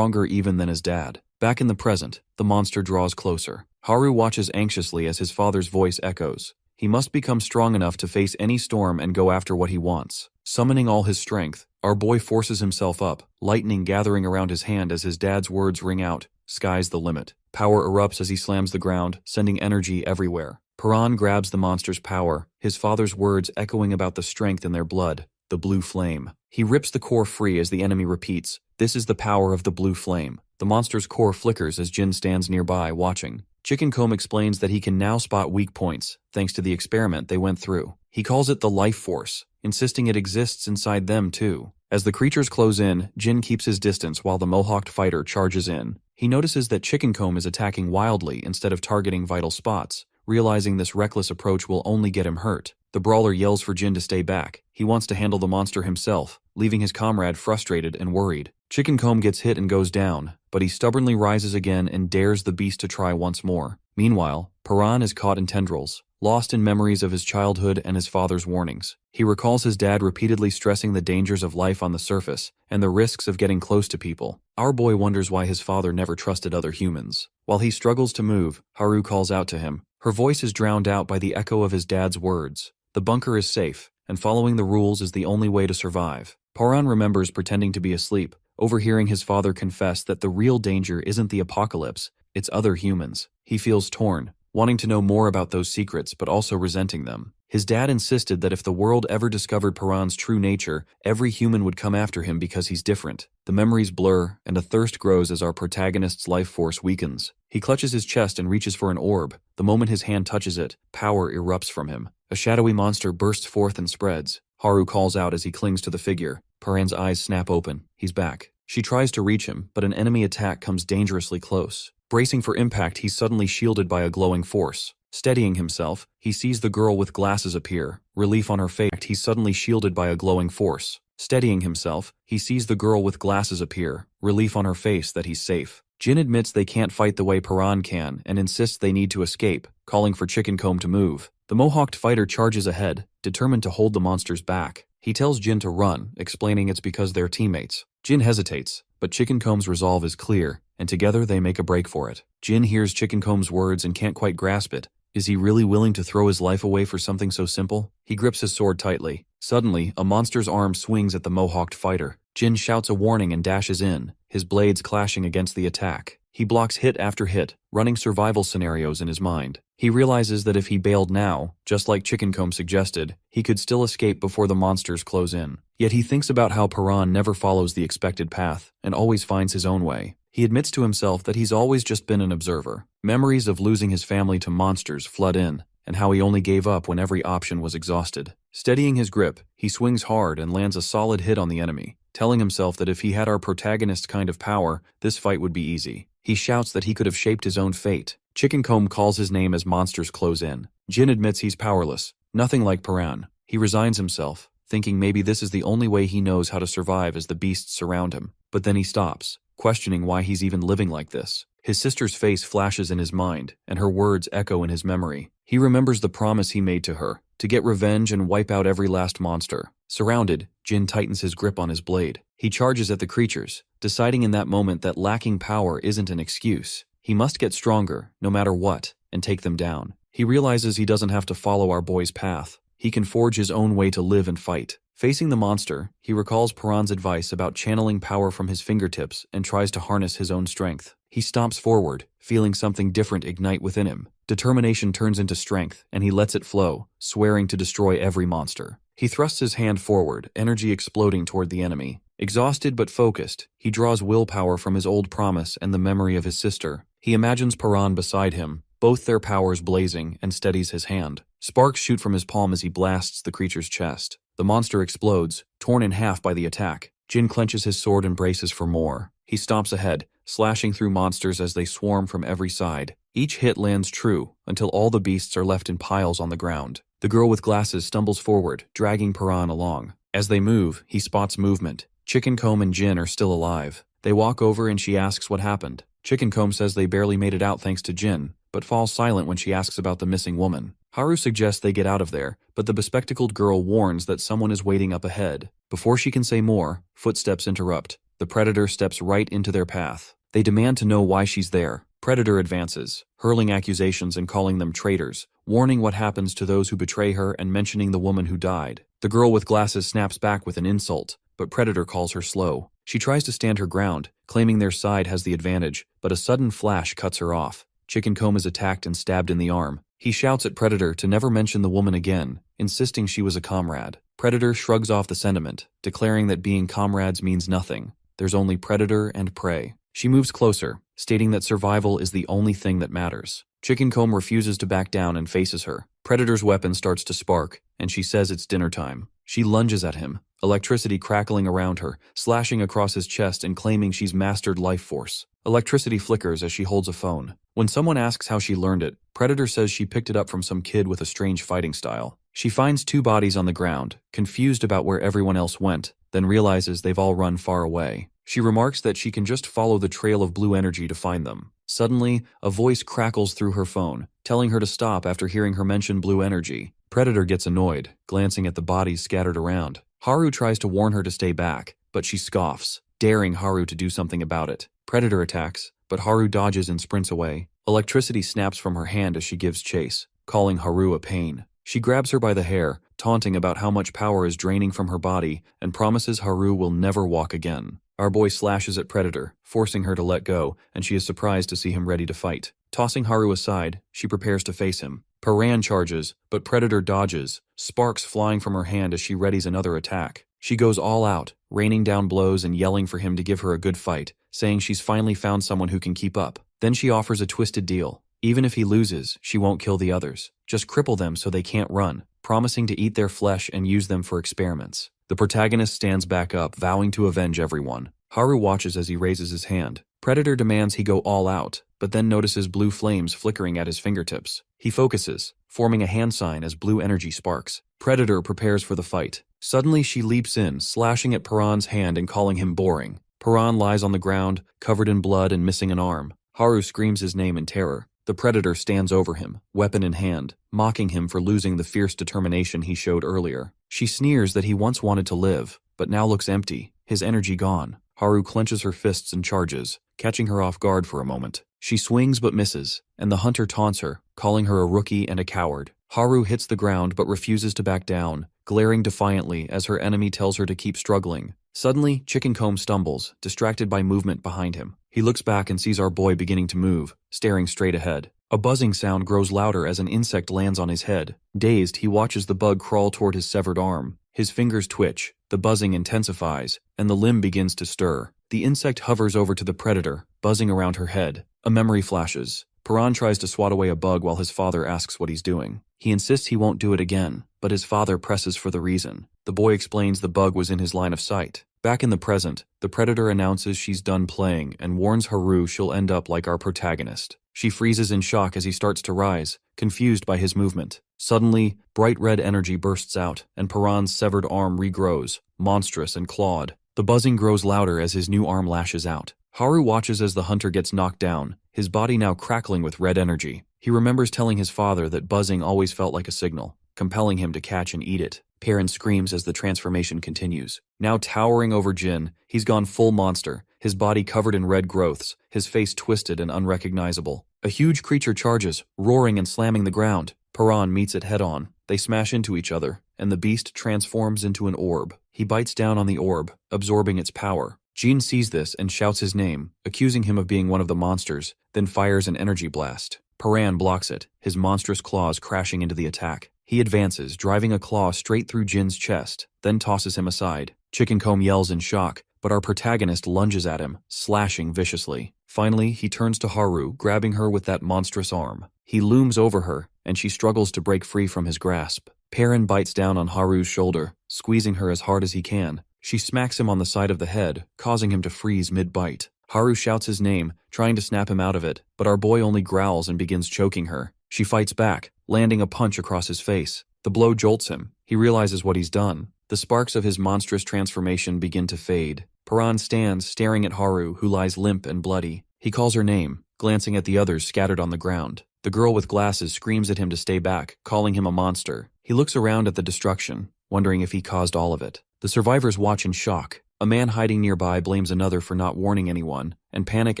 even than his dad. Back in the present, the monster draws closer. Haru watches anxiously as his father's voice echoes. He must become strong enough to face any storm and go after what he wants. Summoning all his strength, our boy forces himself up, lightning gathering around his hand as his dad's words ring out, "Sky's the limit." Power erupts as he slams the ground, sending energy everywhere. Paran grabs the monster's power, his father's words echoing about the strength in their blood, the blue flame. He rips the core free as the enemy repeats, "This is the power of the blue flame." The monster's core flickers as Jin stands nearby, watching. Chicken Comb explains that he can now spot weak points, thanks to the experiment they went through. He calls it the life force, insisting it exists inside them too. As the creatures close in, Jin keeps his distance while the Mohawked fighter charges in. He notices that Chicken Comb is attacking wildly instead of targeting vital spots. Realizing this reckless approach will only get him hurt, the brawler yells for Jin to stay back. He wants to handle the monster himself, leaving his comrade frustrated and worried. Chicken Comb gets hit and goes down, but he stubbornly rises again and dares the beast to try once more. Meanwhile, Paran is caught in tendrils, lost in memories of his childhood and his father's warnings. He recalls his dad repeatedly stressing the dangers of life on the surface and the risks of getting close to people. Our boy wonders why his father never trusted other humans. While he struggles to move, Haru calls out to him. Her voice is drowned out by the echo of his dad's words. The bunker is safe, and following the rules is the only way to survive. Paran remembers pretending to be asleep, overhearing his father confess that the real danger isn't the apocalypse, it's other humans. He feels torn, wanting to know more about those secrets but also resenting them. His dad insisted that if the world ever discovered Paran's true nature, every human would come after him because he's different. The memories blur, and a thirst grows as our protagonist's life force weakens. He clutches his chest and reaches for an orb. The moment his hand touches it, power erupts from him. A shadowy monster bursts forth and spreads. Haru calls out as he clings to the figure. Paran's eyes snap open. He's back. She tries to reach him, but an enemy attack comes dangerously close. Bracing for impact, he's suddenly shielded by a glowing force. Steadying himself, he sees the girl with glasses appear. Relief on her face, he's suddenly shielded by a glowing force. Steadying himself, he sees the girl with glasses appear. Relief on her face that he's safe. Jin admits they can't fight the way Paran can and insists they need to escape, calling for Chicken Comb to move. The Mohawked fighter charges ahead, determined to hold the monsters back. He tells Jin to run, explaining it's because they're teammates. Jin hesitates, but Chicken Comb's resolve is clear, and together they make a break for it. Jin hears Chicken Comb's words and can't quite grasp it. Is he really willing to throw his life away for something so simple? He grips his sword tightly. Suddenly, a monster's arm swings at the Mohawked fighter. Jin shouts a warning and dashes in, his blades clashing against the attack. He blocks hit after hit, running survival scenarios in his mind. He realizes that if he bailed now, just like Chicken Comb suggested, he could still escape before the monsters close in. Yet he thinks about how Paran never follows the expected path and always finds his own way. He admits to himself that he's always just been an observer. Memories of losing his family to monsters flood in, and how he only gave up when every option was exhausted. Steadying his grip, he swings hard and lands a solid hit on the enemy, telling himself that if he had our protagonist's kind of power, this fight would be easy. He shouts that he could have shaped his own fate. Chicken Comb calls his name as monsters close in. Jin admits he's powerless, nothing like Paran. He resigns himself, thinking maybe this is the only way he knows how to survive as the beasts surround him. But then he stops, questioning why he's even living like this. His sister's face flashes in his mind, and her words echo in his memory. He remembers the promise he made to her, to get revenge and wipe out every last monster. Surrounded, Jin tightens his grip on his blade. He charges at the creatures, deciding in that moment that lacking power isn't an excuse. He must get stronger, no matter what, and take them down. He realizes he doesn't have to follow our boy's path. He can forge his own way to live and fight. Facing the monster, he recalls Paran's advice about channeling power from his fingertips and tries to harness his own strength. He stomps forward, feeling something different ignite within him. Determination turns into strength, and he lets it flow, swearing to destroy every monster. He thrusts his hand forward, energy exploding toward the enemy. Exhausted but focused, he draws willpower from his old promise and the memory of his sister. He imagines Paran beside him, both their powers blazing, and steadies his hand. Sparks shoot from his palm as he blasts the creature's chest. The monster explodes, torn in half by the attack. Jin clenches his sword and braces for more. He stomps ahead, slashing through monsters as they swarm from every side. Each hit lands true, until all the beasts are left in piles on the ground. The girl with glasses stumbles forward, dragging Paran along. As they move, he spots movement. Chicken Comb and Jin are still alive. They walk over and she asks what happened. Chicken Comb says they barely made it out thanks to Jin, but falls silent when she asks about the missing woman. Haru suggests they get out of there, but the bespectacled girl warns that someone is waiting up ahead. Before she can say more, footsteps interrupt. The predator steps right into their path. They demand to know why she's there. Predator advances, hurling accusations and calling them traitors, warning what happens to those who betray her and mentioning the woman who died. The girl with glasses snaps back with an insult, but Predator calls her slow. She tries to stand her ground, claiming their side has the advantage, but a sudden flash cuts her off. Chicken Comb is attacked and stabbed in the arm. He shouts at Predator to never mention the woman again, insisting she was a comrade. Predator shrugs off the sentiment, declaring that being comrades means nothing. There's only predator and prey. She moves closer, stating that survival is the only thing that matters. Chicken Comb refuses to back down and faces her. Predator's weapon starts to spark, and she says it's dinner time. She lunges at him, electricity crackling around her, slashing across his chest and claiming she's mastered life force. Electricity flickers as she holds a phone. When someone asks how she learned it, Predator says she picked it up from some kid with a strange fighting style. She finds 2 bodies on the ground, confused about where everyone else went, then realizes they've all run far away. She remarks that she can just follow the trail of blue energy to find them. Suddenly, a voice crackles through her phone, telling her to stop after hearing her mention blue energy. Predator gets annoyed, glancing at the bodies scattered around. Haru tries to warn her to stay back, but she scoffs, daring Haru to do something about it. Predator attacks, but Haru dodges and sprints away. Electricity snaps from her hand as she gives chase, calling Haru a pain. She grabs her by the hair, taunting about how much power is draining from her body, and promises Haru will never walk again. Our boy slashes at Predator, forcing her to let go, and she is surprised to see him ready to fight. Tossing Haru aside, she prepares to face him. Paran charges, but Predator dodges, sparks flying from her hand as she readies another attack. She goes all out, raining down blows and yelling for him to give her a good fight, saying she's finally found someone who can keep up. Then she offers a twisted deal. Even if he loses, she won't kill the others. Just cripple them so they can't run, promising to eat their flesh and use them for experiments. The protagonist stands back up, vowing to avenge everyone. Haru watches as he raises his hand. Predator demands he go all out, but then notices blue flames flickering at his fingertips. He focuses, forming a hand sign as blue energy sparks. Predator prepares for the fight. Suddenly she leaps in, slashing at Paran's hand and calling him boring. Paran lies on the ground, covered in blood and missing an arm. Haru screams his name in terror. The Predator stands over him, weapon in hand, mocking him for losing the fierce determination he showed earlier. She sneers that he once wanted to live, but now looks empty, his energy gone. Haru clenches her fists and charges, catching her off guard for a moment. She swings but misses, and the hunter taunts her, calling her a rookie and a coward. Haru hits the ground but refuses to back down, glaring defiantly as her enemy tells her to keep struggling. Suddenly, Chicken Comb stumbles, distracted by movement behind him. He looks back and sees our boy beginning to move, staring straight ahead. A buzzing sound grows louder as an insect lands on his head. Dazed, he watches the bug crawl toward his severed arm. His fingers twitch, the buzzing intensifies, and the limb begins to stir. The insect hovers over to the Predator, buzzing around her head. A memory flashes. Paran tries to swat away a bug while his father asks what he's doing. He insists he won't do it again, but his father presses for the reason. The boy explains the bug was in his line of sight. Back in the present, the Predator announces she's done playing and warns Haru she'll end up like our protagonist. She freezes in shock as he starts to rise, confused by his movement. Suddenly, bright red energy bursts out, and Paran's severed arm regrows, monstrous and clawed. The buzzing grows louder as his new arm lashes out. Haru watches as the hunter gets knocked down, his body now crackling with red energy. He remembers telling his father that buzzing always felt like a signal, compelling him to catch and eat it. Perrin screams as the transformation continues. Now towering over Jin, he's gone full monster, his body covered in red growths, his face twisted and unrecognizable. A huge creature charges, roaring and slamming the ground. Paran meets it head-on. They smash into each other, and the beast transforms into an orb. He bites down on the orb, absorbing its power. Jin sees this and shouts his name, accusing him of being one of the monsters, then fires an energy blast. Paran blocks it, his monstrous claws crashing into the attack. He advances, driving a claw straight through Jin's chest, then tosses him aside. Chicken Comb yells in shock, but our protagonist lunges at him, slashing viciously. Finally, he turns to Haru, grabbing her with that monstrous arm. He looms over her, and she struggles to break free from his grasp. Perrin bites down on Haru's shoulder, squeezing her as hard as he can. She smacks him on the side of the head, causing him to freeze mid-bite. Haru shouts his name, trying to snap him out of it, but our boy only growls and begins choking her. She fights back, landing a punch across his face. The blow jolts him. He realizes what he's done. The sparks of his monstrous transformation begin to fade. Paran stands, staring at Haru, who lies limp and bloody. He calls her name, glancing at the others scattered on the ground. The girl with glasses screams at him to stay back, calling him a monster. He looks around at the destruction, wondering if he caused all of it. The survivors watch in shock. A man hiding nearby blames another for not warning anyone, and panic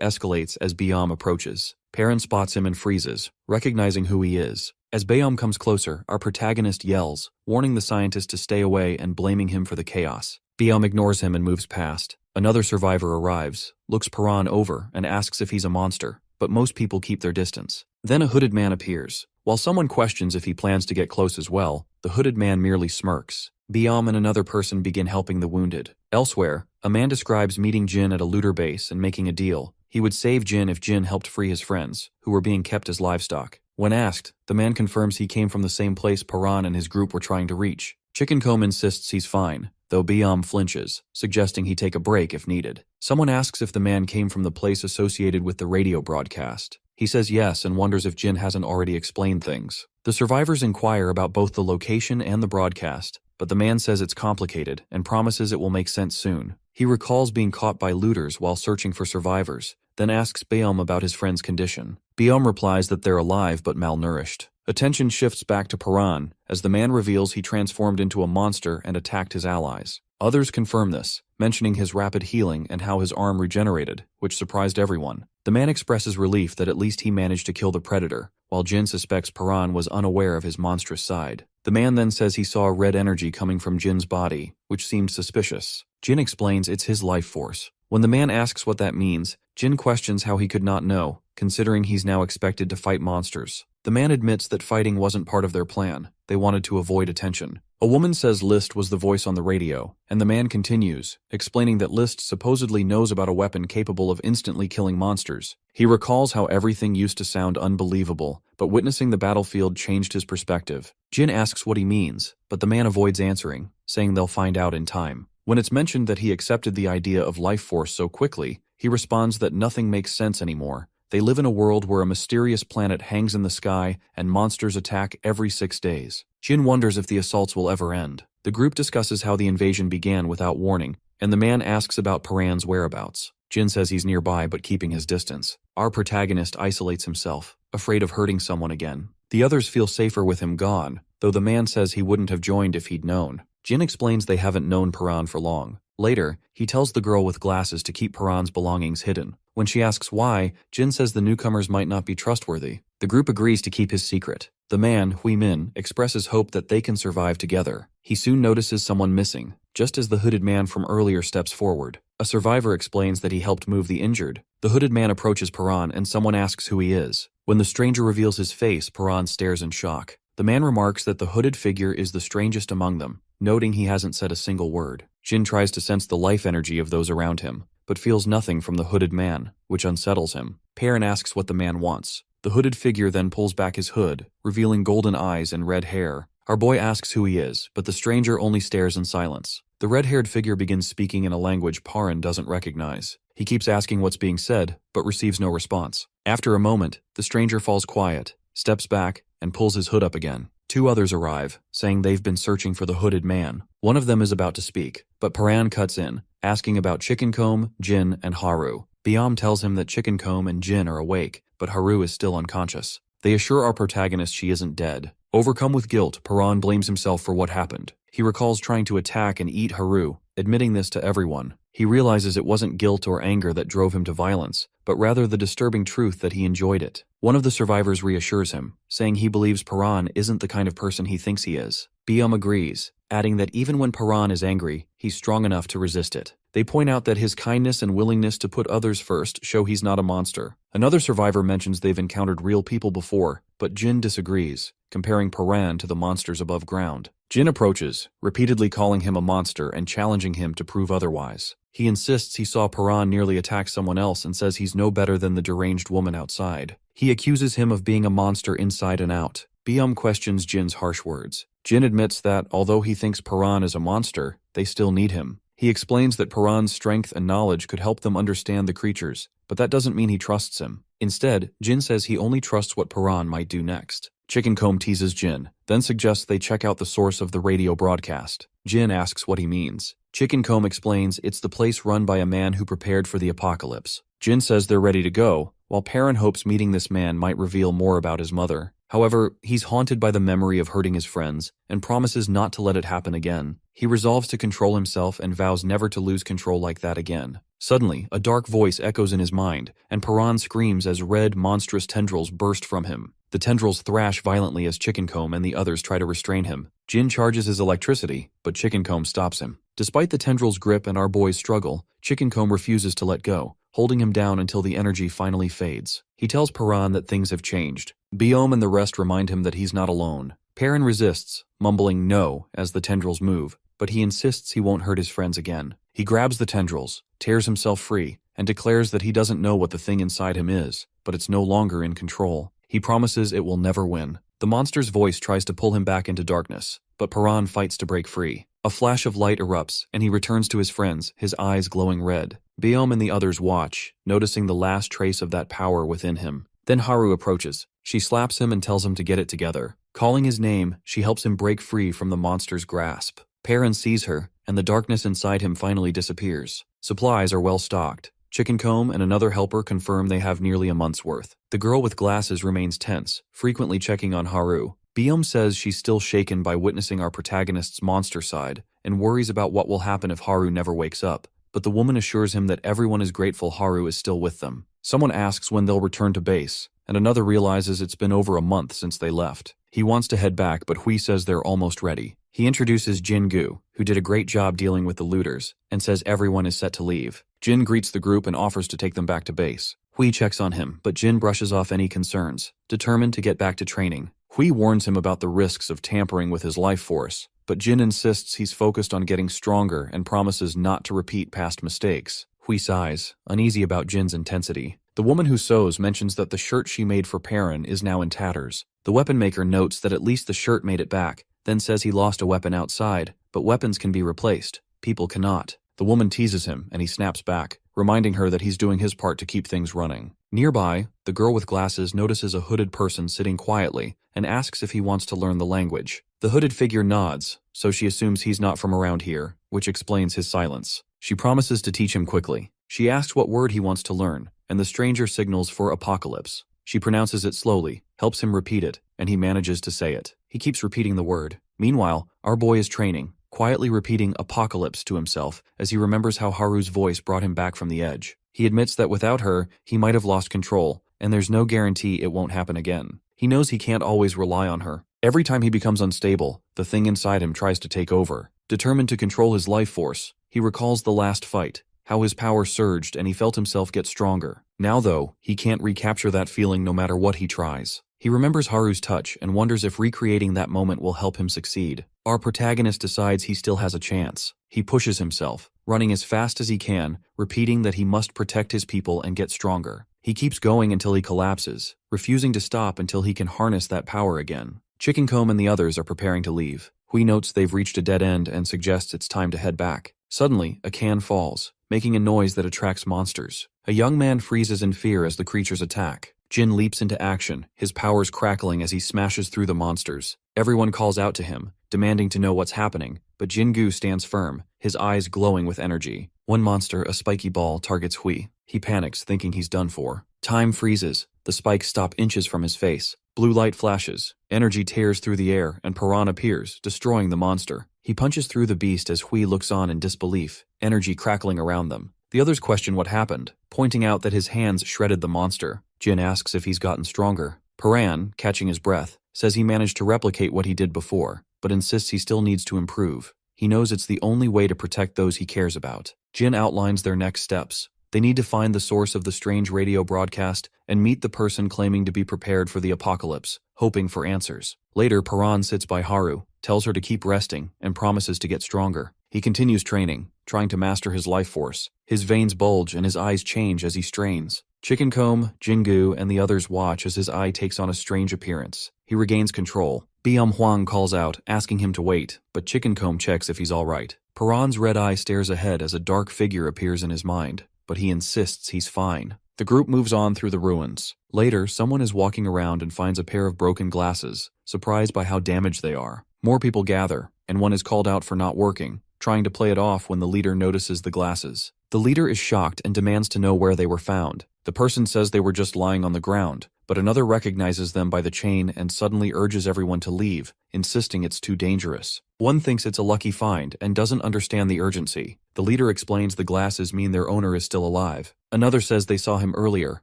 escalates as Bayam approaches. Perrin spots him and freezes, recognizing who he is. As Bayam comes closer, our protagonist yells, warning the scientist to stay away and blaming him for the chaos. Bayam ignores him and moves past. Another survivor arrives, looks Paran over, and asks if he's a monster, but most people keep their distance. Then a hooded man appears. While someone questions if he plans to get close as well, the hooded man merely smirks. Biom and another person begin helping the wounded. Elsewhere, a man describes meeting Jin at a looter base and making a deal. He would save Jin if Jin helped free his friends, who were being kept as livestock. When asked, the man confirms he came from the same place Paran and his group were trying to reach. Chickencomb insists he's fine, though Biom flinches, suggesting he take a break if needed. Someone asks if the man came from the place associated with the radio broadcast. He says yes and wonders if Jin hasn't already explained things. The survivors inquire about both the location and the broadcast, but the man says it's complicated and promises it will make sense soon. He recalls being caught by looters while searching for survivors, then asks Biom about his friend's condition. Biom replies that they're alive but malnourished. Attention shifts back to Paran, as the man reveals he transformed into a monster and attacked his allies. Others confirm this, mentioning his rapid healing and how his arm regenerated, which surprised everyone. The man expresses relief that at least he managed to kill the predator, while Jin suspects Paran was unaware of his monstrous side. The man then says he saw red energy coming from Jin's body, which seemed suspicious. Jin explains it's his life force. When the man asks what that means, Jin questions how he could not know, considering he's now expected to fight monsters. The man admits that fighting wasn't part of their plan. They wanted to avoid attention. A woman says List was the voice on the radio, and the man continues, explaining that List supposedly knows about a weapon capable of instantly killing monsters. He recalls how everything used to sound unbelievable, but witnessing the battlefield changed his perspective. Jin asks what he means, but the man avoids answering, saying they'll find out in time. When it's mentioned that he accepted the idea of life force so quickly, he responds that nothing makes sense anymore. They live in a world where a mysterious planet hangs in the sky and monsters attack every 6 days. Jin wonders if the assaults will ever end. The group discusses how the invasion began without warning, and the man asks about Paran's whereabouts. Jin says he's nearby but keeping his distance. Our protagonist isolates himself, afraid of hurting someone again. The others feel safer with him gone, though the man says he wouldn't have joined if he'd known. Jin explains they haven't known Paran for long. Later, he tells the girl with glasses to keep Paran's belongings hidden. When she asks why, Jin says the newcomers might not be trustworthy. The group agrees to keep his secret. The man, Hui Min, expresses hope that they can survive together. He soon notices someone missing, just as the hooded man from earlier steps forward. A survivor explains that he helped move the injured. The hooded man approaches Paran and someone asks who he is. When the stranger reveals his face, Paran stares in shock. The man remarks that the hooded figure is the strangest among them, noting he hasn't said a single word. Jin tries to sense the life energy of those around him, but feels nothing from the hooded man, which unsettles him. Perrin asks what the man wants. The hooded figure then pulls back his hood, revealing golden eyes and red hair. Our boy asks who he is, but the stranger only stares in silence. The red-haired figure begins speaking in a language Perrin doesn't recognize. He keeps asking what's being said, but receives no response. After a moment, the stranger falls quiet, steps back, and pulls his hood up again. 2 others arrive, saying they've been searching for the hooded man. One of them is about to speak, but Perrin cuts in, asking about Chickencomb, Jin, and Haru. Biom tells him that Chickencomb and Jin are awake, but Haru is still unconscious. They assure our protagonist she isn't dead. Overcome with guilt, Perrin blames himself for what happened. He recalls trying to attack and eat Haru, admitting this to everyone. He realizes it wasn't guilt or anger that drove him to violence, but rather the disturbing truth that he enjoyed it. One of the survivors reassures him, saying he believes Perrin isn't the kind of person he thinks he is. Biom agrees, adding that even when Perrin is angry, he's strong enough to resist it. They point out that his kindness and willingness to put others first show he's not a monster. Another survivor mentions they've encountered real people before, but Jin disagrees, comparing Perrin to the monsters above ground. Jin approaches, repeatedly calling him a monster and challenging him to prove otherwise. He insists he saw Perrin nearly attack someone else and says he's no better than the deranged woman outside. He accuses him of being a monster inside and out. Biom questions Jin's harsh words. Jin admits that, although he thinks Perrin is a monster, they still need him. He explains that Perrin's strength and knowledge could help them understand the creatures, but that doesn't mean he trusts him. Instead, Jin says he only trusts what Perrin might do next. Chickencomb teases Jin, then suggests they check out the source of the radio broadcast. Jin asks what he means. Chickencomb explains it's the place run by a man who prepared for the apocalypse. Jin says they're ready to go, while Perrin hopes meeting this man might reveal more about his mother. However, he's haunted by the memory of hurting his friends and promises not to let it happen again. He resolves to control himself and vows never to lose control like that again. Suddenly, a dark voice echoes in his mind, and Perrin screams as red, monstrous tendrils burst from him. The tendrils thrash violently as Chickencomb and the others try to restrain him. Jin charges his electricity, but Chickencomb stops him. Despite the tendrils' grip and our boy's struggle, Chickencomb refuses to let go, holding him down until the energy finally fades. He tells Perrin that things have changed. Biom and the rest remind him that he's not alone. Perrin resists, mumbling no as the tendrils move, but he insists he won't hurt his friends again. He grabs the tendrils, tears himself free, and declares that he doesn't know what the thing inside him is, but it's no longer in control. He promises it will never win. The monster's voice tries to pull him back into darkness, but Perrin fights to break free. A flash of light erupts, and he returns to his friends, his eyes glowing red. Biom and the others watch, noticing the last trace of that power within him. Then Haru approaches. She slaps him and tells him to get it together. Calling his name, she helps him break free from the monster's grasp. Perrin sees her, and the darkness inside him finally disappears. Supplies are well stocked. Chickencomb and another helper confirm they have nearly a month's worth. The girl with glasses remains tense, frequently checking on Haru. Biom says she's still shaken by witnessing our protagonist's monster side, and worries about what will happen if Haru never wakes up. But the woman assures him that everyone is grateful Haru is still with them. Someone asks when they'll return to base, and another realizes it's been over a month since they left. He wants to head back, but Hui says they're almost ready. He introduces Jin-gu, who did a great job dealing with the looters, and says everyone is set to leave. Jin greets the group and offers to take them back to base. Hui checks on him, but Jin brushes off any concerns, determined to get back to training. Hui warns him about the risks of tampering with his life force, but Jin insists he's focused on getting stronger and promises not to repeat past mistakes. Hui sighs, uneasy about Jin's intensity. The woman who sews mentions that the shirt she made for Perrin is now in tatters. The weapon maker notes that at least the shirt made it back, then says he lost a weapon outside, but weapons can be replaced. People cannot. The woman teases him, and he snaps back, reminding her that he's doing his part to keep things running. Nearby, the girl with glasses notices a hooded person sitting quietly and asks if he wants to learn the language. The hooded figure nods, so she assumes he's not from around here, which explains his silence. She promises to teach him quickly. She asks what word he wants to learn, and the stranger signals for apocalypse. She pronounces it slowly, helps him repeat it, and he manages to say it. He keeps repeating the word. Meanwhile, our boy is training, quietly repeating apocalypse to himself as he remembers how Haru's voice brought him back from the edge. He admits that without her, he might have lost control, and there's no guarantee it won't happen again. He knows he can't always rely on her. Every time he becomes unstable, the thing inside him tries to take over. Determined to control his life force, he recalls the last fight, how his power surged and he felt himself get stronger. Now though, he can't recapture that feeling no matter what he tries. He remembers Haru's touch and wonders if recreating that moment will help him succeed. Our protagonist decides he still has a chance. He pushes himself, running as fast as he can, repeating that he must protect his people and get stronger. He keeps going until he collapses, refusing to stop until he can harness that power again. Chickencomb and the others are preparing to leave. Hui notes they've reached a dead end and suggests it's time to head back. Suddenly, a can falls, making a noise that attracts monsters. A young man freezes in fear as the creatures attack. Jin leaps into action, his powers crackling as he smashes through the monsters. Everyone calls out to him, demanding to know what's happening, but Jin-gu stands firm, his eyes glowing with energy. One monster, a spiky ball, targets Hui. He panics, thinking he's done for. Time freezes. The spikes stop inches from his face. Blue light flashes. Energy tears through the air, and Perrin appears, destroying the monster. He punches through the beast as Hui looks on in disbelief, energy crackling around them. The others question what happened, pointing out that his hands shredded the monster. Jin asks if he's gotten stronger. Perrin, catching his breath, says he managed to replicate what he did before, but insists he still needs to improve. He knows it's the only way to protect those he cares about. Jin outlines their next steps. They need to find the source of the strange radio broadcast and meet the person claiming to be prepared for the apocalypse, hoping for answers. Later, Perrin sits by Haru, tells her to keep resting, and promises to get stronger. He continues training, trying to master his life force. His veins bulge and his eyes change as he strains. Chickencomb, Jin-gu, and the others watch as his eye takes on a strange appearance. He regains control. Biom Huang calls out, asking him to wait, but Chickencomb checks if he's alright. Perrin's red eye stares ahead as a dark figure appears in his mind, but he insists he's fine. The group moves on through the ruins. Later, someone is walking around and finds a pair of broken glasses, surprised by how damaged they are. More people gather, and one is called out for not working, trying to play it off when the leader notices the glasses. The leader is shocked and demands to know where they were found. The person says they were just lying on the ground, but another recognizes them by the chain and suddenly urges everyone to leave, insisting it's too dangerous. One thinks it's a lucky find and doesn't understand the urgency. The leader explains the glasses mean their owner is still alive. Another says they saw him earlier,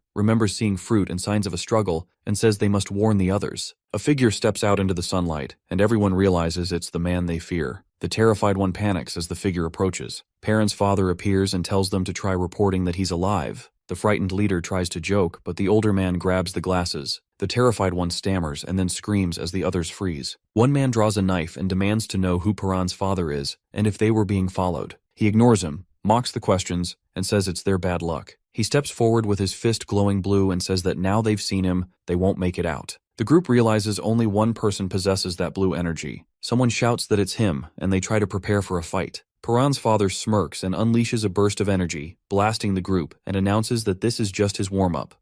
remembers seeing fruit and signs of a struggle, and says they must warn the others. A figure steps out into the sunlight, and everyone realizes it's the man they fear. The terrified one panics as the figure approaches. Perrin's father appears and tells them to try reporting that he's alive. The The frightened leader tries to joke, but the older man grabs the glasses. The terrified one stammers and then screams as the others freeze. One man draws a knife and demands to know who Paran's father is and if they were being followed. He ignores him, mocks the questions, and says it's their bad luck. He steps forward with his fist glowing blue and says that now they've seen him, they won't make it out. The group realizes only one person possesses that blue energy. Someone shouts that it's him, and they try to prepare for a fight. Paran's father smirks and unleashes a burst of energy, blasting the group, and announces that this is just his warm-up.